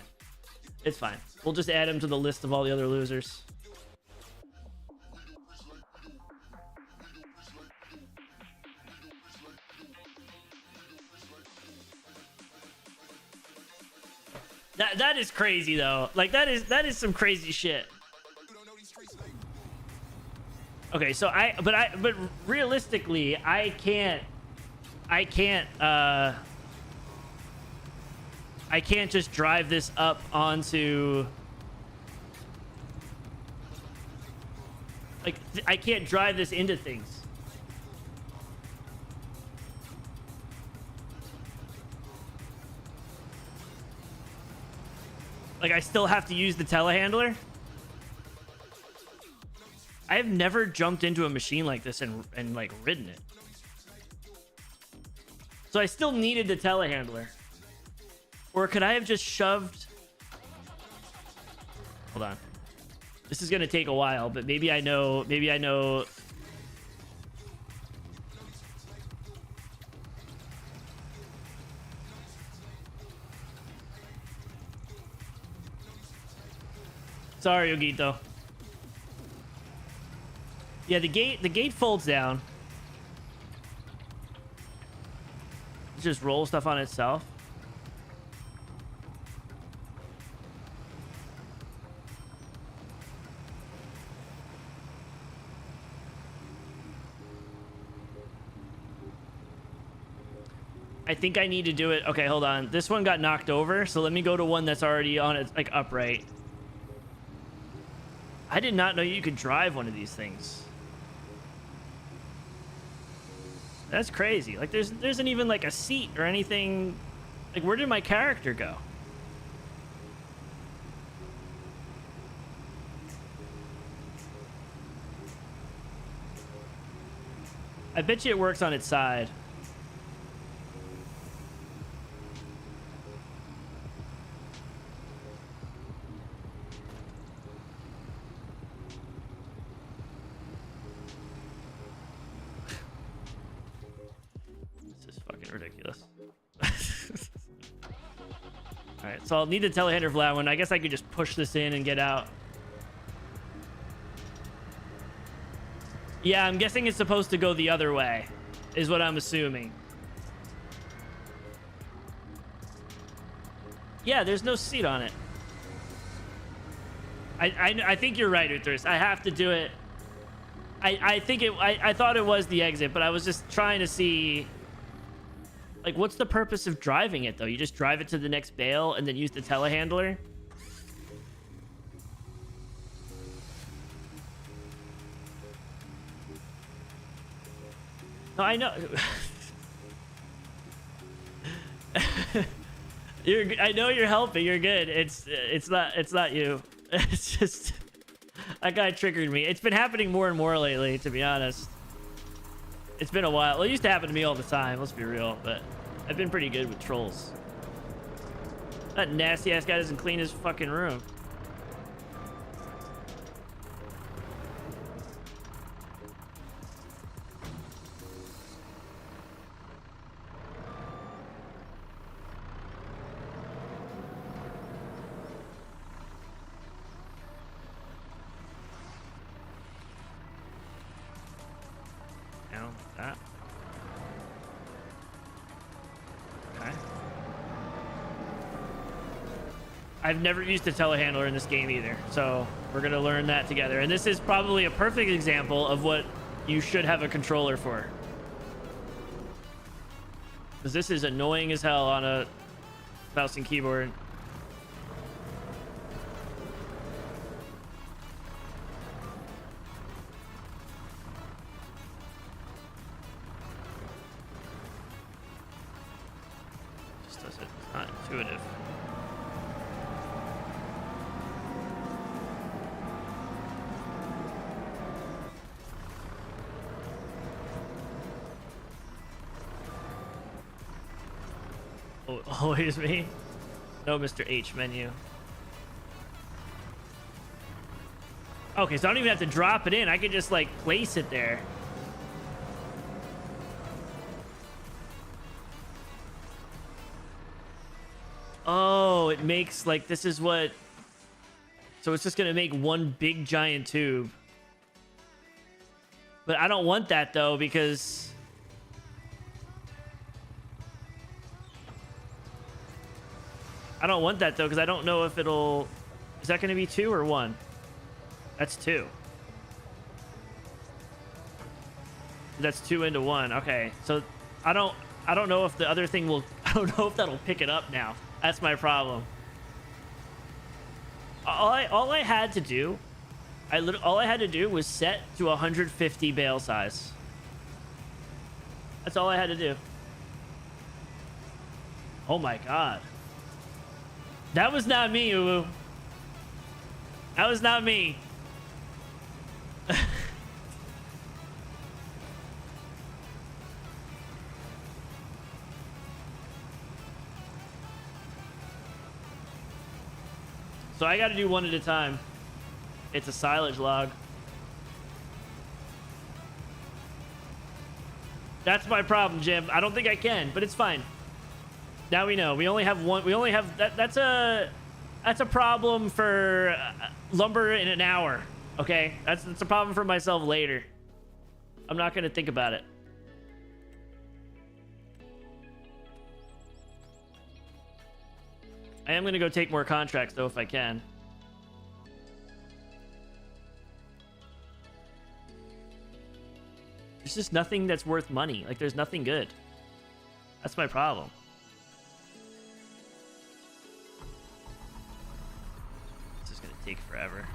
It's fine. We'll just add him to the list of all the other losers. That is crazy though. Like that is some crazy shit. Okay, so but realistically, I can't just drive this up onto, like, I can't drive this into things. Like, I still have to use the telehandler. I have never jumped into a machine like this and like ridden it. So I still needed the telehandler. Or could I have just shoved... Hold on. This is gonna take a while, but maybe I know... Sorry, Yogito. Yeah, the gate folds down. Just roll stuff on itself. I think I need to do it. Okay, hold on. This one got knocked over, so let me go to one that's already on it, like upright. I did not know you could drive one of these things. That's crazy. Like, there isn't even like a seat or anything. Like, where did my character go? I bet you it works on its side. Ridiculous. Alright, so I'll need the telehandler for that one. I guess I could just push this in and get out. Yeah, I'm guessing it's supposed to go the other way, is what I'm assuming. Yeah, there's no seat on it. I think you're right, Uthris. I have to do it. I thought it was the exit, but I was just trying to see, like, what's the purpose of driving it though? You just drive it to the next bale and then use the telehandler? No, I know. I know you're helping. You're good. It's not you. It's just that guy triggered me. It's been happening more and more lately, to be honest. It's been a while. Well, it used to happen to me all the time, let's be real, but I've been pretty good with trolls. That nasty ass guy doesn't clean his fucking room. That. Okay. I've never used a telehandler in this game either, so we're gonna learn that together. And this is probably a perfect example of what you should have a controller for, because this is annoying as hell on a mouse and keyboard. Intuitive. Oh, always me? No, Mr. H menu. Okay, so I don't even have to drop it in. I could just like place it there. Oh, it makes like, this is what, so it's just gonna make one big giant tube. But I don't want that though, because I don't know if it'll, is that gonna be 2 or 1? That's 2. That's 2 into 1. Okay, so I don't know if the other thing will, I don't know if that'll pick it up now. That's my problem. All I had to do, all I had to do was set to 150 bale size. That's all I had to do. Oh my god. That was not me, Uwu. That was not me. So I got to do one at a time. It's a silage log. That's my problem, Jim. I don't think I can, but it's fine. Now we know. We only have one. We only have that. That's a problem for lumber in an hour. Okay, that's a problem for myself later. I'm not gonna think about it. I am gonna go take more contracts though if I can. There's just nothing that's worth money. Like, there's nothing good. That's my problem. This is gonna take forever.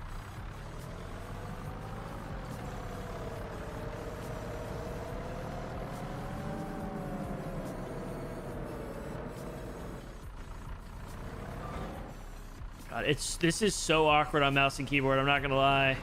God, this is so awkward on mouse and keyboard, I'm not gonna lie.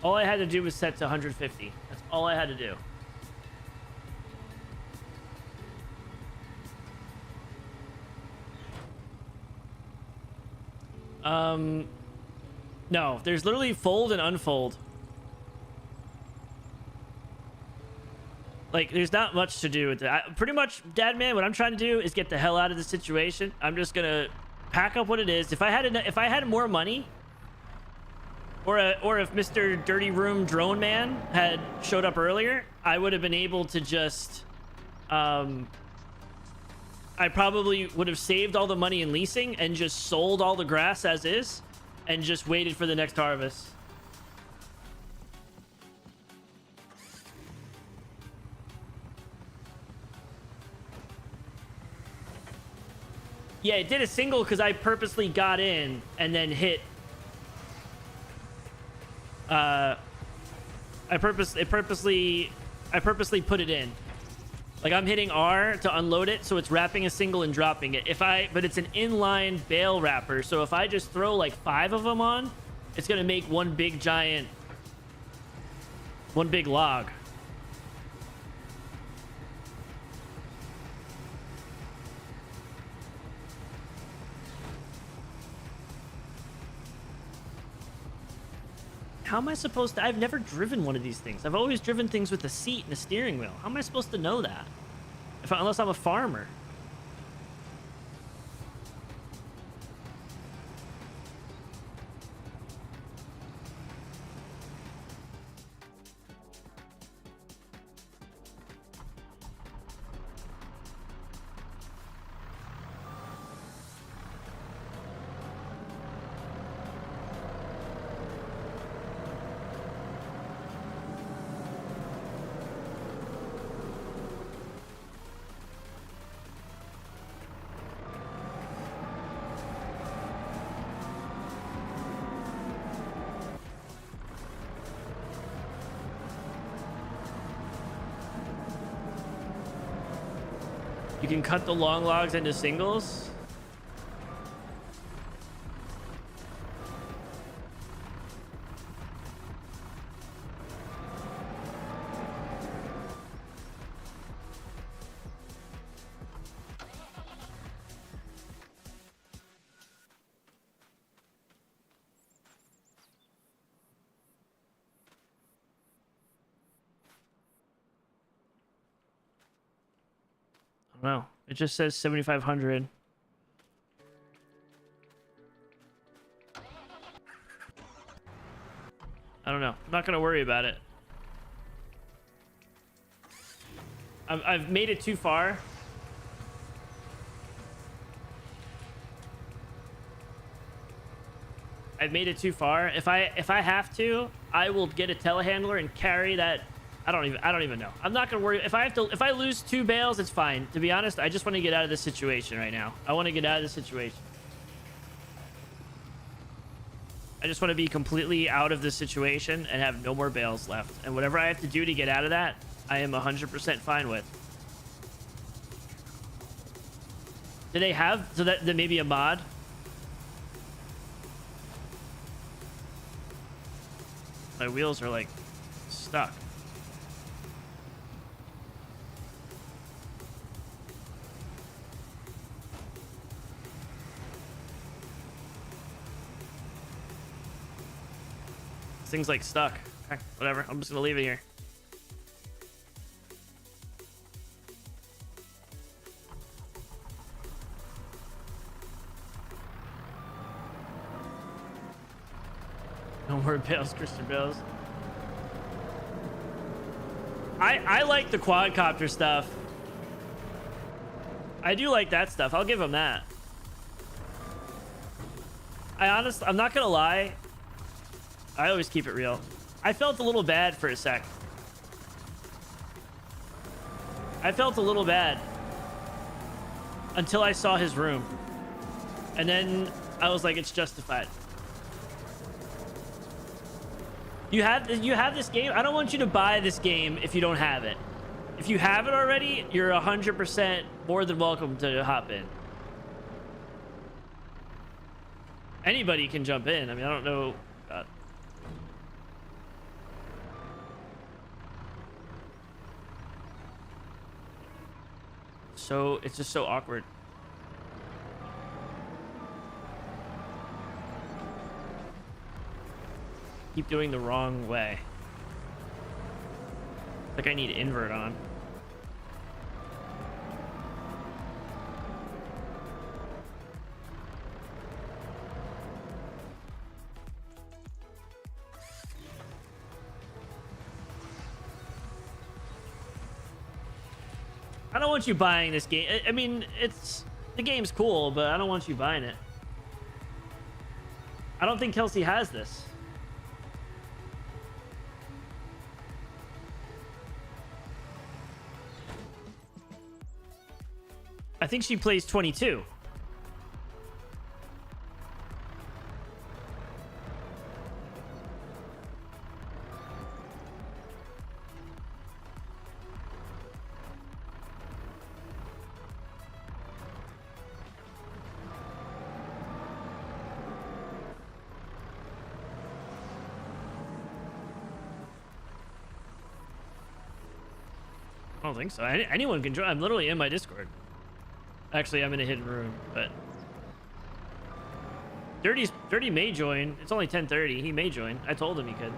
All I had to do was set to 150. That's all I had to do. No, there's literally fold and unfold. Like, there's not much to do with that. Pretty much, Dad Man, what I'm trying to do is get the hell out of the situation. I'm just gonna pack up what it is. If I had more money, or if Mr. Dirty Room Drone Man had showed up earlier, I would have been able to just, I probably would have saved all the money in leasing and just sold all the grass as is and just waited for the next harvest. Yeah, it did a single because I purposely got in and then hit. I purposely put it in. Like, I'm hitting R to unload it, so it's wrapping a single and dropping it. But it's an inline bale wrapper, so if I just throw like 5 of them on, it's gonna make one big log. How am I supposed to? I've never driven one of these things. I've always driven things with a seat and a steering wheel. How am I supposed to know that? Unless I'm a farmer. You can cut the long logs into singles. No, it just says 7,500. I don't know. I'm not gonna worry about it. I've made it too far. I've made it too far. If I have to, I will get a telehandler and carry that. I don't even know. I'm not gonna worry. If I lose 2 bales, it's fine. To be honest, I just want to get out of this situation right now. I want to get out of this situation. I just want to be completely out of this situation and have no more bales left. And whatever I have to do to get out of that, I am 100% fine with. Do they have so that maybe a mod? My wheels are like stuck. This thing's like stuck. Okay, whatever. I'm just gonna leave it here. No more bales, Christian Bales. I like the quadcopter stuff. I do like that stuff. I'll give him that. I'm not gonna lie. I always keep it real. I felt a little bad for a sec. I felt a little bad until I saw his room. And then I was like, it's justified. You have this game. I don't want you to buy this game if you don't have it. If you have it already, you're 100% more than welcome to hop in. Anybody can jump in. I mean, I don't know. it's just so awkward. Keep doing the wrong way. Like I need invert on. I don't want you buying this game. I mean, the game's cool, but I don't want you buying it. I don't think Kelsey has this. I think she plays 22. I don't think so. Anyone can join. I'm literally in my Discord. Actually, I'm in a hidden room, but Dirty may join. It's only 10:30. He may join. I told him he could.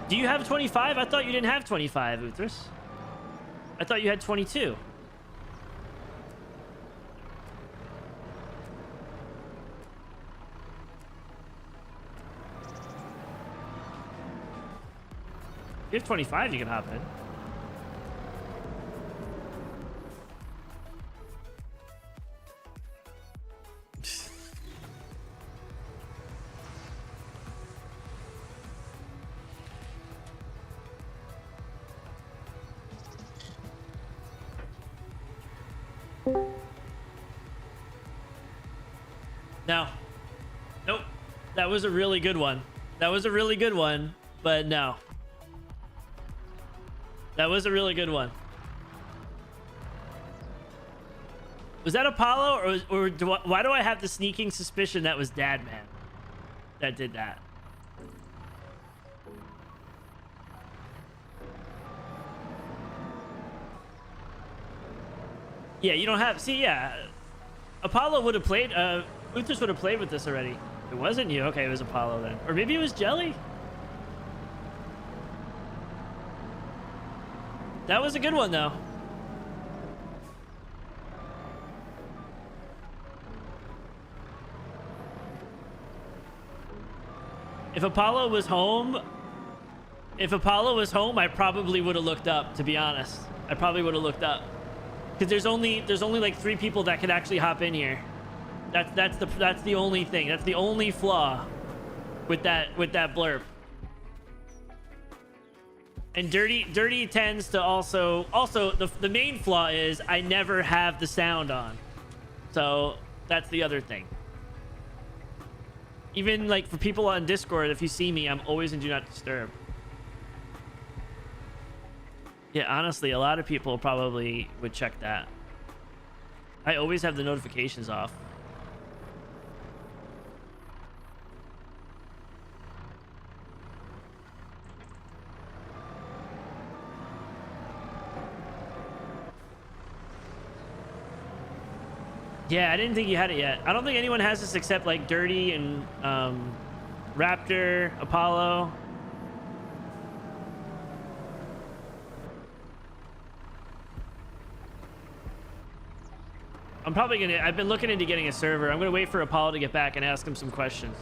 Do you have 25? I thought you didn't have 25, Uthras. I thought you had 22. If you have 25, you can hop in. No. Nope. That was a really good one. That was a really good one, but no. That was a really good one. Was that Apollo, or why do I have the sneaking suspicion that was Dadman that did that? Yeah, you don't have... See, yeah. Apollo would have played... Uthras would have played with this already. It wasn't you. Okay, it was Apollo then. Or maybe it was Jelly? That was a good one, though. If Apollo was home, I probably would have looked up, to be honest. I probably would have looked up. Because there's only like 3 people that could actually hop in here. That's the only thing. That's the only flaw with that blurb. And dirty tends to also the main flaw is I never have the sound on. So that's the other thing. Even like for people on Discord, if you see me, I'm always in do not disturb. Yeah, honestly, a lot of people probably would check that. I always have the notifications off. Yeah, I didn't think you had it yet. I don't think anyone has this except like Dirty and Raptor, Apollo. I'm probably gonna... I've been looking into getting a server. I'm gonna wait for Apollo to get back and ask him some questions.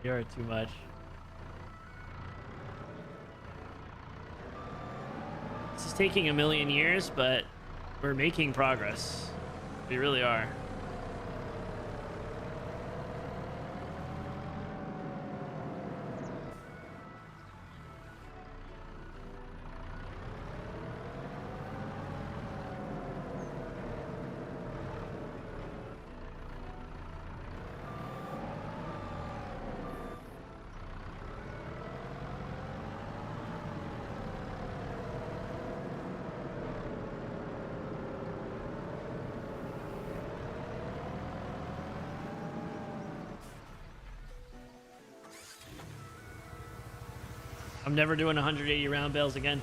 You are too much. This is taking a million years, but we're making progress. We really are. I'm never doing 180 round bales again.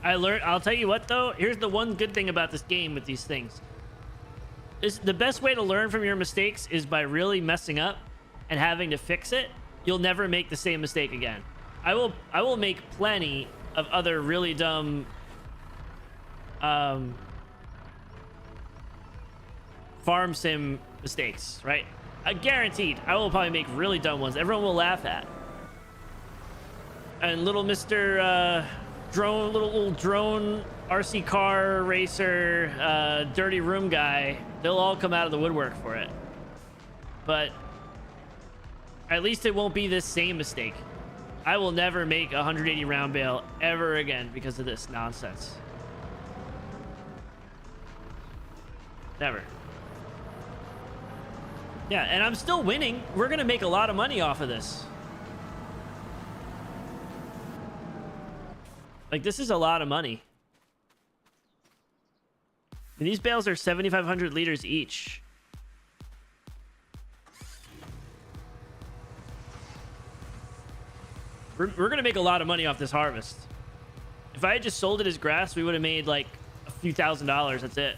I'll tell you what though, here's the one good thing about this game with these things. The best way to learn from your mistakes is by really messing up and having to fix it. You'll never make the same mistake again. I will make plenty of other really dumb farm sim mistakes, right? Guaranteed. I will probably make really dumb ones. Everyone will laugh at. And little Mr. Little drone RC car racer, dirty room guy, they'll all come out of the woodwork for it. But at least it won't be this same mistake. I will never make a 180 round bale ever again because of this nonsense. Never. Yeah, and I'm still winning. We're gonna make a lot of money off of this. Like, this is a lot of money. And these bales are 7,500 liters each. We're gonna make a lot of money off this harvest. If I had just sold it as grass, we would have made like a few $1,000s. That's it.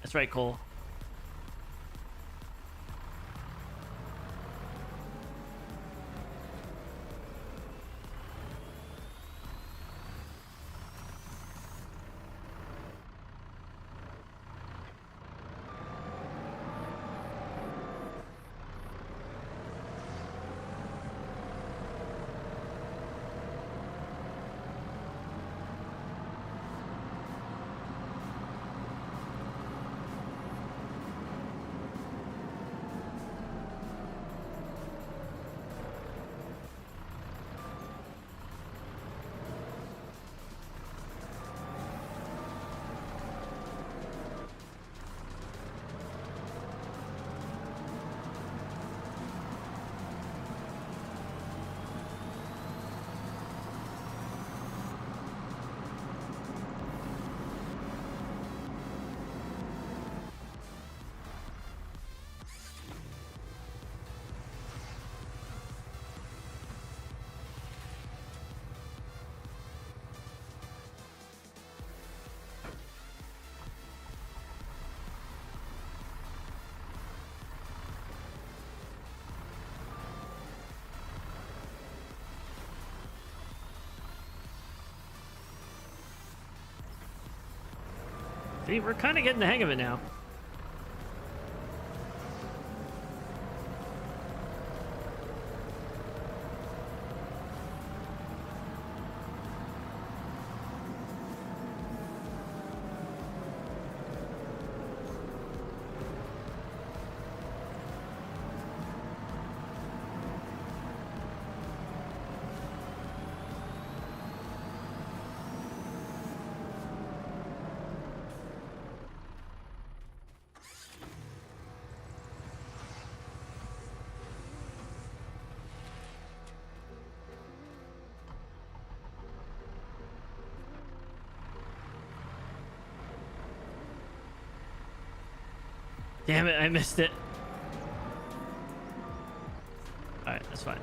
That's right, Cole. See, we're kind of getting the hang of it now. Damn it, I missed it. All right, that's fine.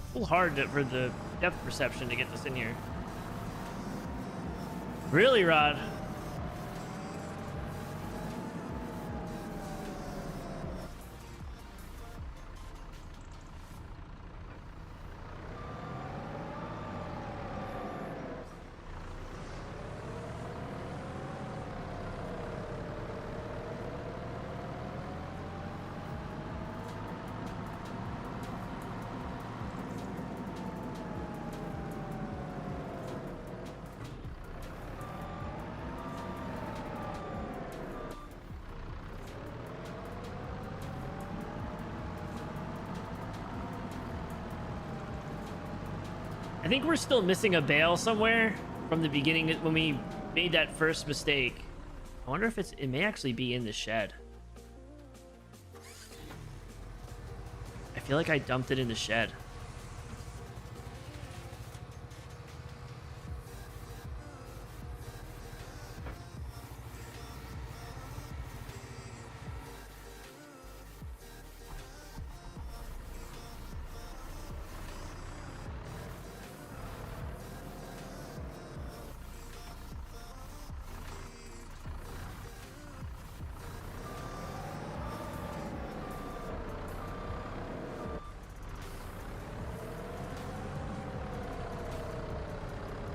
A little hard for the depth perception to get this in here. Really, Rod? I think we're still missing a bale somewhere from the beginning when we made that first mistake. I wonder if it may actually be in the shed. I feel like I dumped it in the shed.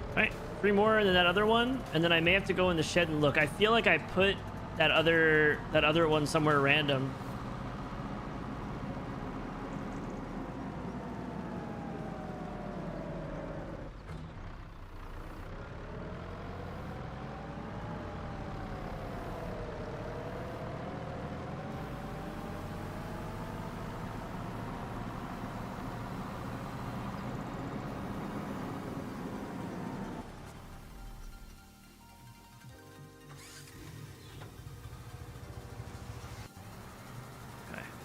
All right, 3 more and then that other one, and then I may have to go in the shed and look. I feel like I put that other one somewhere random.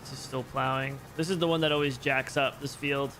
This is still plowing. This is the one that always jacks up this field.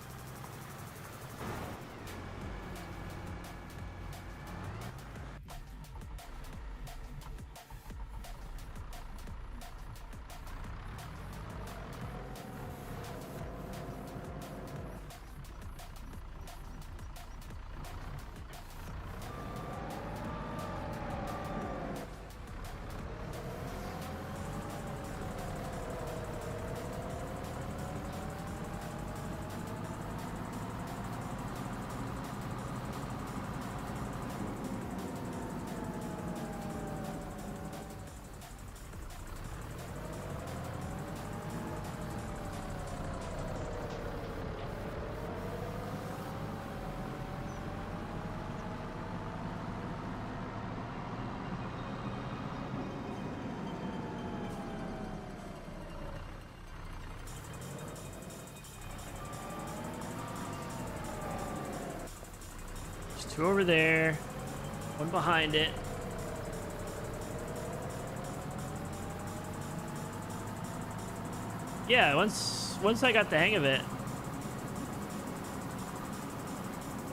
There's 2 over there, 1 behind it. Yeah, once I got the hang of it,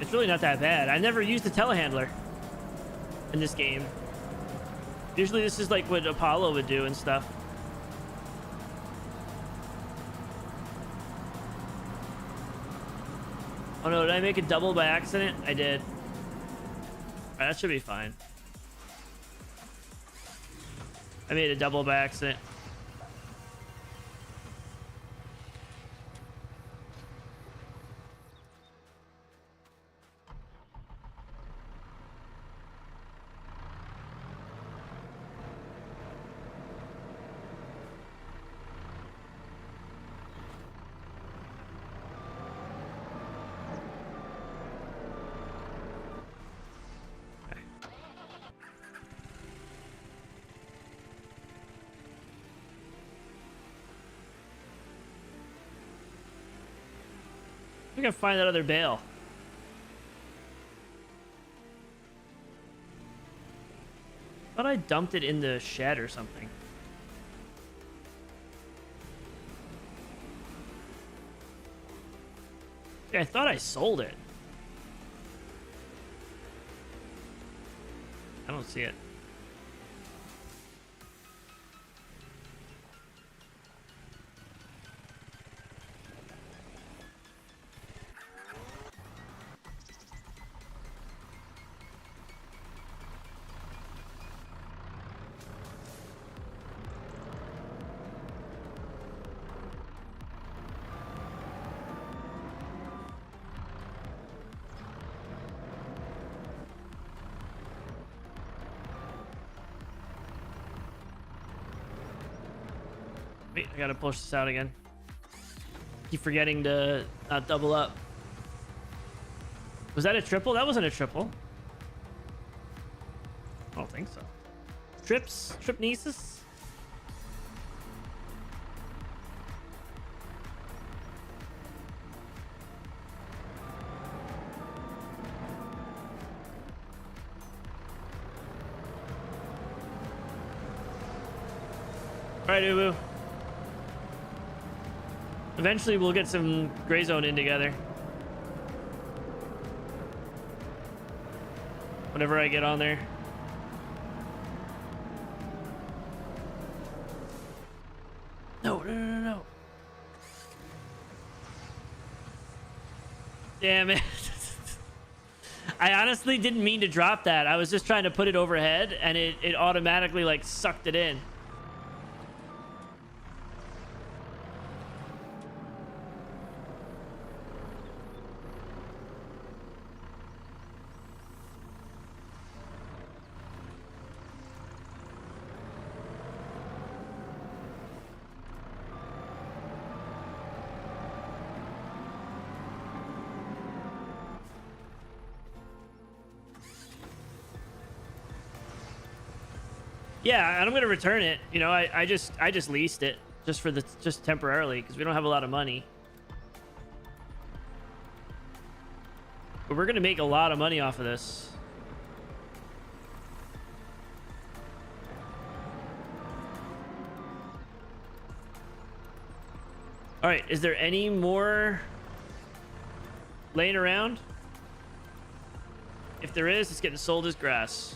it's really not that bad. I never used the telehandler in this game. Usually this is like what Apollo would do and stuff. Oh no, did I make a double by accident? I did. All right, that should be fine. I made a double by accident. We can find that other bale. Thought I dumped it in the shed or something. Yeah, I thought I sold it. I don't see it. Wait, I gotta push this out again. Keep forgetting to not double up. Was that a triple? That wasn't a triple. I don't think so. Tripnesis? right, Ubu. Eventually, we'll get some gray zone in together. Whenever I get on there. No, no, no, no, no. Damn it. I honestly didn't mean to drop that. I was just trying to put it overhead, and it automatically, like, sucked it in. Yeah, and I'm gonna return it. You know, I just leased it just temporarily because we don't have a lot of money. But we're gonna make a lot of money off of this. All right, is there any more laying around? If there is, it's getting sold as grass.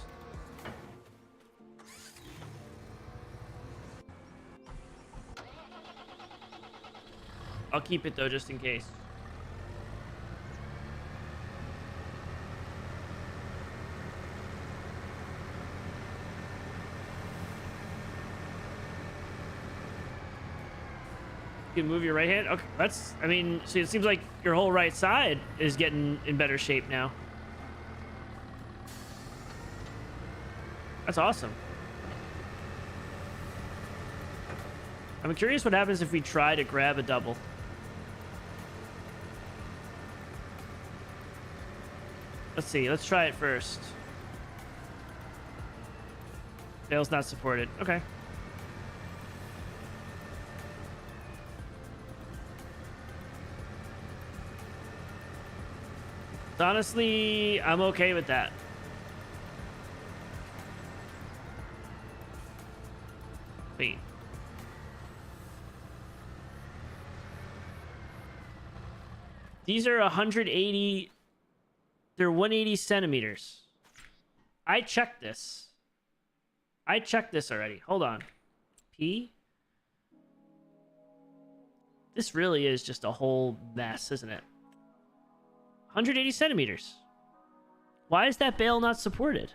I'll keep it though, just in case. You can move your right hand. Okay, that's, I mean, so it seems like your whole right side is getting in better shape now. That's awesome. I'm curious what happens if we try to grab a double. Let's see. Let's try it first. Bale's not supported. Okay. Honestly, I'm okay with that. Wait. These are 180. They're 180 centimeters. I checked this. I checked this already. Hold on. P. This really is just a whole mess, isn't it? 180 centimeters. Why is that bale not supported?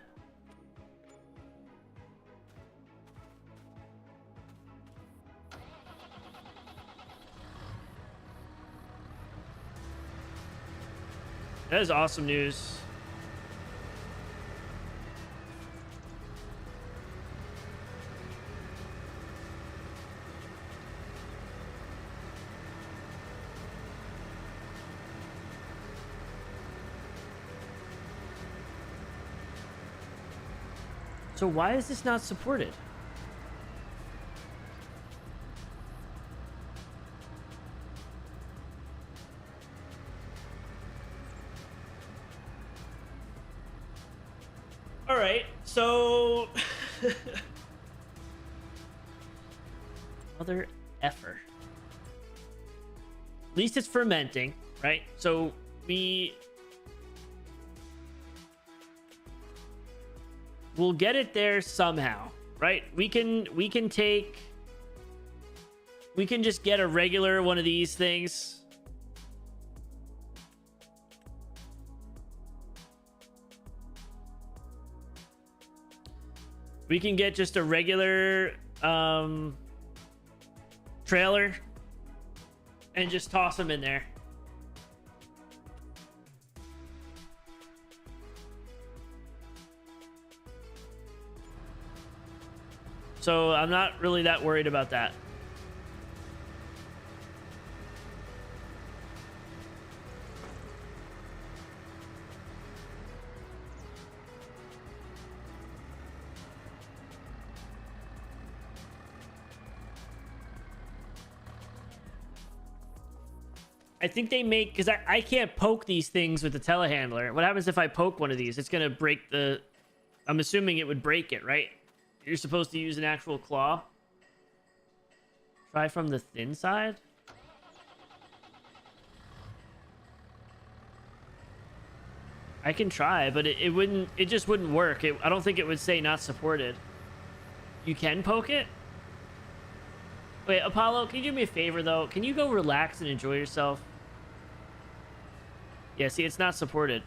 That is awesome news. So why is this not supported? All right, so mother effer. At least it's fermenting, right? So we'll get it there somehow, right? We can just get a regular one of these things. We can get just a regular trailer and just toss them in there. So I'm not really that worried about that. I think they make, because I can't poke these things with the telehandler. What happens if I poke one of these? It's going to break the... I'm assuming it would break it, right? You're supposed to use an actual claw. Try from the thin side. I can try, but it wouldn't. It just wouldn't work. I don't think it would say not supported. You can poke it. Wait, Apollo, can you do me a favor though? Can you go relax and enjoy yourself? Yeah, see, it's not supported.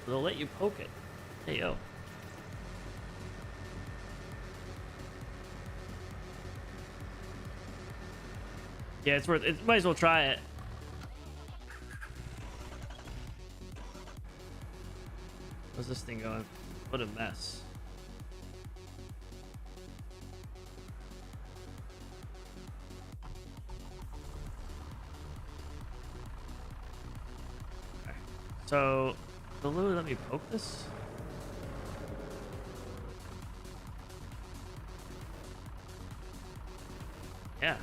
They'll let you poke it. Hey, yo. Yeah, it's worth it. Might as well try it. Where's this thing going? What a mess. Okay. So, will Lily let me poke this? Yeah.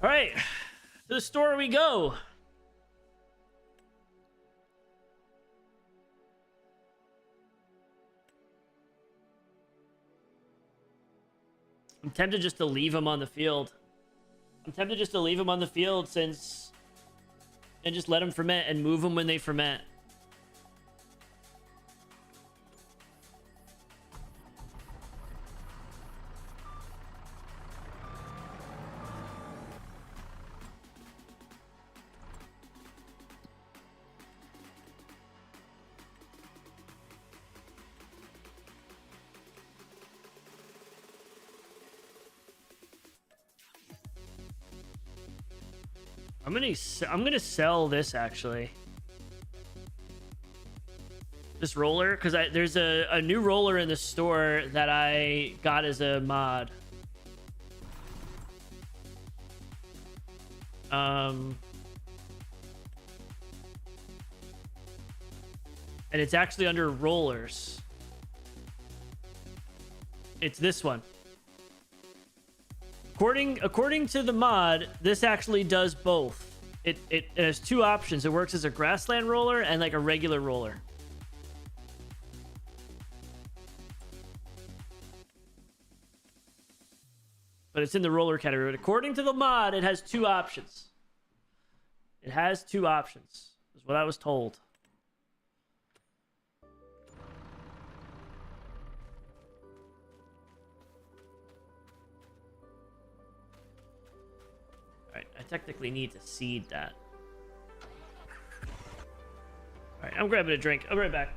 All right, to the store we go. I'm tempted just to leave him on the field. I'm tempted just to leave him on the field and just let him ferment and move them when they ferment. I'm gonna sell this actually. This roller, because there's a new roller in the store that I got as a mod. And it's actually under rollers. It's this one. According to the mod, this actually does both. It has two options. It works as a grassland roller and like a regular roller. But it's in the roller category. But according to the mod, it has two options. It has two options, is what I was told. Alright, I technically need to seed that. Alright, I'm grabbing a drink. I'll be right back.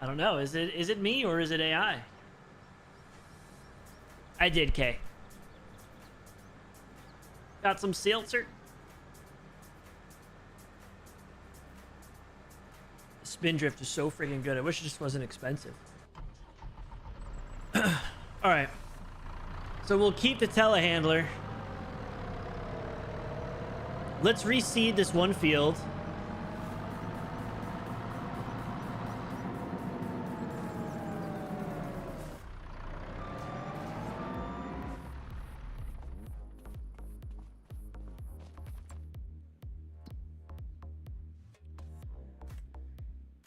I don't know. Is it me or is it AI? I did, K. Got some seltzer. Spindrift is so freaking good. I wish it just wasn't expensive. All right. So we'll keep the telehandler. Let's reseed this one field.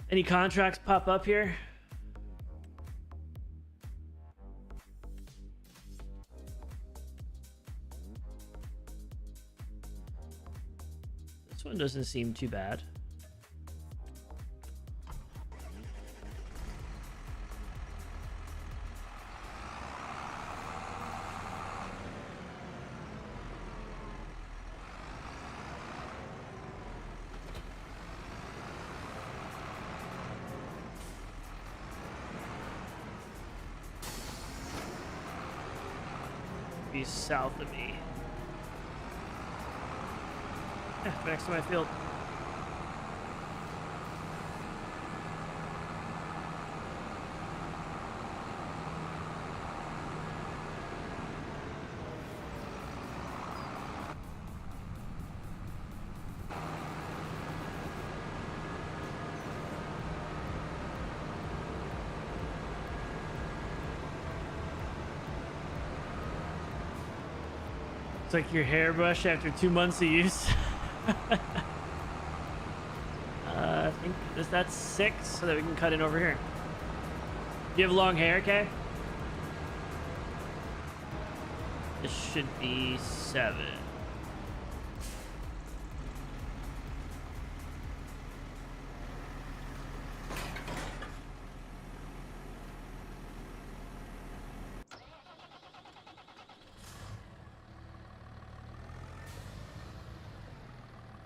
Any contracts pop up here? This one doesn't seem too bad. Be south of me. Yeah, next to my field. It's like your hairbrush after 2 months of use. I think that's 6, so that we can cut in over here. Do you have long hair, Kay? This should be 7.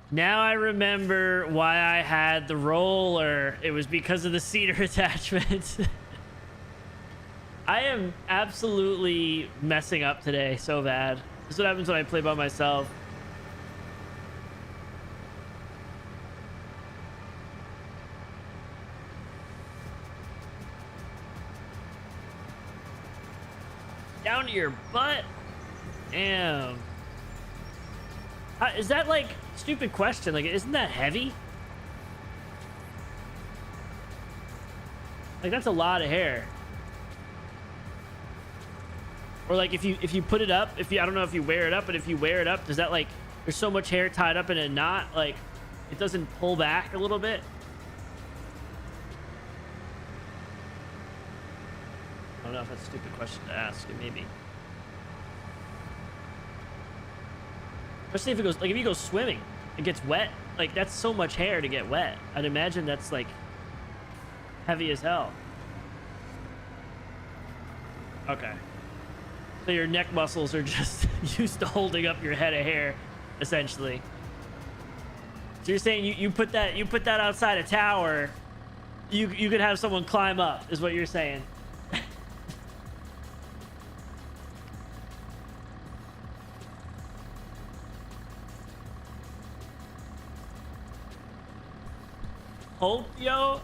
Now I remember why I had the roller. It was because of the cedar attachment. I am absolutely messing up today so bad. This is what happens when I play by myself. Down to your butt? Damn. Is that like stupid question? Like, isn't that heavy? Like, that's a lot of hair. Or like if you put it up, I don't know if you wear it up, but if you wear it up, does that like, there's so much hair tied up in a knot, like it doesn't pull back a little bit? I don't know if that's a stupid question to ask. It may be. Especially if it goes, like if you go swimming, it gets wet. Like that's so much hair to get wet. I'd imagine that's like heavy as hell. Okay. So your neck muscles are just used to holding up your head of hair, essentially. So you're saying you put that outside a tower, you could have someone climb up, is what you're saying. Hulk, yo.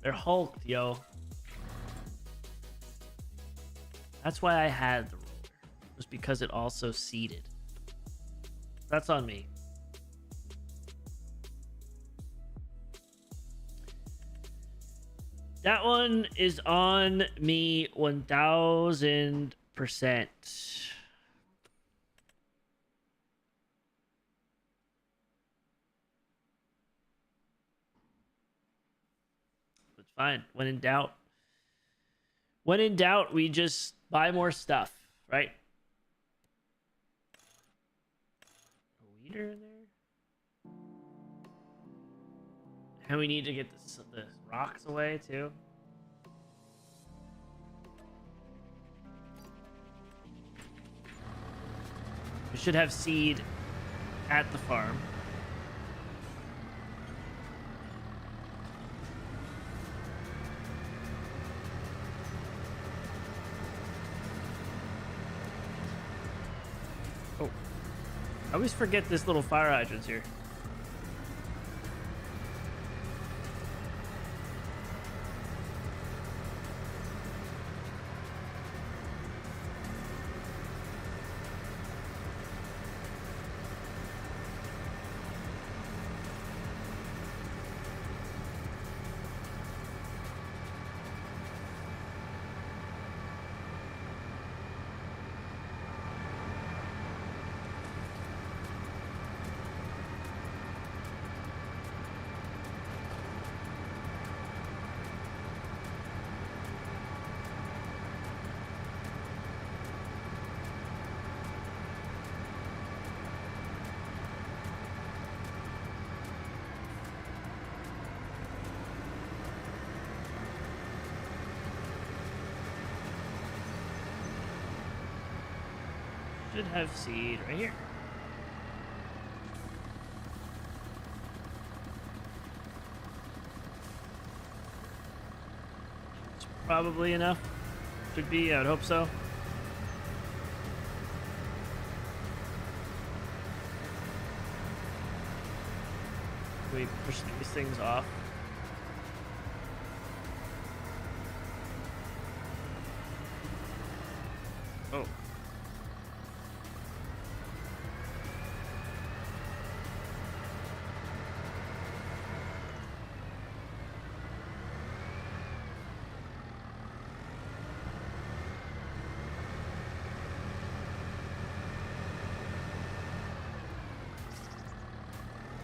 They're hulked, yo. That's why I had the roller. It was because it also seeded. That's on me. That one is on me 1000%. It's fine. When in doubt, we just buy more stuff, right? A weeder in there? And we need to get the rocks away too. We should have seed at the farm. I always forget this little fire hydrant's here. Should have seed right here. It's probably enough. Should be, I would hope so. We push these things off. Oh.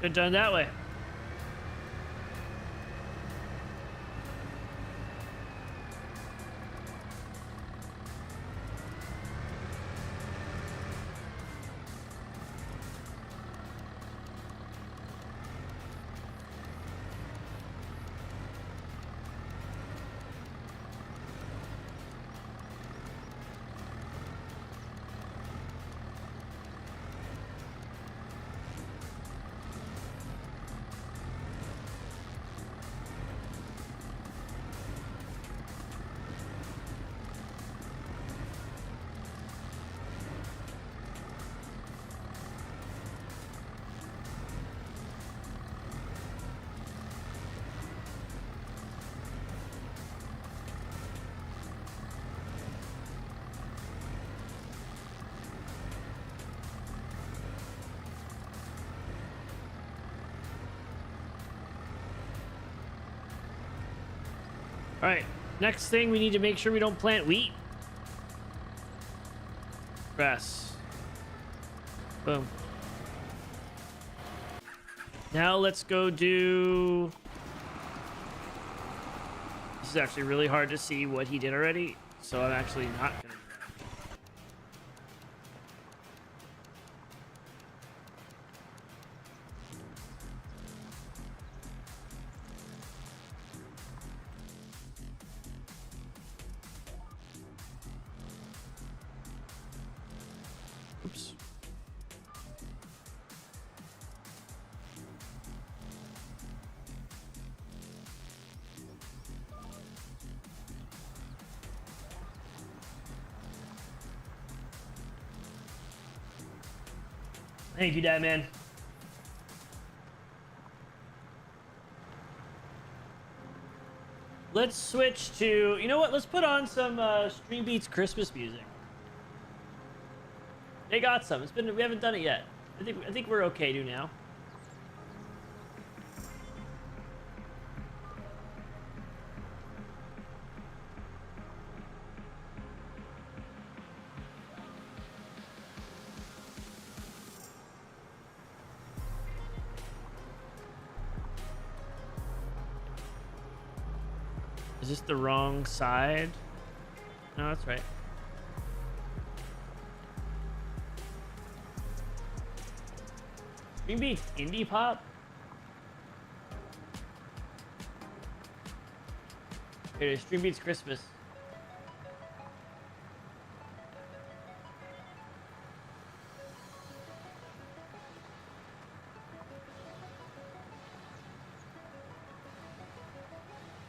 Good done that way. All right, next thing, we need to make sure we don't plant wheat. Grass. Boom. Now let's go do... This is actually really hard to see what he did already, so I'm actually not gonna do that. Oops. Thank you, Dad, man. Let's switch to, you know what? Let's put on some Stream Beats Christmas music. They got some. It's been, we haven't done it yet. I think we're okay to now. Is this the wrong side? No, that's right. Stream Beats indie pop? Here it is, Stream Beats Christmas.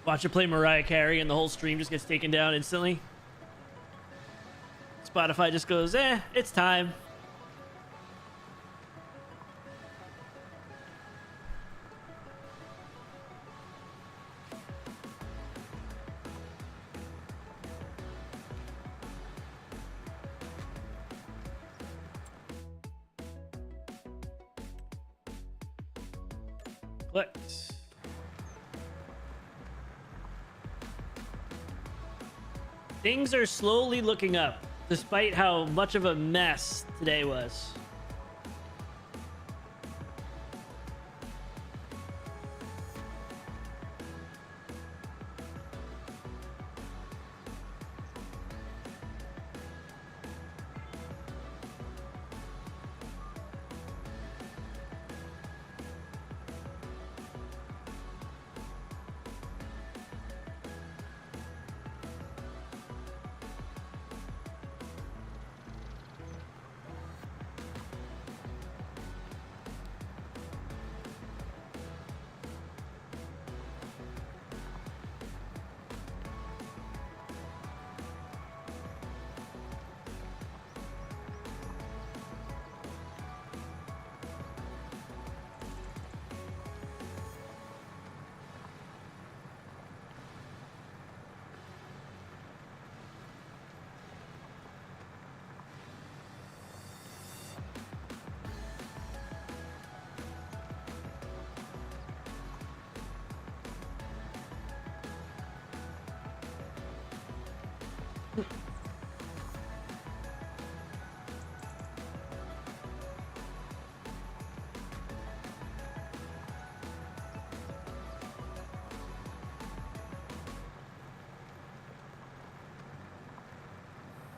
Watch it play Mariah Carey and the whole stream just gets taken down instantly. Spotify just goes, it's time. Look. Things are slowly looking up, despite how much of a mess today was.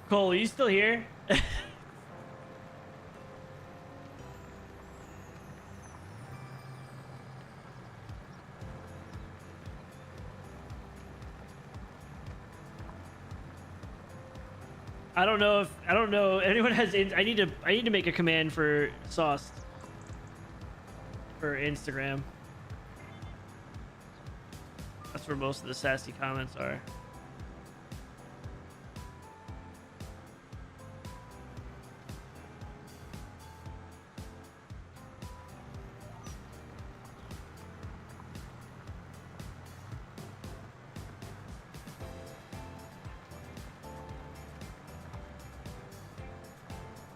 Cole, are you still here? I don't know if anyone has. I need to make a command for Sauce for Instagram. That's where most of the sassy comments are.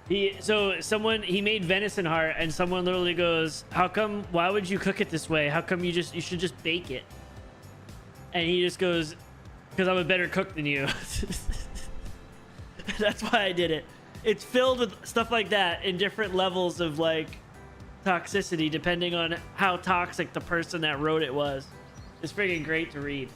He made venison heart, and someone literally goes, "How come? Why would you cook it this way? How come you should just bake it?" And he just goes, "Because I'm a better cook than you." That's why I did it. It's filled with stuff like that in different levels of like toxicity, depending on how toxic the person that wrote it was. It's freaking great to read.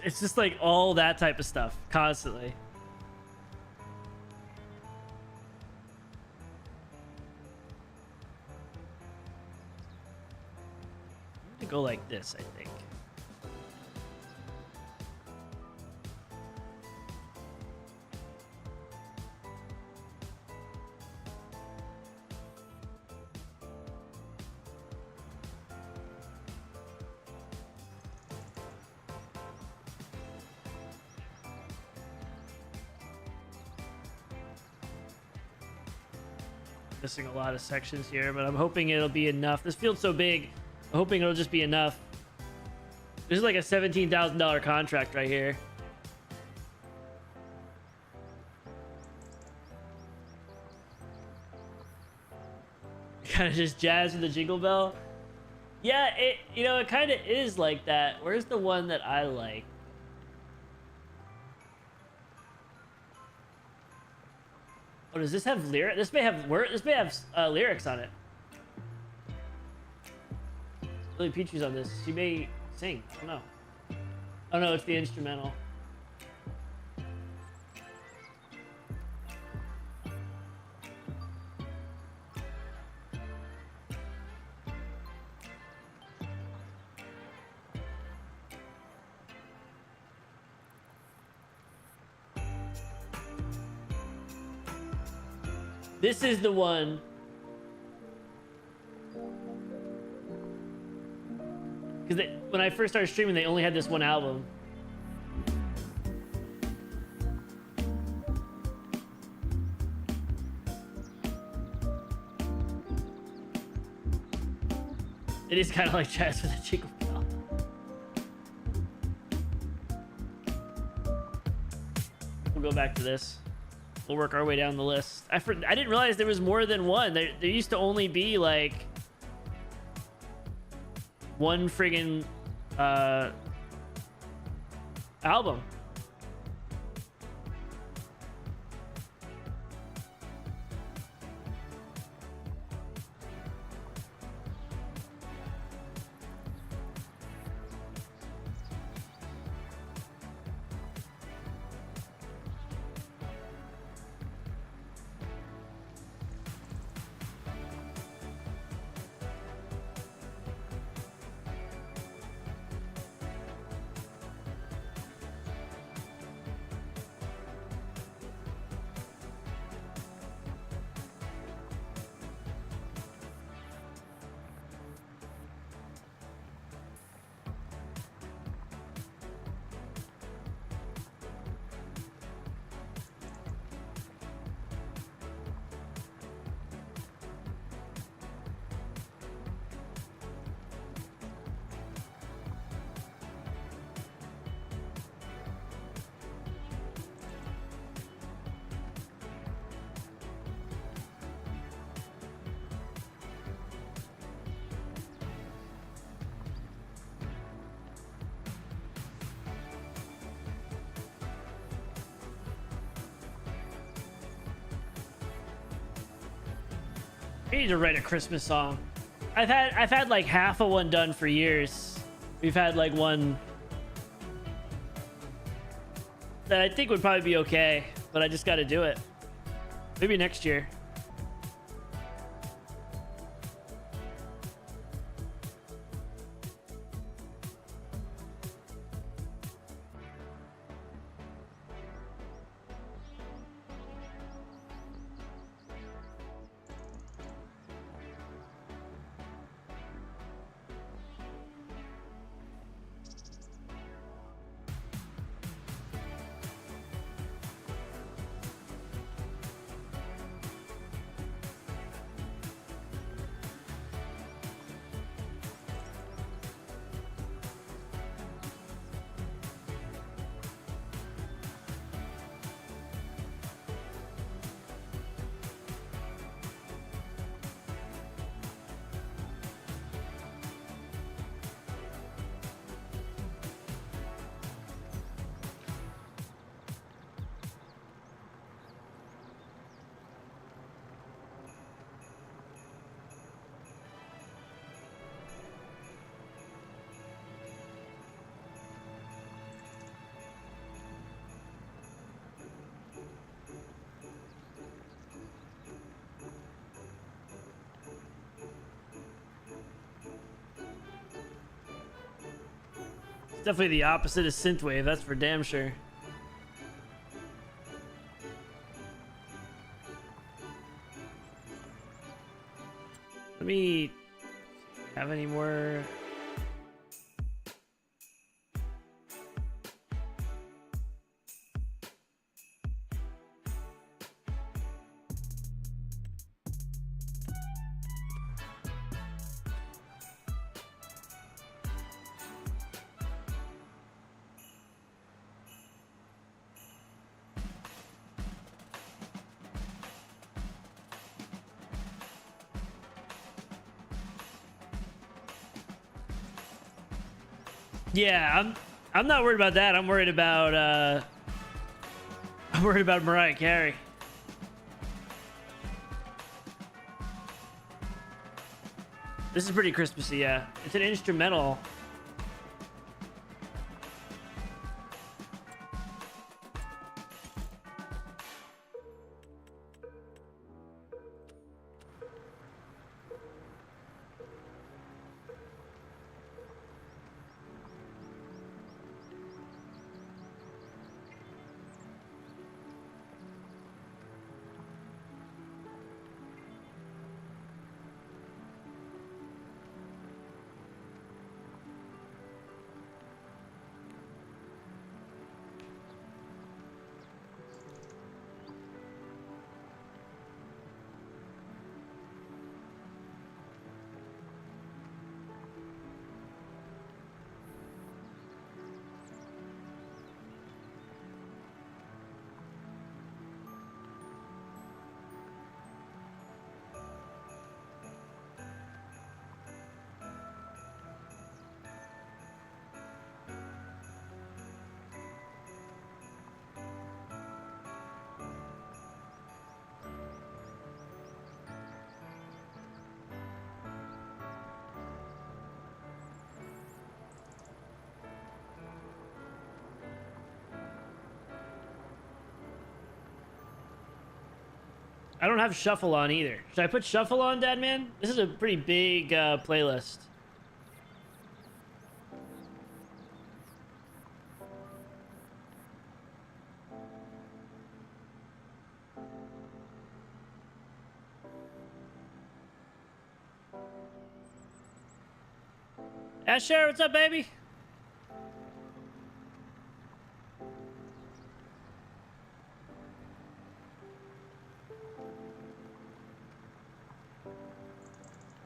It's just like all that type of stuff constantly. I'm gonna go like this, I think. Missing a lot of sections here, but I'm hoping it'll be enough. This field's so big, I'm hoping it'll just be enough. This is like a $17,000 contract right here. Kind of just jazz with the jingle bell. Yeah, it kind of is like that. Where's the one that I like? Oh, does this have lyrics? This may have lyrics on it. Lily Peaches on this. She may sing. I don't know. Oh no, it's the instrumental. This is the one. Because when I first started streaming, they only had this one album. It is kind of like chess with a jingle bell. We'll go back to this. We'll work our way down the list. I didn't realize there was more than one. There used to only be like one friggin' album. I need to write a Christmas song. I've had like half of one done for years. We've had like one that I think would probably be okay, but I just got to do it. Maybe next year. Definitely the opposite of synthwave, that's for damn sure. Let me have any more. Yeah, I'm not worried about that. I'm worried about Mariah Carey. This is pretty Christmassy, yeah. It's an instrumental. I don't have shuffle on either. Should I put shuffle on, Dad Man? This is a pretty big playlist. Asher, what's up, baby?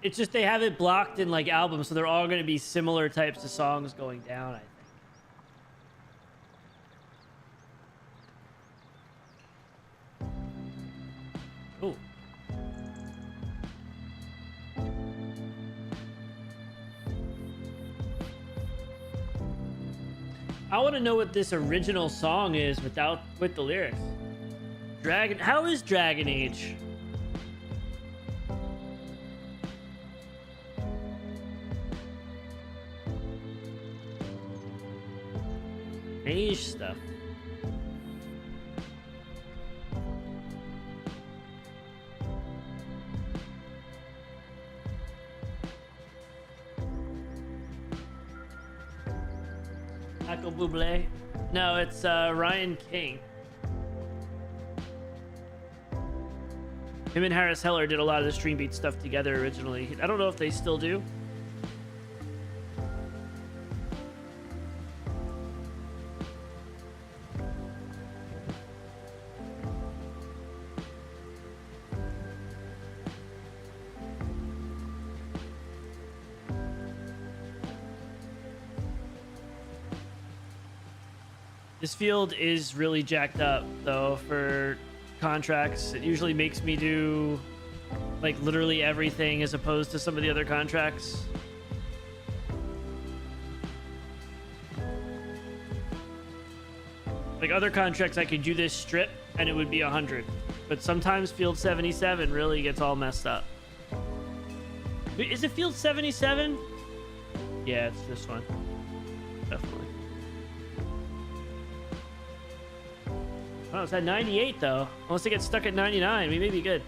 It's just they have it blocked in like albums, so they're all going to be similar types of songs going down, I think. Ooh. I want to know what this original song is with the lyrics. How is Dragon Age? Age stuff. Michael Bublé. No, it's Ryan King. Him and Harris Heller did a lot of the Stream Beat stuff together originally. I don't know if they still do. This field is really jacked up, though, for contracts. It usually makes me do, like, literally everything as opposed to some of the other contracts. Like, other contracts, I could do this strip, and it would be 100. But sometimes Field 77 really gets all messed up. Wait, is it Field 77? Yeah, it's this one. Definitely. Oh, it's at 98 though. Unless it gets stuck at 99, we may be good.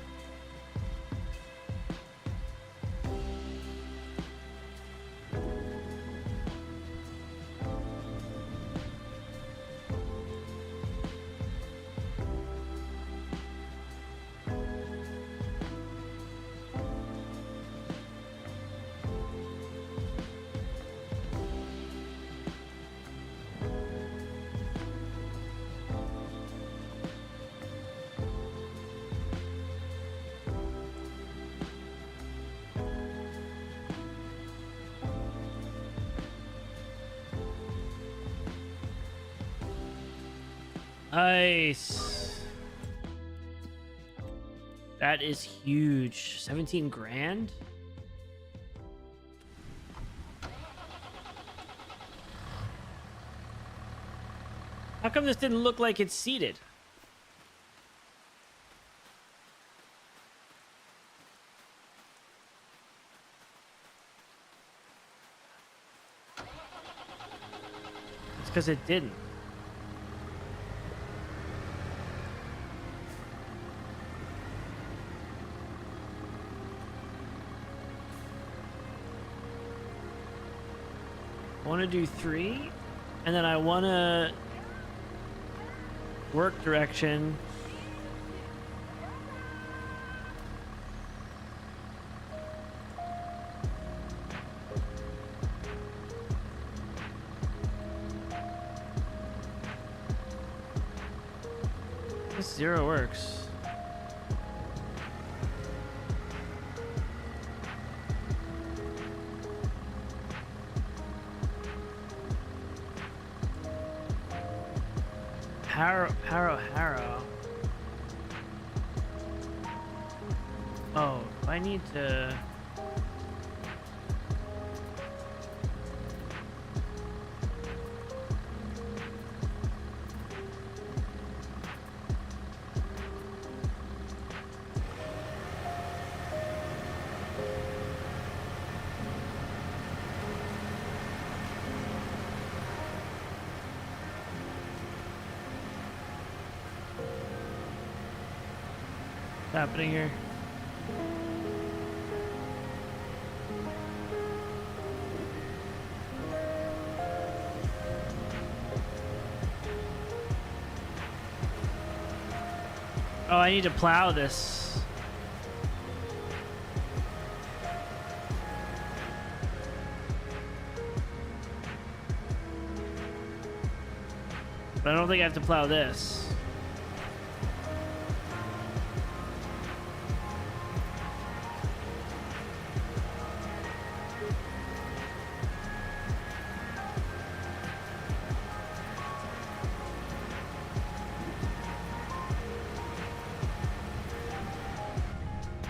Nice. That is huge. 17 grand? How come this didn't look like it's seated? It's because it didn't. I want to do 3, and then I want to work direction. This 0 works. Harrow. Oh, I need to... happening here? Oh, I need to plow this. But I don't think I have to plow this.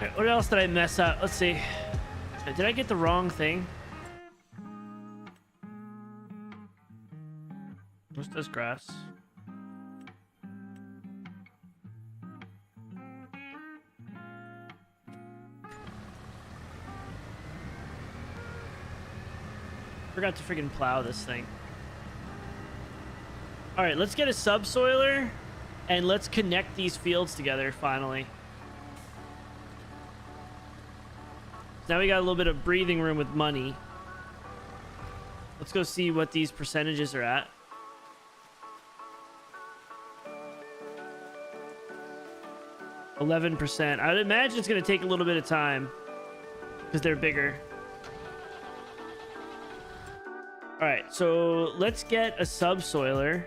Okay, what else did I mess up? Let's see. Did I get the wrong thing? What's this grass? Forgot to freaking plow this thing. All right, let's get a subsoiler and let's connect these fields together finally. Now we got a little bit of breathing room with money. Let's go see what these percentages are at. %. I would imagine it's going to take a little bit of time because they're bigger. All right, so let's get a subsoiler.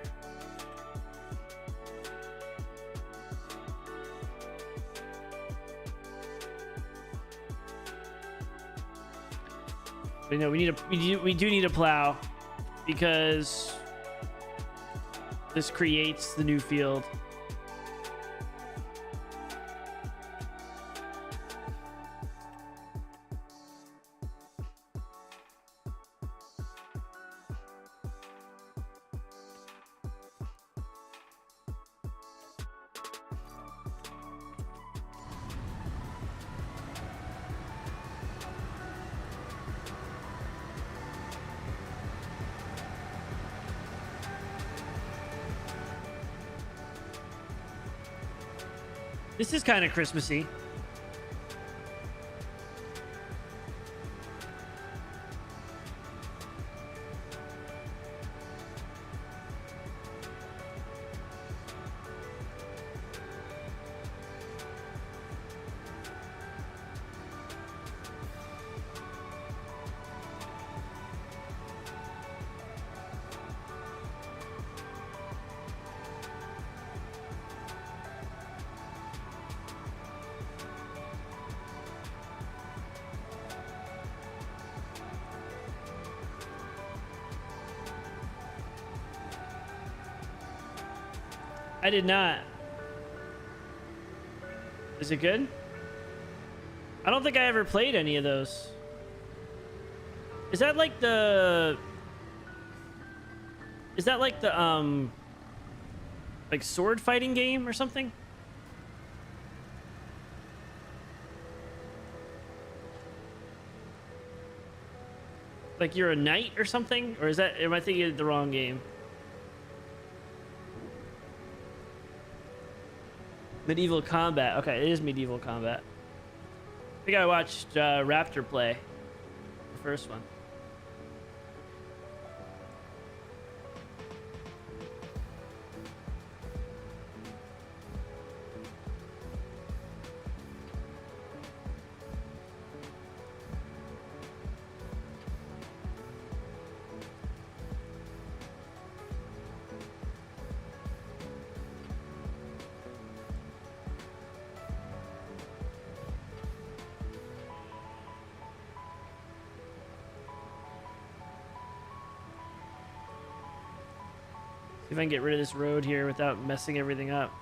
But no, we do need a plow because this creates the new field. This is kind of Christmassy. I did not. Is it good? I don't think I ever played any of those. Is that like the... Is that like the, like sword fighting game or something? Like you're a knight or something? Or is that... Am I thinking of the wrong game? Medieval combat. Okay, it is medieval combat. I think I watched Raptor play the first one. See if I can get rid of this road here without messing everything up.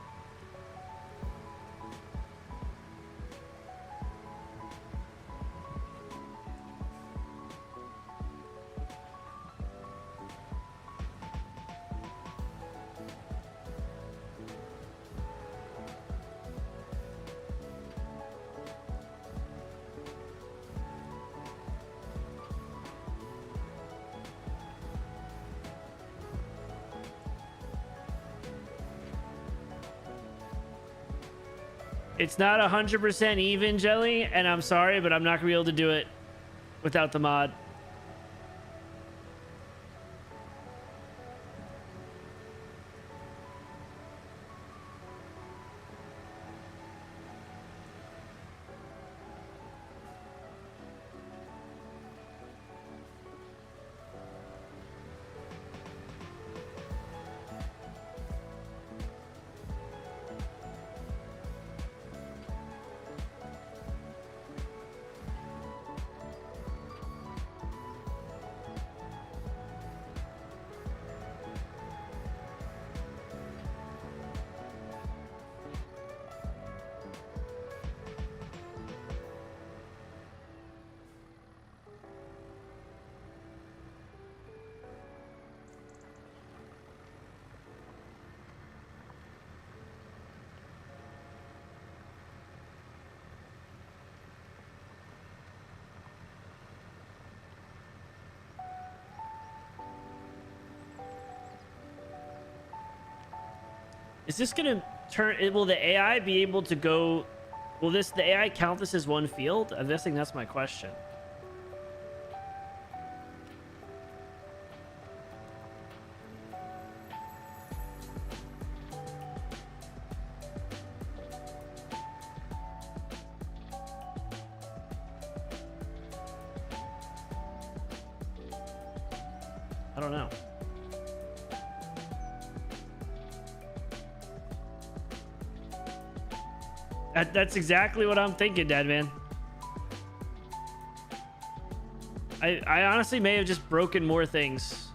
It's not 100% even, Jelly, and I'm sorry, but I'm not gonna be able to do it without the mod. Is this gonna turn? Will the AI be able to go? Will the AI count this as one field? I'm guessing that's my question. I don't know. That's exactly what I'm thinking, Deadman. I honestly may have just broken more things.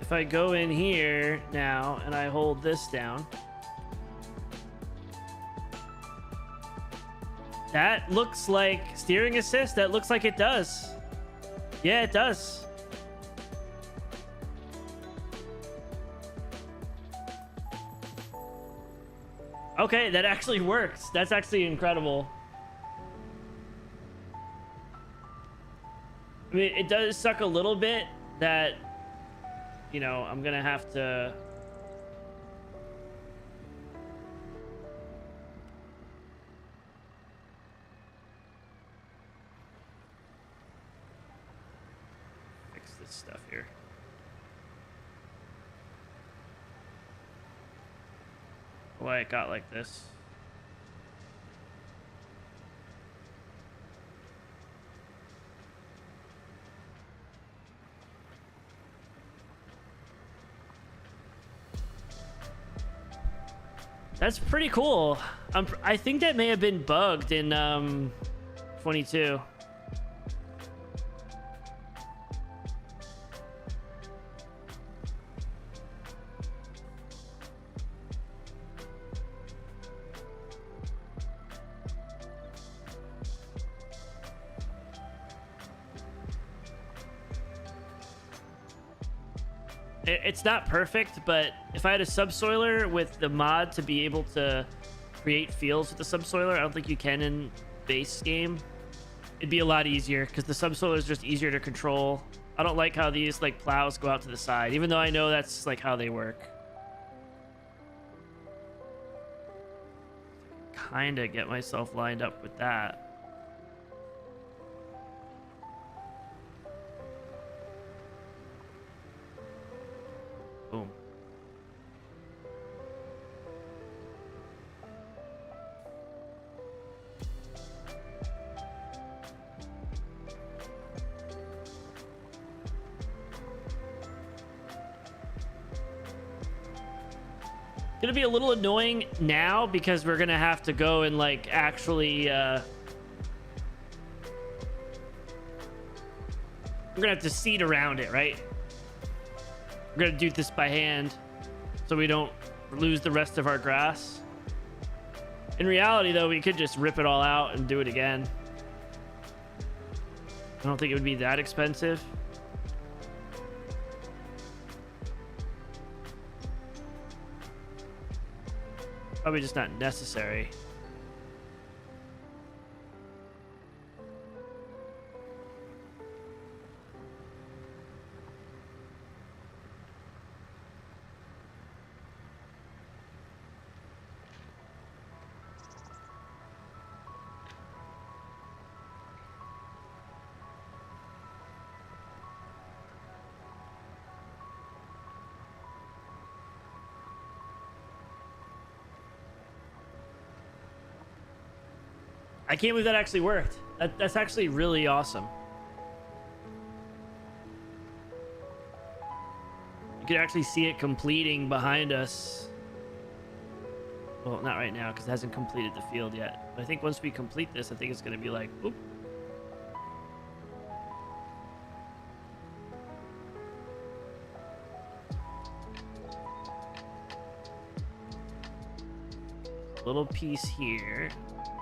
If I go in here now and I hold this down, that looks like steering assist. That looks like it does. Yeah, it does. Okay, that actually works. That's actually incredible. I mean, it does suck a little bit that, you know, I'm gonna have to fix this stuff here. Why it got like this. That's pretty cool. I think that may have been bugged in 22. It's not perfect, but if I had a subsoiler with the mod to be able to create fields with the subsoiler, I don't think you can in base game. It'd be a lot easier because the subsoiler is just easier to control. I don't like how these like plows go out to the side, even though I know that's like how they work. Kind of get myself lined up with that. gonna be a little annoying now because we're gonna have to go and like actually we're gonna have to seed around it, right? We're gonna do this by hand so we don't lose the rest of our grass. In reality though, we could just rip it all out and do it again. I don't think it would be that expensive. Probably just not necessary. I can't believe that actually worked. That's actually really awesome. You can actually see it completing behind us. Well, not right now because it hasn't completed the field yet. But I think once we complete this, I think it's going to be like, oop. Little piece here.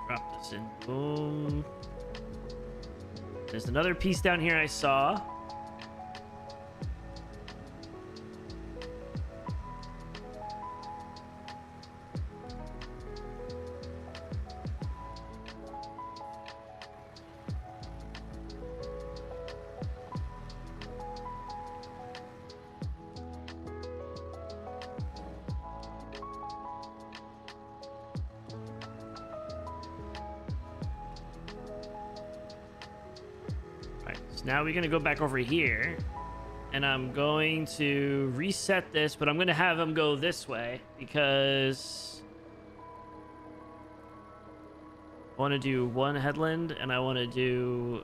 Drop this in. Boom. There's another piece down here I saw. Now we're going to go back over here and I'm going to reset this, but I'm going to have them go this way because I want to do one headland and I want to do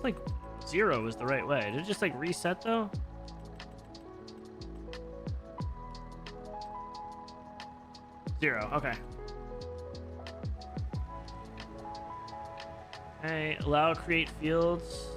like 0 is the right way. Did it just like reset though? Zero. Okay. Okay. Allow create fields.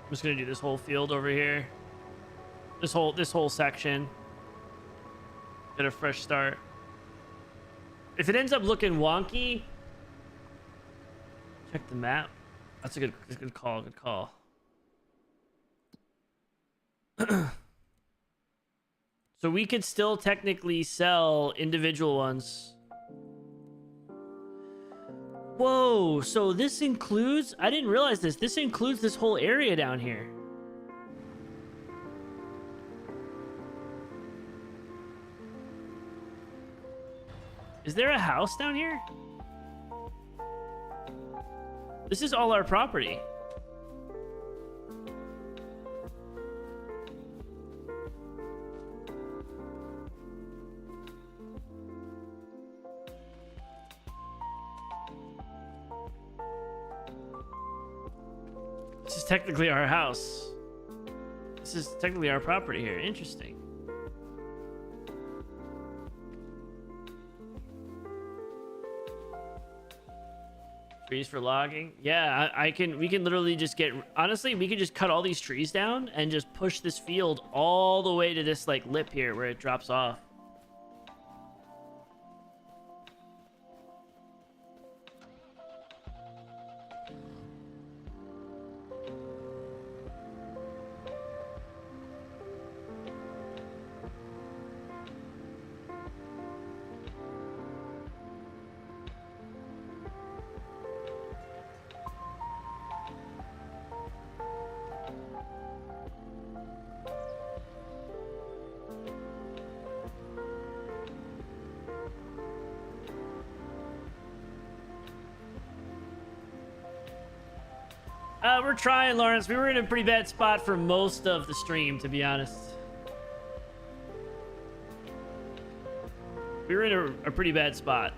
I'm just gonna do this whole field over here. This whole section. Get a fresh start. If it ends up looking wonky, check the map. That's a good call. Good call. So we could still technically sell individual ones. Whoa, so this includes... I didn't realize this. This includes this whole area down here. Is there a house down here? This is all our property. This is technically our house. This is technically our property here. Interesting. Trees for logging. Yeah, we can literally just get... Honestly, we could just cut all these trees down and just push this field all the way to this like lip here where it drops off. We're trying, Lawrence. We were in a pretty bad spot for most of the stream, to be honest. We were in a pretty bad spot.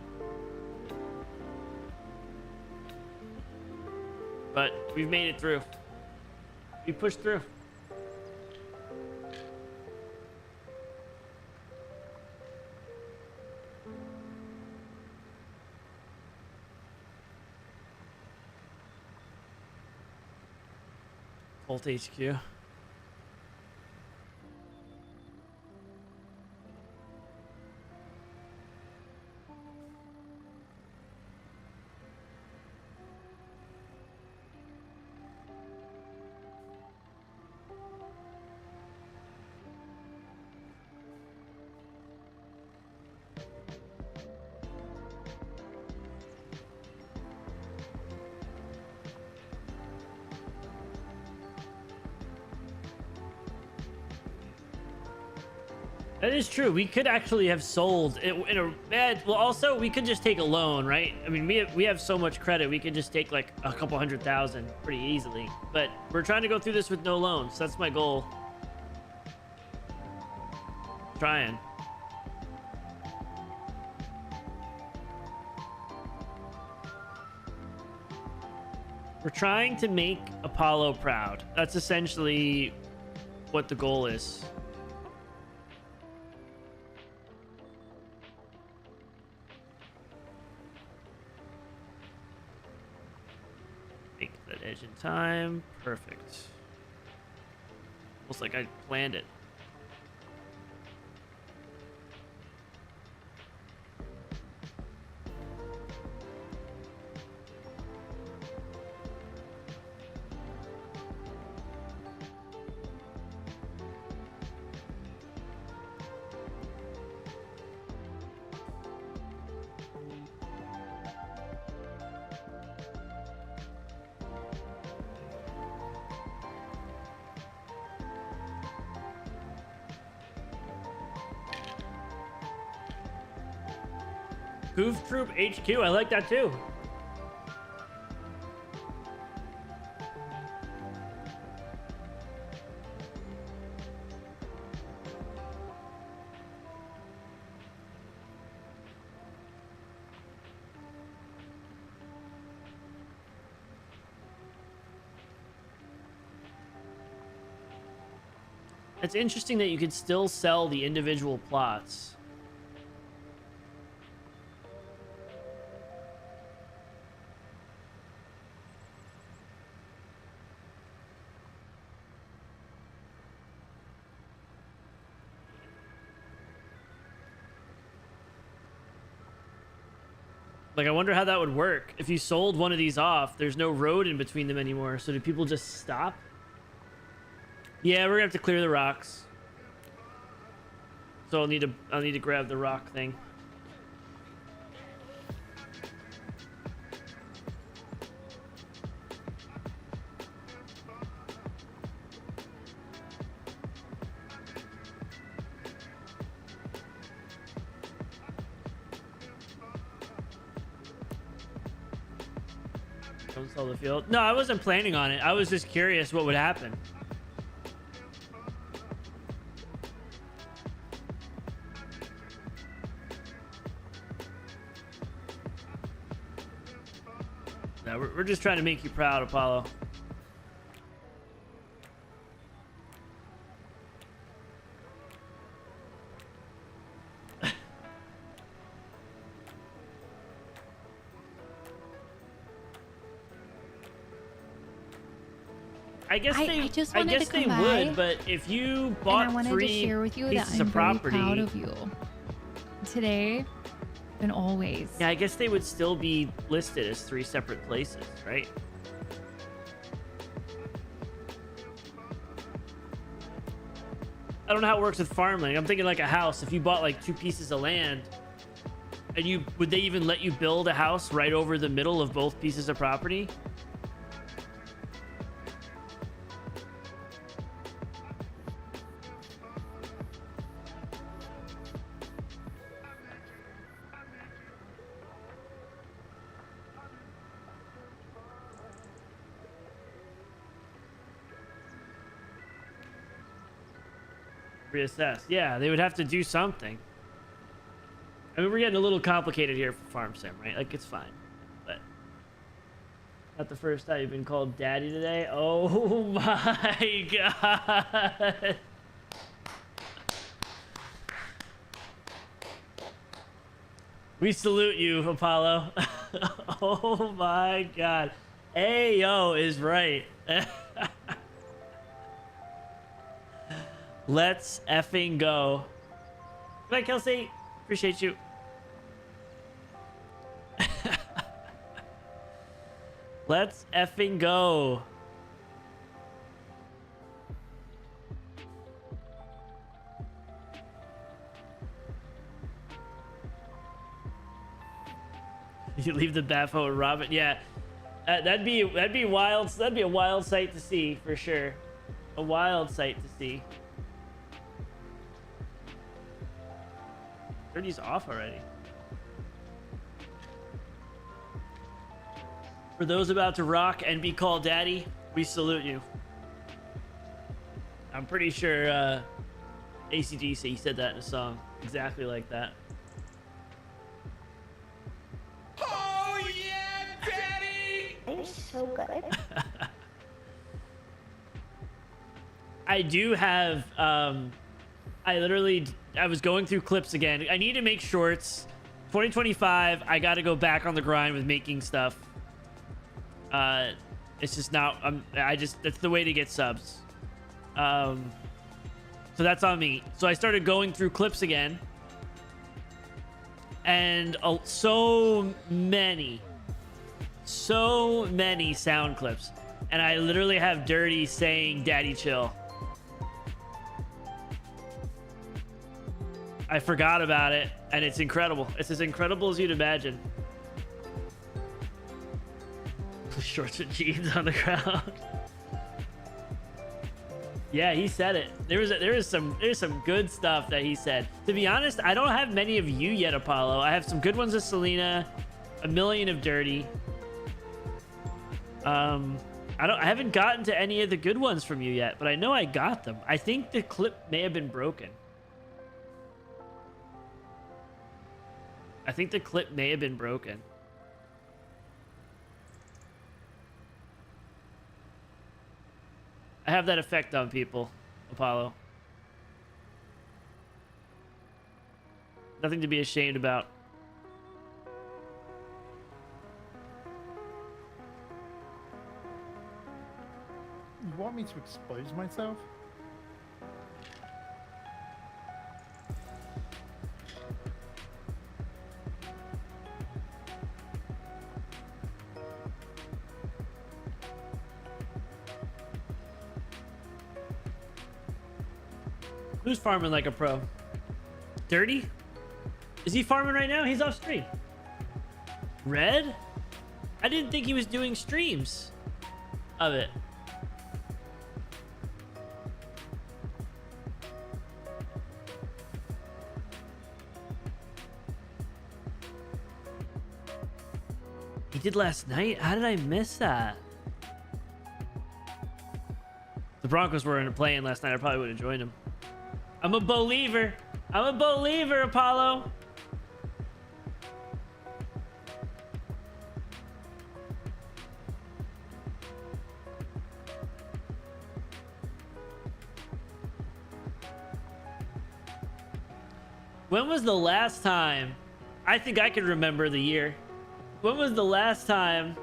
But we've made it through. We pushed through. Volt HQ. That is true. We could actually have sold it in a bad. Well, also we could just take a loan, right? I mean, we have so much credit. We could just take like a couple $100,000 pretty easily. But we're trying to go through this with no loans. That's my goal. Trying. We're trying to make Apollo proud. That's essentially what the goal is. Make that edge in time. Perfect. Almost like I planned it. Goof Troop HQ, I like that too. It's interesting that you could still sell the individual plots. Like, I wonder how that would work. If you sold one of these off, there's no road in between them anymore. So do people just stop? Yeah, we're gonna have to clear the rocks. So I'll need to grab the rock thing. Don't sell the field. No, I wasn't planning on it. I was just curious what would happen. No, we're just trying to make you proud, Apollo. I guess they would, but if you bought and I wanted three to share with you that pieces I'm of property, very proud of you today and always. Yeah, I guess they would still be listed as three separate places, right? I don't know how it works with farmland. I'm thinking like a house. If you bought like two pieces of land, and would they even let you build a house right over the middle of both pieces of property? reassess. Yeah, they would have to do something. I mean, we're getting a little complicated here for Farm Sim, right? Like, it's fine. But not the first time you've been called daddy today. Oh my god. We salute you, Apollo. Oh my god. Ayo is right. Let's effing go. Good night, Kelsey. Appreciate you. Let's effing go. You leave the baffle with Robin. Yeah, that'd be wild. That'd be a wild sight to see for sure. A wild sight to see. 30's off already. For those about to rock and be called daddy, we salute you. I'm pretty sure AC/DC said that in a song exactly like that. Oh yeah, daddy! You're so good. I do have I was going through clips again. I need to make shorts. 2025, I got to go back on the grind with making stuff. It's just not, that's the way to get subs. So that's on me. So I started going through clips again. And so many sound clips. And I literally have Dirty saying, "Daddy chill." I forgot about it, and it's incredible. It's as incredible as you'd imagine. Shorts with jeans on the ground. Yeah, he said it. There's some good stuff that he said. To be honest, I don't have many of you yet, Apollo. I have some good ones of Selena, a million of Dirty. I haven't gotten to any of the good ones from you yet, but I know I got them. I think the clip may have been broken. I think the clip may have been broken. I have that effect on people, Apollo. Nothing to be ashamed about. You want me to expose myself? Who's farming like a pro? Dirty? Is he farming right now? He's off stream. Red? I didn't think he was doing streams of it. He did last night? How did I miss that? The Broncos weren't playing last night. I probably would have joined him. I'm a believer. I'm a believer, Apollo. When was the last time? I think I can remember the year. When was the last time?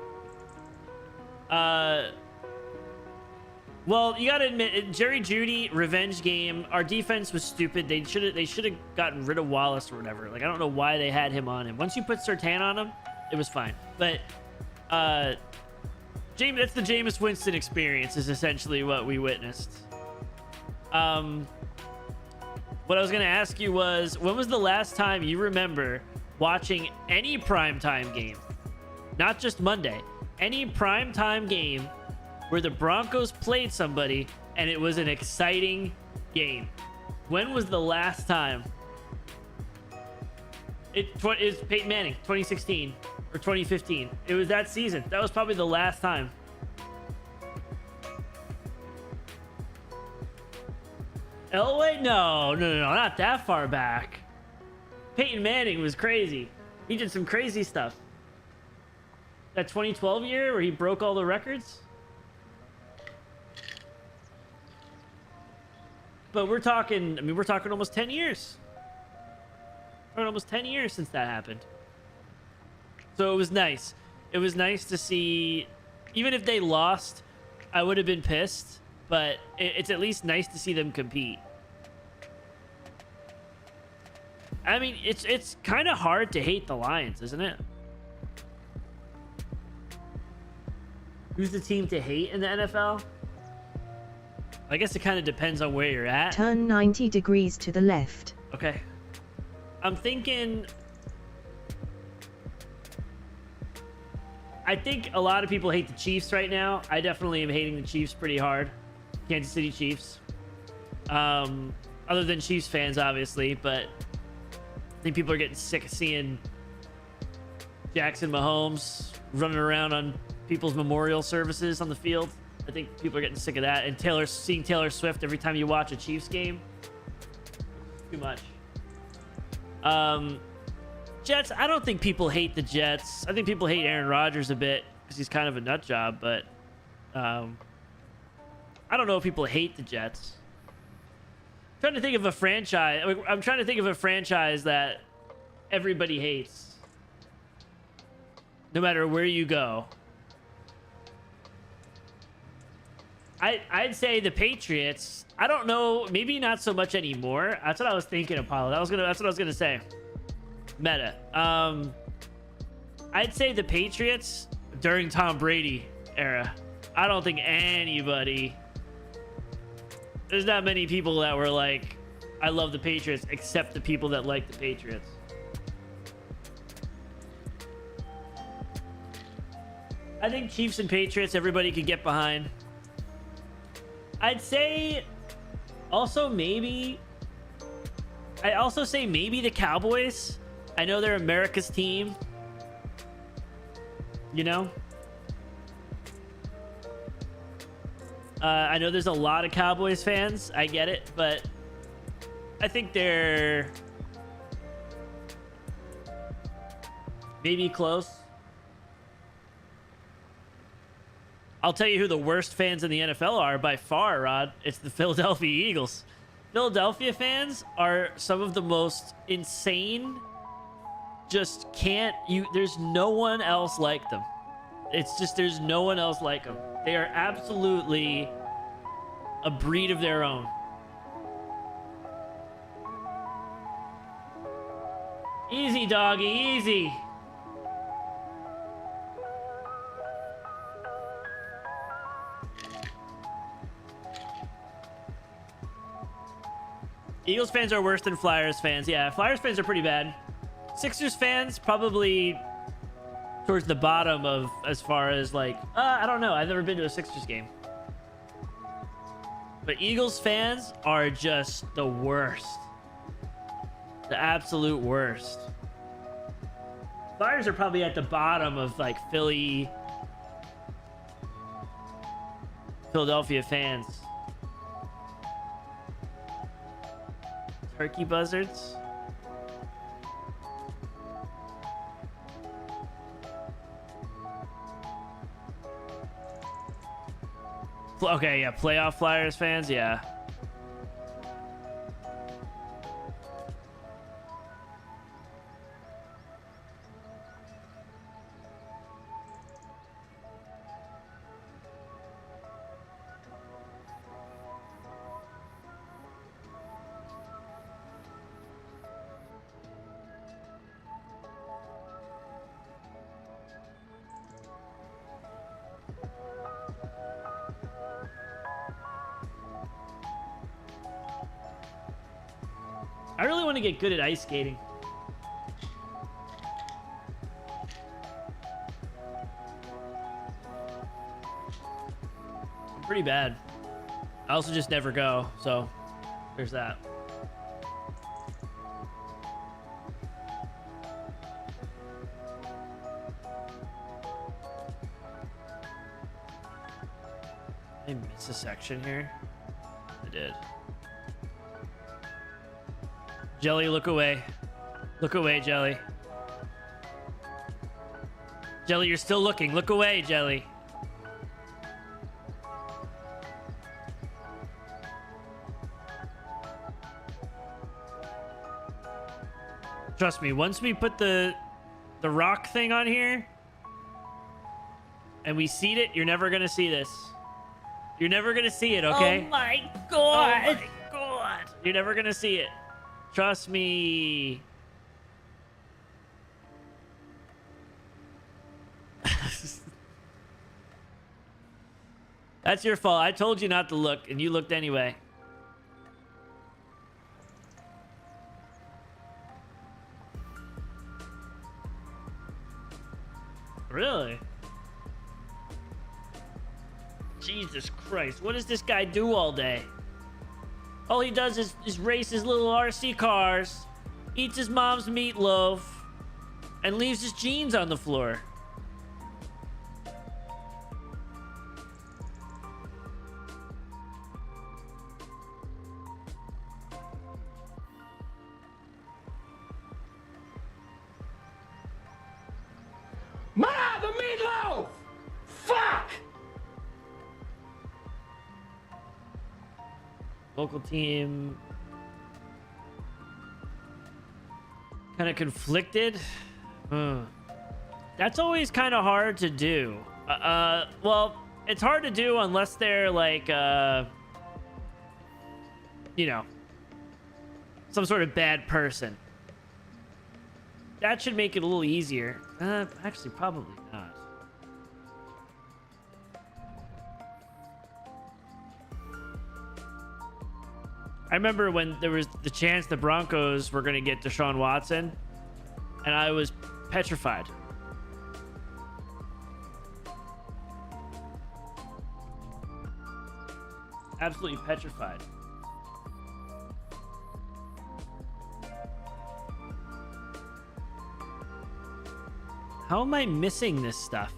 Well, you gotta admit, Jerry Jeudy revenge game. Our defense was stupid. They should have gotten rid of Wallace or whatever. Like, I don't know why they had him on him. Once you put Surtain on him, it was fine. But that's the Jameis Winston experience. Is essentially what we witnessed. What I was gonna ask you was, when was the last time you remember watching any primetime game, not just Monday, any primetime game where the Broncos played somebody and it was an exciting game? When was the last time? It is Peyton Manning, 2016 or 2015. It was that season. That was probably the last time. Elway? No, not that far back. Peyton Manning was crazy. He did some crazy stuff. That 2012 year where he broke all the records. But we're talking, I mean, we're talking almost 10 years. We're almost 10 years since that happened. So it was nice. It was nice to see, even if they lost, I would have been pissed, but it's at least nice to see them compete. I mean, it's kind of hard to hate the Lions, isn't it? Who's the team to hate in the NFL? I guess it kind of depends on where you're at. Turn 90 degrees to the left. Okay. I'm thinking... I think a lot of people hate the Chiefs right now. I definitely am hating the Chiefs pretty hard. Kansas City Chiefs. Other than Chiefs fans, obviously, but I think people are getting sick of seeing Jackson Mahomes running around on people's memorial services on the field. I think people are getting sick of that. And seeing Taylor Swift every time you watch a Chiefs game. Too much. Jets, I don't think people hate the Jets. I think people hate Aaron Rodgers a bit because he's kind of a nut job, but I don't know if people hate the Jets. I'm trying to think of a franchise. I'm trying to think of a franchise that everybody hates. No matter where you go. I'd say the Patriots. I don't know. Maybe not so much anymore. That's what I was thinking, Apollo. That's what I was gonna say. Meta. I'd say the Patriots during Tom Brady era. I don't think anybody. There's not many people that were like, I love the Patriots, except the people that like the Patriots. I think Chiefs and Patriots, everybody could get behind. I'd say also maybe... I also say maybe the Cowboys. I know they're America's team. You know? I know there's a lot of Cowboys fans. I get it, but I think they're maybe close. I'll tell you who the worst fans in the NFL are by far, Rod. It's the Philadelphia Eagles. Philadelphia fans are some of the most insane. Just can't you? There's no one else like them. It's just there's no one else like them. They are absolutely a breed of their own. Easy, doggy, easy. Eagles fans are worse than Flyers fans. Yeah, Flyers fans are pretty bad. Sixers fans probably towards the bottom of as far as like I don't know. I've never been to a Sixers game. But Eagles fans are just the worst. The absolute worst. Flyers are probably at the bottom of like Philadelphia fans. Turkey buzzards. Okay, yeah, playoff Flyers fans, yeah. I really want to get good at ice skating. I'm pretty bad. I also just never go, so there's that. Did I miss a section here? I did. Jelly, look away. Look away, Jelly. Jelly, you're still looking. Look away, Jelly. Trust me, once we put the rock thing on here and we seed it, you're never gonna see this. You're never gonna see it, okay? Oh my god. Oh my god. You're never gonna see it. Trust me. That's your fault. I told you not to look, and you looked anyway. Really? Jesus Christ. What does this guy do all day? All he does is race his little RC cars, eats his mom's meatloaf, and leaves his jeans on the floor. Ma, the meatloaf! Fuck! Local team kind of conflicted. That's always kind of hard to do. Well, it's hard to do unless they're like, you know, some sort of bad person. That should make it a little easier. Actually, probably not. I remember when there was the chance the Broncos were going to get Deshaun Watson, and I was petrified. Absolutely petrified. How am I missing this stuff?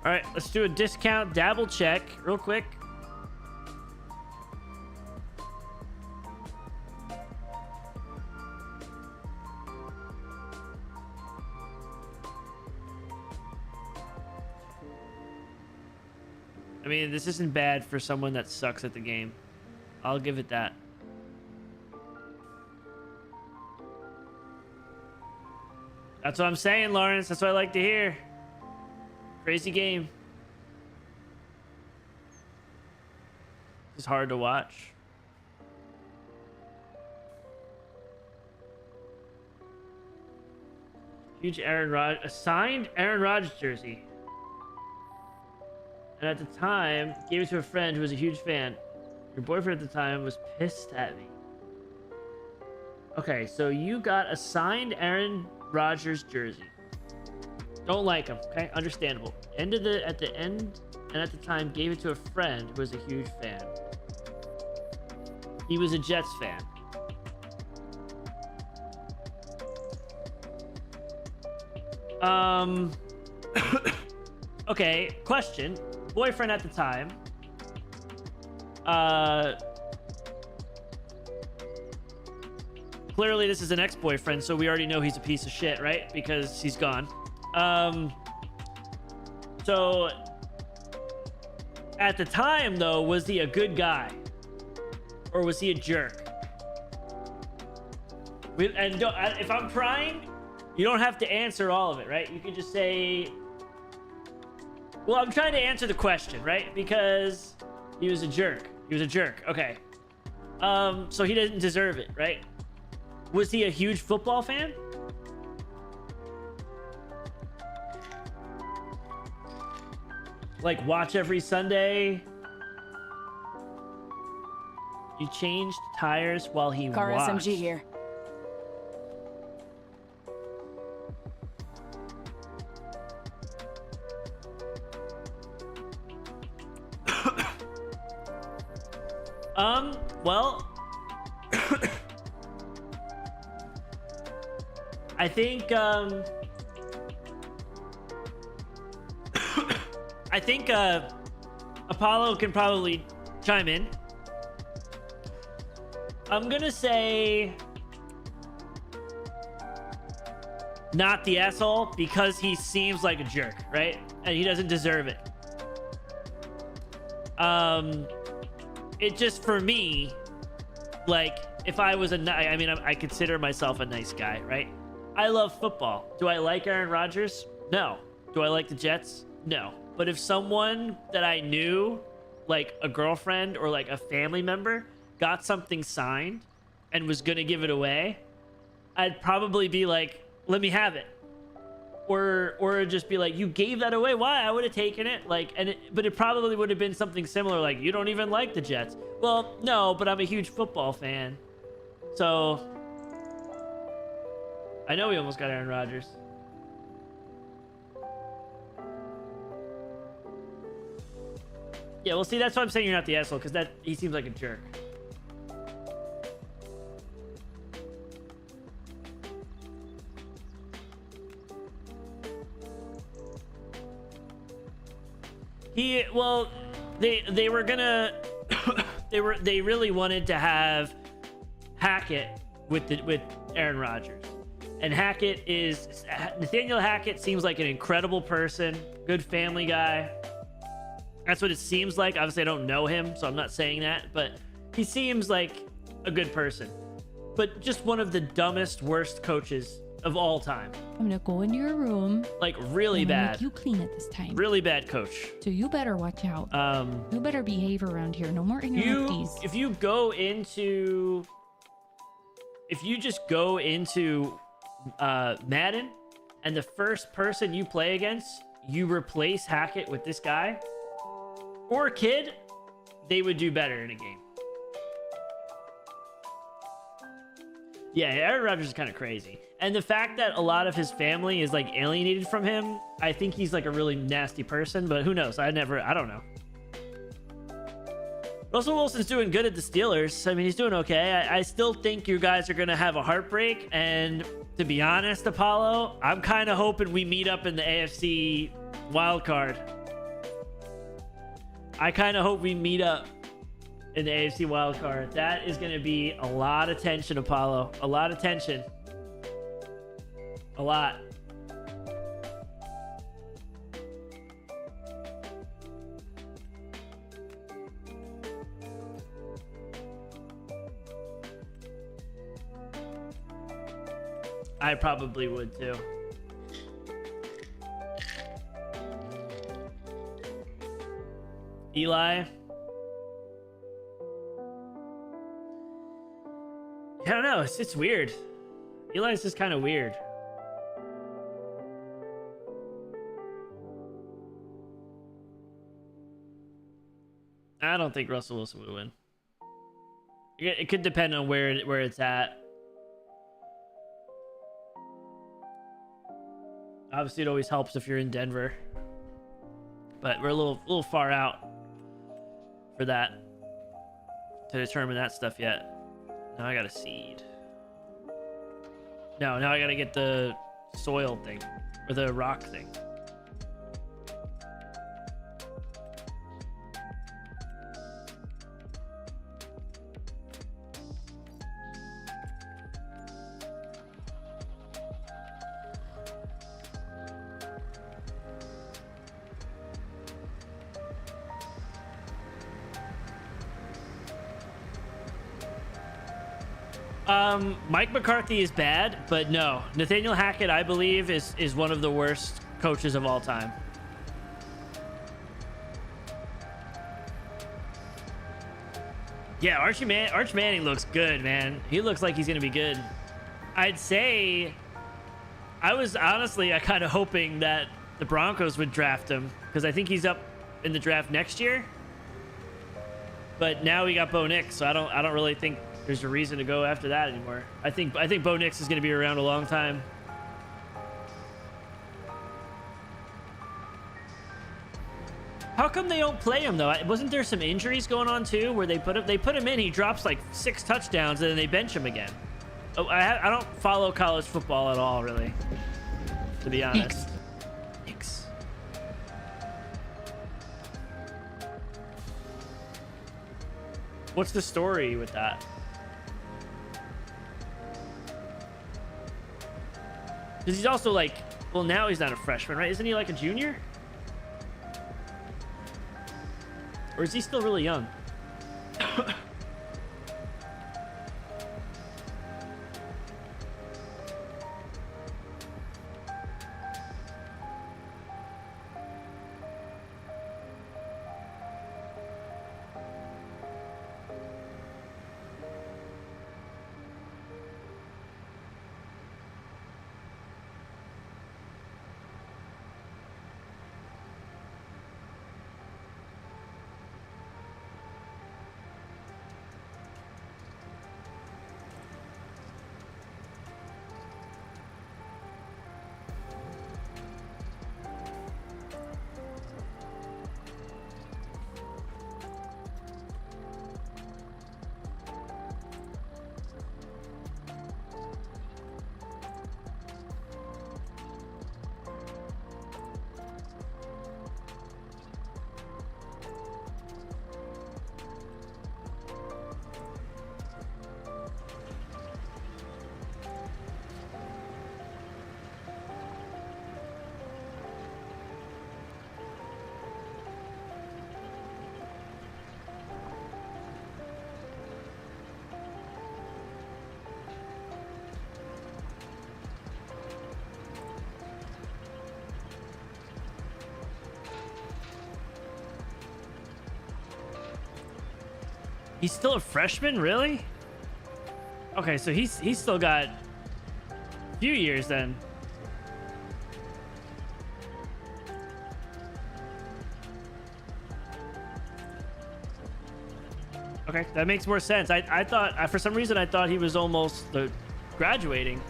All right, let's do a discount dabble check real quick. I mean, this isn't bad for someone that sucks at the game. I'll give it that. That's what I'm saying, Lawrence. That's what I like to hear. Crazy game. It's hard to watch. Huge a signed Aaron Rodgers jersey. And at the time, gave it to a friend who was a huge fan. Your boyfriend at the time was pissed at me. Okay, so you got a signed Aaron Rodgers jersey. Don't like him, okay? Understandable. At the end and at the time, gave it to a friend who was a huge fan. He was a Jets fan. Okay, question. Boyfriend at the time. Clearly this is an ex-boyfriend, so we already know he's a piece of shit, right? Because he's gone. So at the time though, was he a good guy? Or was he a jerk? If I'm prying, you don't have to answer all of it, right? You can just say, well, I'm trying to answer the question, right? Because he was a jerk. He was a jerk. Okay. So he doesn't deserve it, right? Was he a huge football fan? Like, watch every Sunday? You changed tires while he Car watched. SMG here. Well, I think I think Apollo can probably chime in. I'm gonna say not the asshole because he seems like a jerk, right? And he doesn't deserve it. It just, for me, like, if I was I mean, I consider myself a nice guy, right? I love football. Do I like Aaron Rodgers? No. Do I like the Jets? No. But if someone that I knew, like a girlfriend or like a family member, got something signed and was gonna give it away, I'd probably be like, let me have it. Or just be like, you gave that away? Why? I would have taken it. Like, but it probably would have been something similar, like, you don't even like the Jets. Well, no, but I'm a huge football fan. So I know we almost got Aaron Rodgers. Yeah, well, see, that's why I'm saying you're not the asshole, because he seems like a jerk. Well, they were gonna they really wanted to have Hackett with Aaron Rodgers, and Nathaniel Hackett seems like an incredible person, good family guy. That's what it seems like. Obviously, I don't know him, so I'm not saying that, but he seems like a good person, but just one of the dumbest, worst coaches of all time. I'm gonna go into your room. Like, really bad. Make you clean it this time. Really bad coach. So you better watch out. You better behave around here. No more interruptees. If you just go into Madden, and the first person you play against, you replace Hackett with this guy or kid, they would do better in a game. Yeah, Aaron Rodgers is kind of crazy. And the fact that a lot of his family is like alienated from him, I think he's like a really nasty person, but who knows? I don't know. Russell Wilson's doing good at the Steelers. I mean, he's doing okay. I still think you guys are going to have a heartbreak. And to be honest, Apollo, I'm kind of hoping we meet up in the AFC wild card. I kind of hope we meet up in the AFC wild card. That is going to be a lot of tension, Apollo. A lot of tension. A lot. I probably would too. Eli. I don't know. It's weird. Eli's just kind of weird. I don't think Russell Wilson would win. It could depend on where it's at. Obviously, it always helps if you're in Denver, but we're a little far out for that to determine that stuff yet. Now I got a seed. No, now I gotta get the soil thing or the rock thing. Mike McCarthy is bad, but no. Nathaniel Hackett, I believe, is one of the worst coaches of all time. Yeah, Arch Manning looks good, man. He looks like he's going to be good. I'd say I was honestly kind of hoping that the Broncos would draft him because I think he's up in the draft next year. But now we got Bo Nix, so I don't really think there's a reason to go after that anymore. I think Bo Nix is going to be around a long time. How come they don't play him though? Wasn't there some injuries going on too, where they put him in, he drops like 6 touchdowns, and then they bench him again? Oh, I don't follow college football at all, really, to be honest. Thanks. What's the story with that? Because he's also like, well, now he's not a freshman, right? Isn't he like a junior? Or is he still really young? He's still a freshman, really? Okay, so he's still got a few years then. Okay, that makes more sense. I thought, for some reason, I thought he was almost graduating.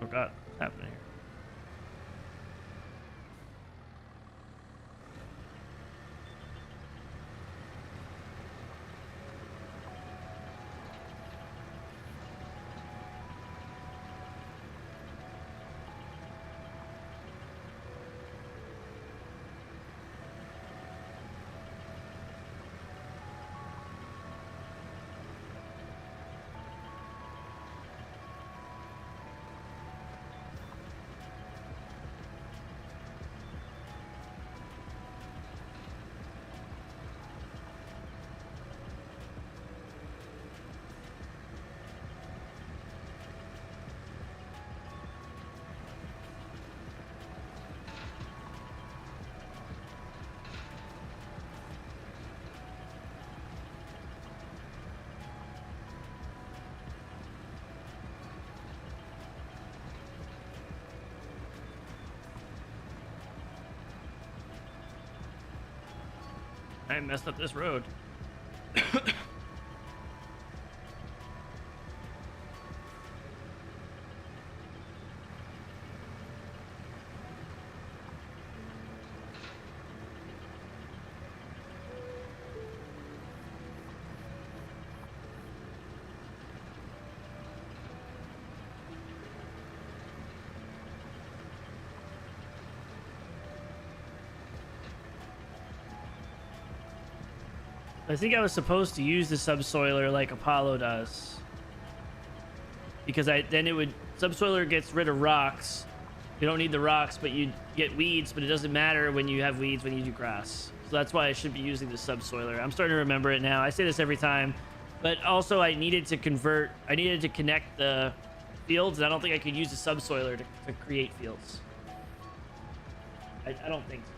Oh God, what's happening here? I messed up this road. I think I was supposed to use the subsoiler like Apollo does, because then it would subsoiler gets rid of rocks. You don't need the rocks, but you get weeds, but it doesn't matter when you have weeds when you do grass. So that's why I should be using the subsoiler. I'm starting to remember it now. I say this every time, but also I needed to connect the fields, and I don't think I could use the subsoiler to create fields. I don't think so.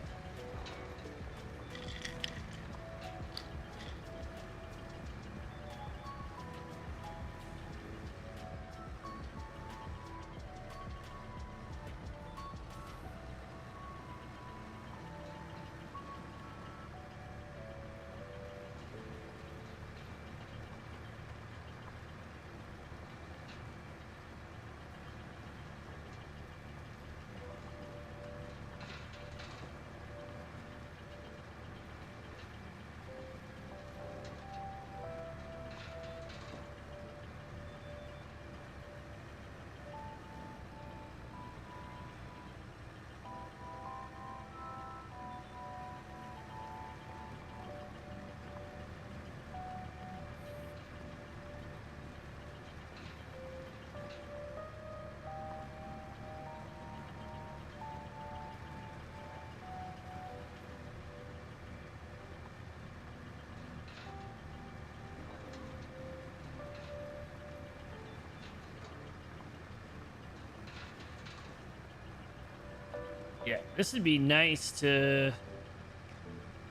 Yeah, this would be nice to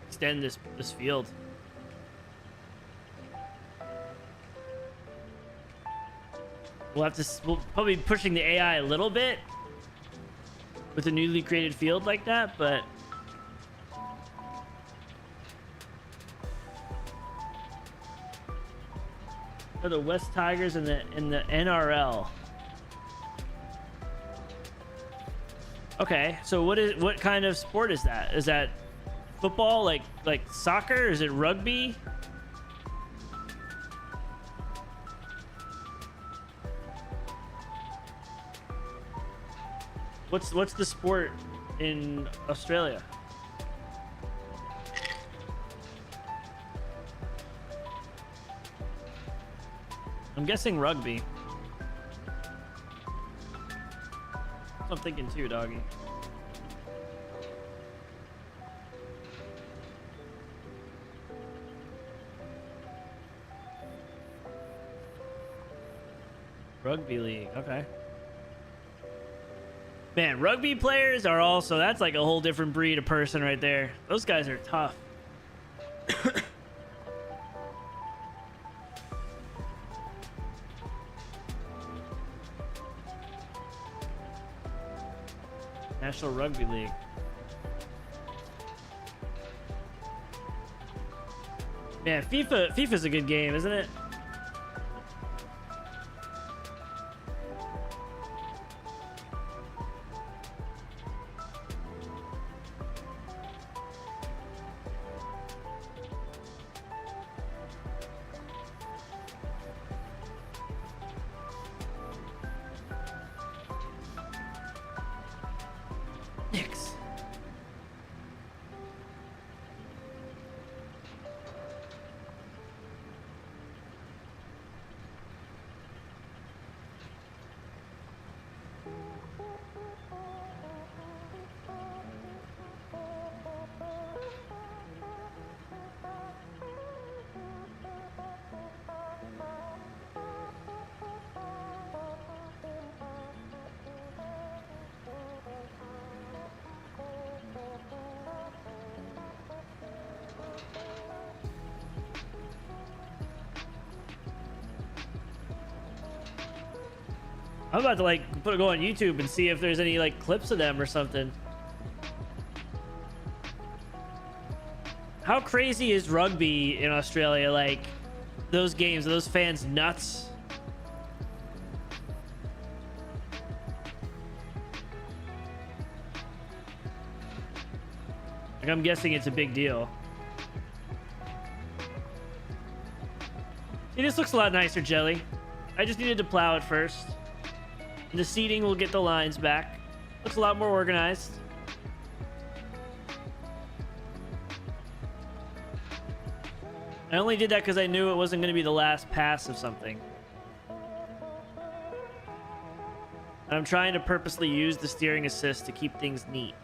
extend this field. We'll probably be pushing the AI a little bit with a newly created field like that, but for the West Tigers in the NRL. Okay, so what kind of sport is that? Is that football, like soccer? Is it rugby? What's the sport in Australia? I'm guessing rugby. That's what I'm thinking too, doggy. Rugby league, okay. Man, rugby players are also, that's like a whole different breed of person right there. Those guys are tough. National Rugby League. Man, FIFA's a good game, isn't it? I'm about to like go on YouTube and see if there's any like clips of them or something. How crazy is rugby in Australia? Like those games, are those fans nuts? Like I'm guessing it's a big deal. See, this looks a lot nicer, Jelly. I just needed to plow it first. The seating will get the lines back. Looks a lot more organized. I only did that because I knew it wasn't going to be the last pass of something. And I'm trying to purposely use the steering assist to keep things neat.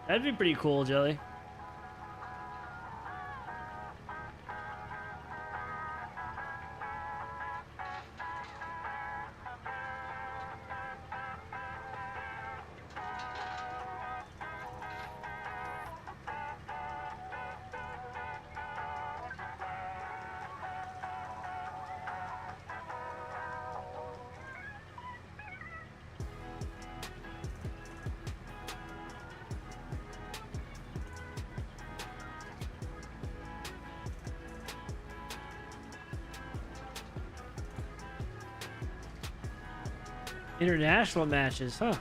That'd be pretty cool, Jelly. International matches, huh?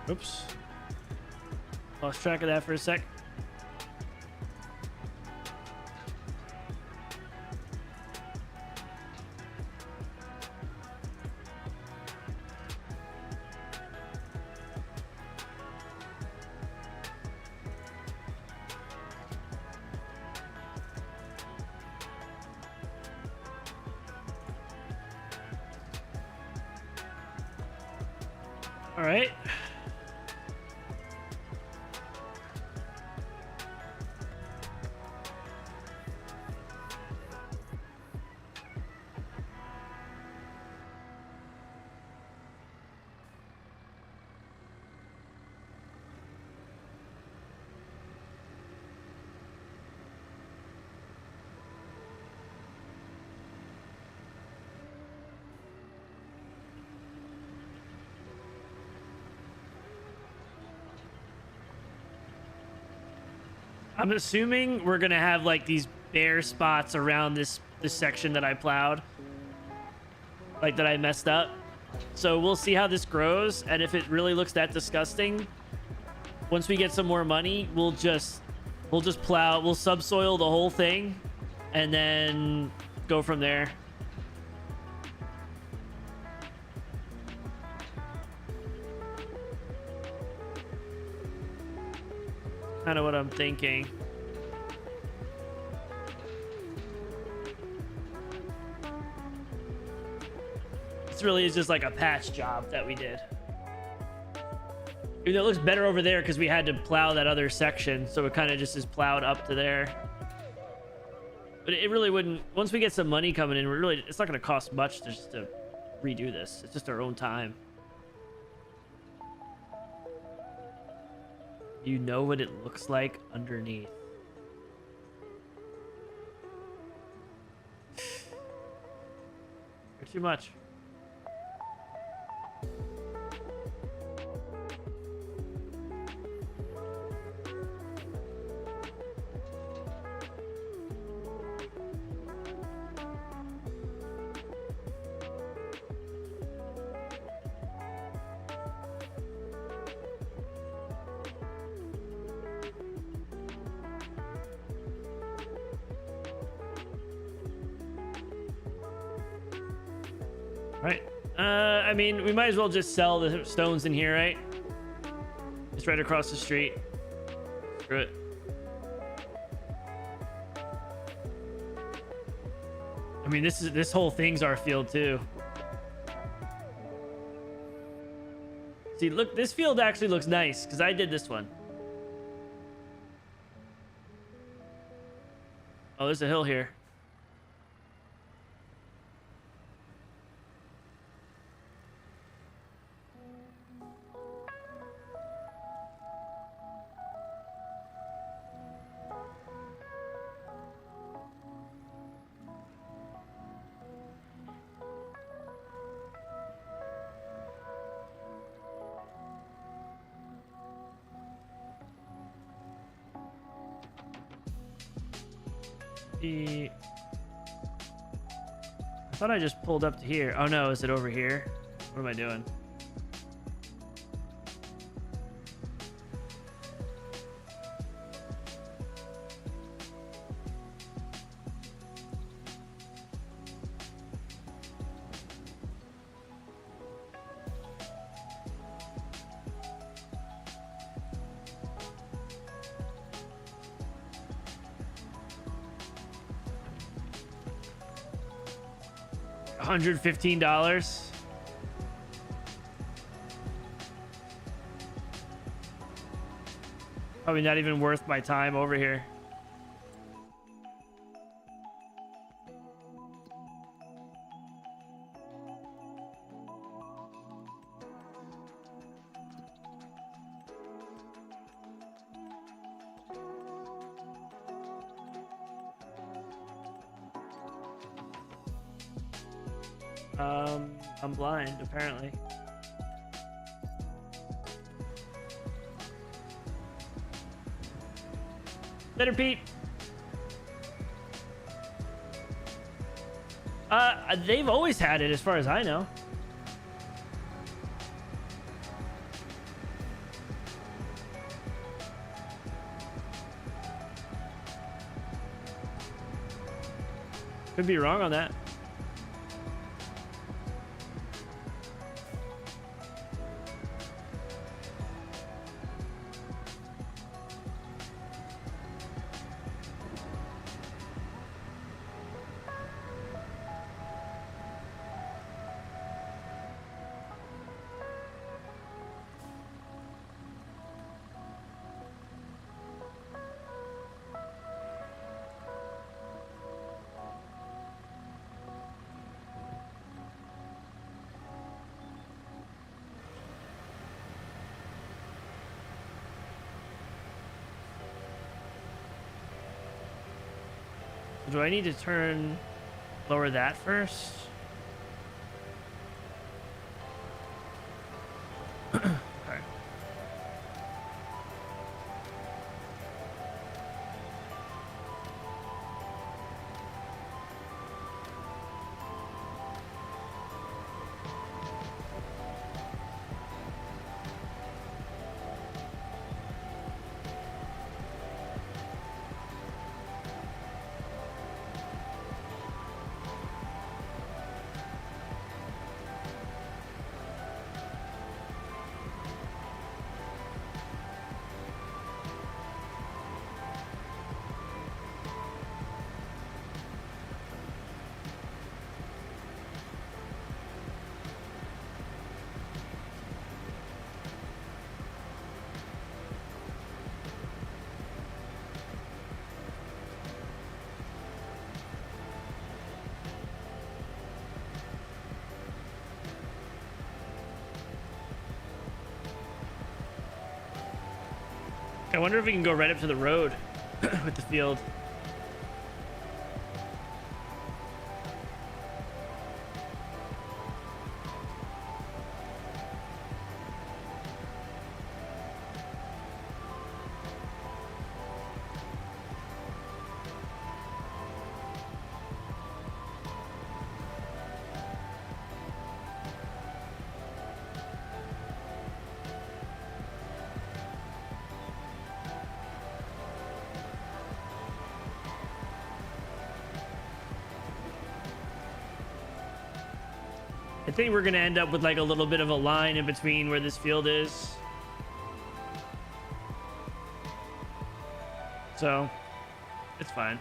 Oops. Lost track of that for a sec. All right. I'm assuming we're gonna have like these bare spots around this section that I plowed, like that I messed up. So we'll see how this grows, and if it really looks that disgusting, once we get some more money, we'll just plow, we'll subsoil the whole thing, and then go from there. Kind of what I'm thinking. This really is just like a patch job that we did. Even though it looks better over there because we had to plow that other section, so it kind of just is plowed up to there. But it really wouldn't. Once we get some money coming in, it's not going to cost much just to redo this. It's just our own time. You know what it looks like underneath. You're too much. Right. I mean, we might as well just sell the stones in here, right? It's right across the street. Screw it. I mean, this whole thing's our field too. See, look, this field actually looks nice because I did this one. Oh, there's a hill here. I thought I just pulled up to here. Oh no, is it over here? What am I doing? $115. Probably not even worth my time over here. I'm blind, apparently. Later, Pete. They've always had it, as far as I know. Could be wrong on that. Do I need to lower that first? Okay. I wonder if we can go right up to the road with the field. I think we're going to end up with like a little bit of a line in between where this field is. So, it's fine.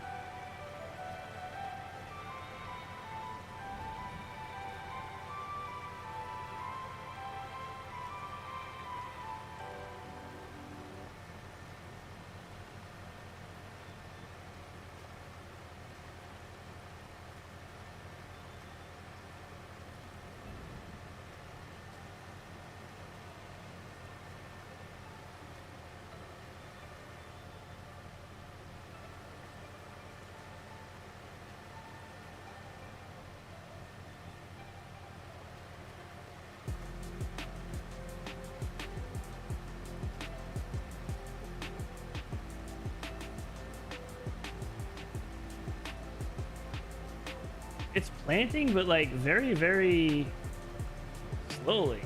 It's planting, but like very, very slowly.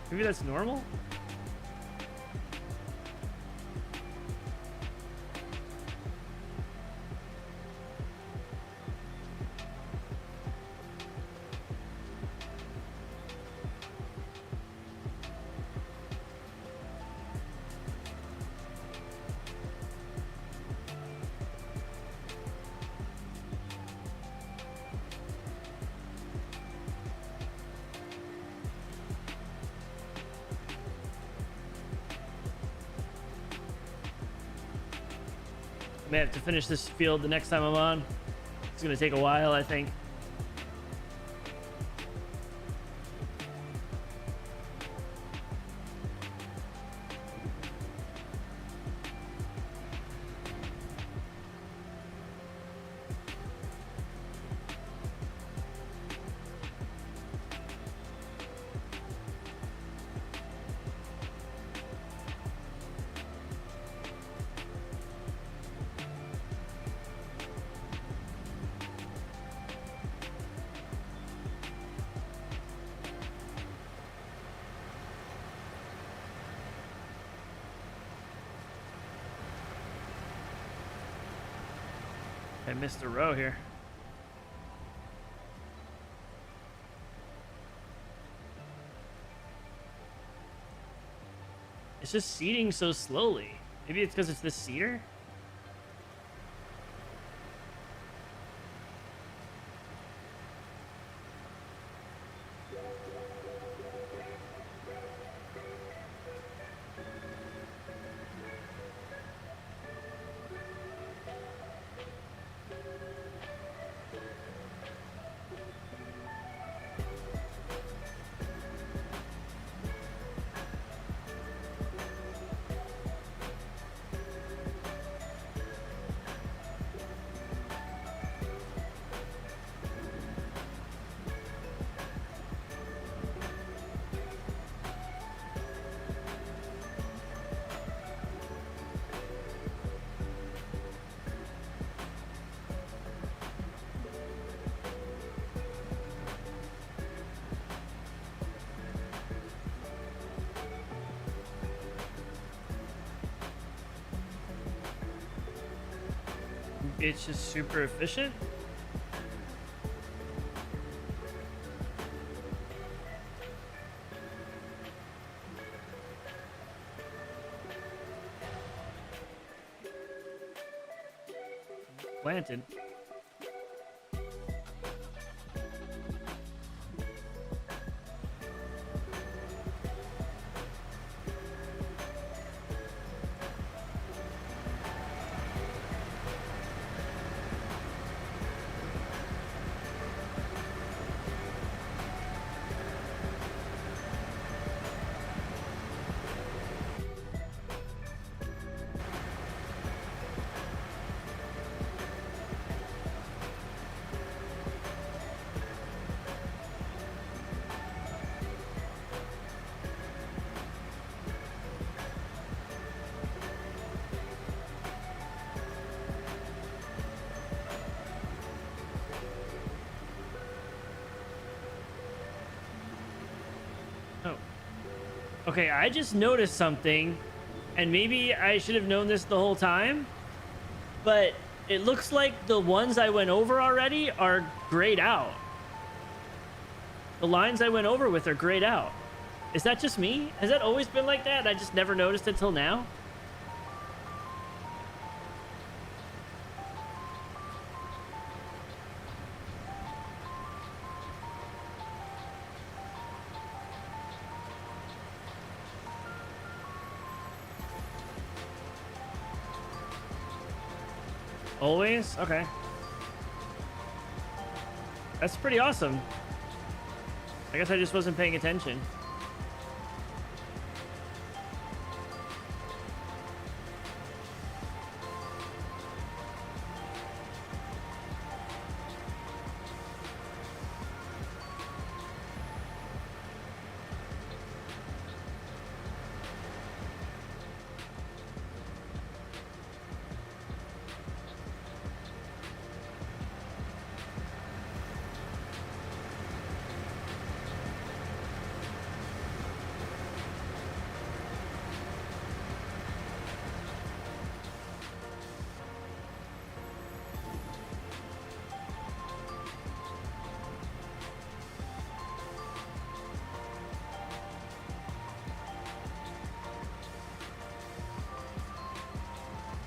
Maybe that's normal? May have to finish this field the next time I'm on. It's gonna take a while, I think. I missed a row here. It's just seeding so slowly. Maybe it's because it's this seeder? It's just super efficient. Planted. Oh. Okay, I just noticed something, and maybe I should have known this the whole time, but it looks like the ones I went over already are grayed out. The lines I went over with are grayed out. Is that just me? Has that always been like that and I just never noticed it till now? Always? Okay. That's pretty awesome. I guess I just wasn't paying attention.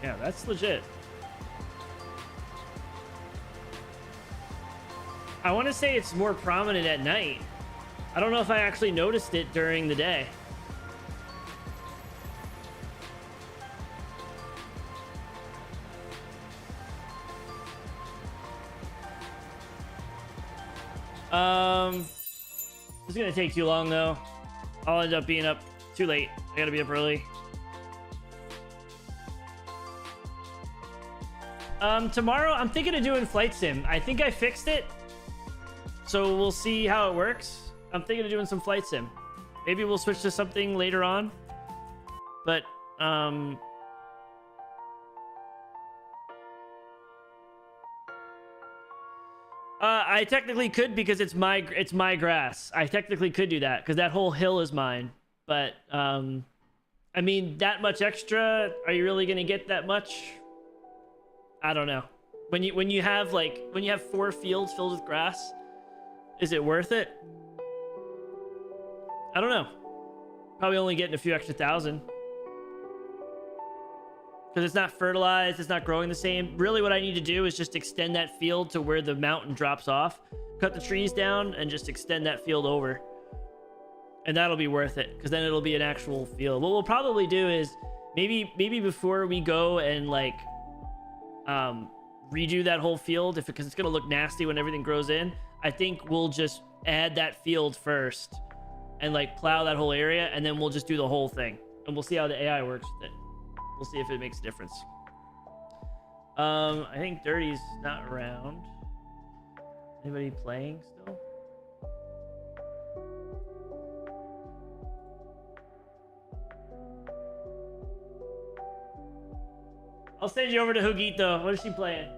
Yeah, that's legit. I want to say it's more prominent at night. I don't know if I actually noticed it during the day. It's gonna take too long though. I'll end up being up too late. I gotta be up early. Tomorrow I'm thinking of doing flight sim. I think I fixed it, so we'll see how it works. I'm thinking of doing some flight sim. Maybe we'll switch to something later on, but I technically could because it's my grass. I technically could do that because that whole hill is mine. But I mean, that much extra, are you really gonna get that much? I don't know. When you have 4 fields filled with grass, is it worth it? I don't know. Probably only getting a few extra thousand. Because it's not fertilized, it's not growing the same. Really what I need to do is just extend that field to where the mountain drops off. Cut the trees down and just extend that field over. And that'll be worth it, because then it'll be an actual field. What we'll probably do is maybe before we go and like redo that whole field, because it's gonna look nasty when everything grows in, I think we'll just add that field first and like plow that whole area, and then we'll just do the whole thing, and we'll see how the AI works with it. We'll see if it makes a difference. I think Dirty's not around. Anybody playing still? I'll send you over to Hugito. What is she playing?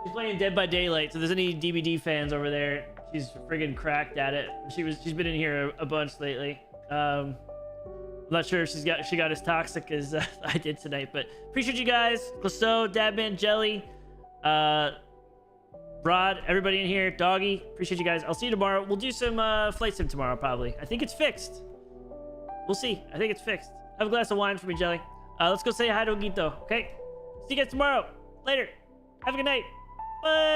She's playing Dead by Daylight. So if there's any DBD fans over there, she's friggin' cracked at it. She's been in here a bunch lately. I'm not sure if she got as toxic as I did tonight, but appreciate you guys. Clouseau, Dabman, Jelly, Rod, everybody in here, Doggy. Appreciate you guys. I'll see you tomorrow. We'll do some flight sim tomorrow, probably. I think it's fixed. We'll see. I think it's fixed. Have a glass of wine for me, Jelly. Let's go say hi to Ogito, okay? See you guys tomorrow. Later. Have a good night. Bye.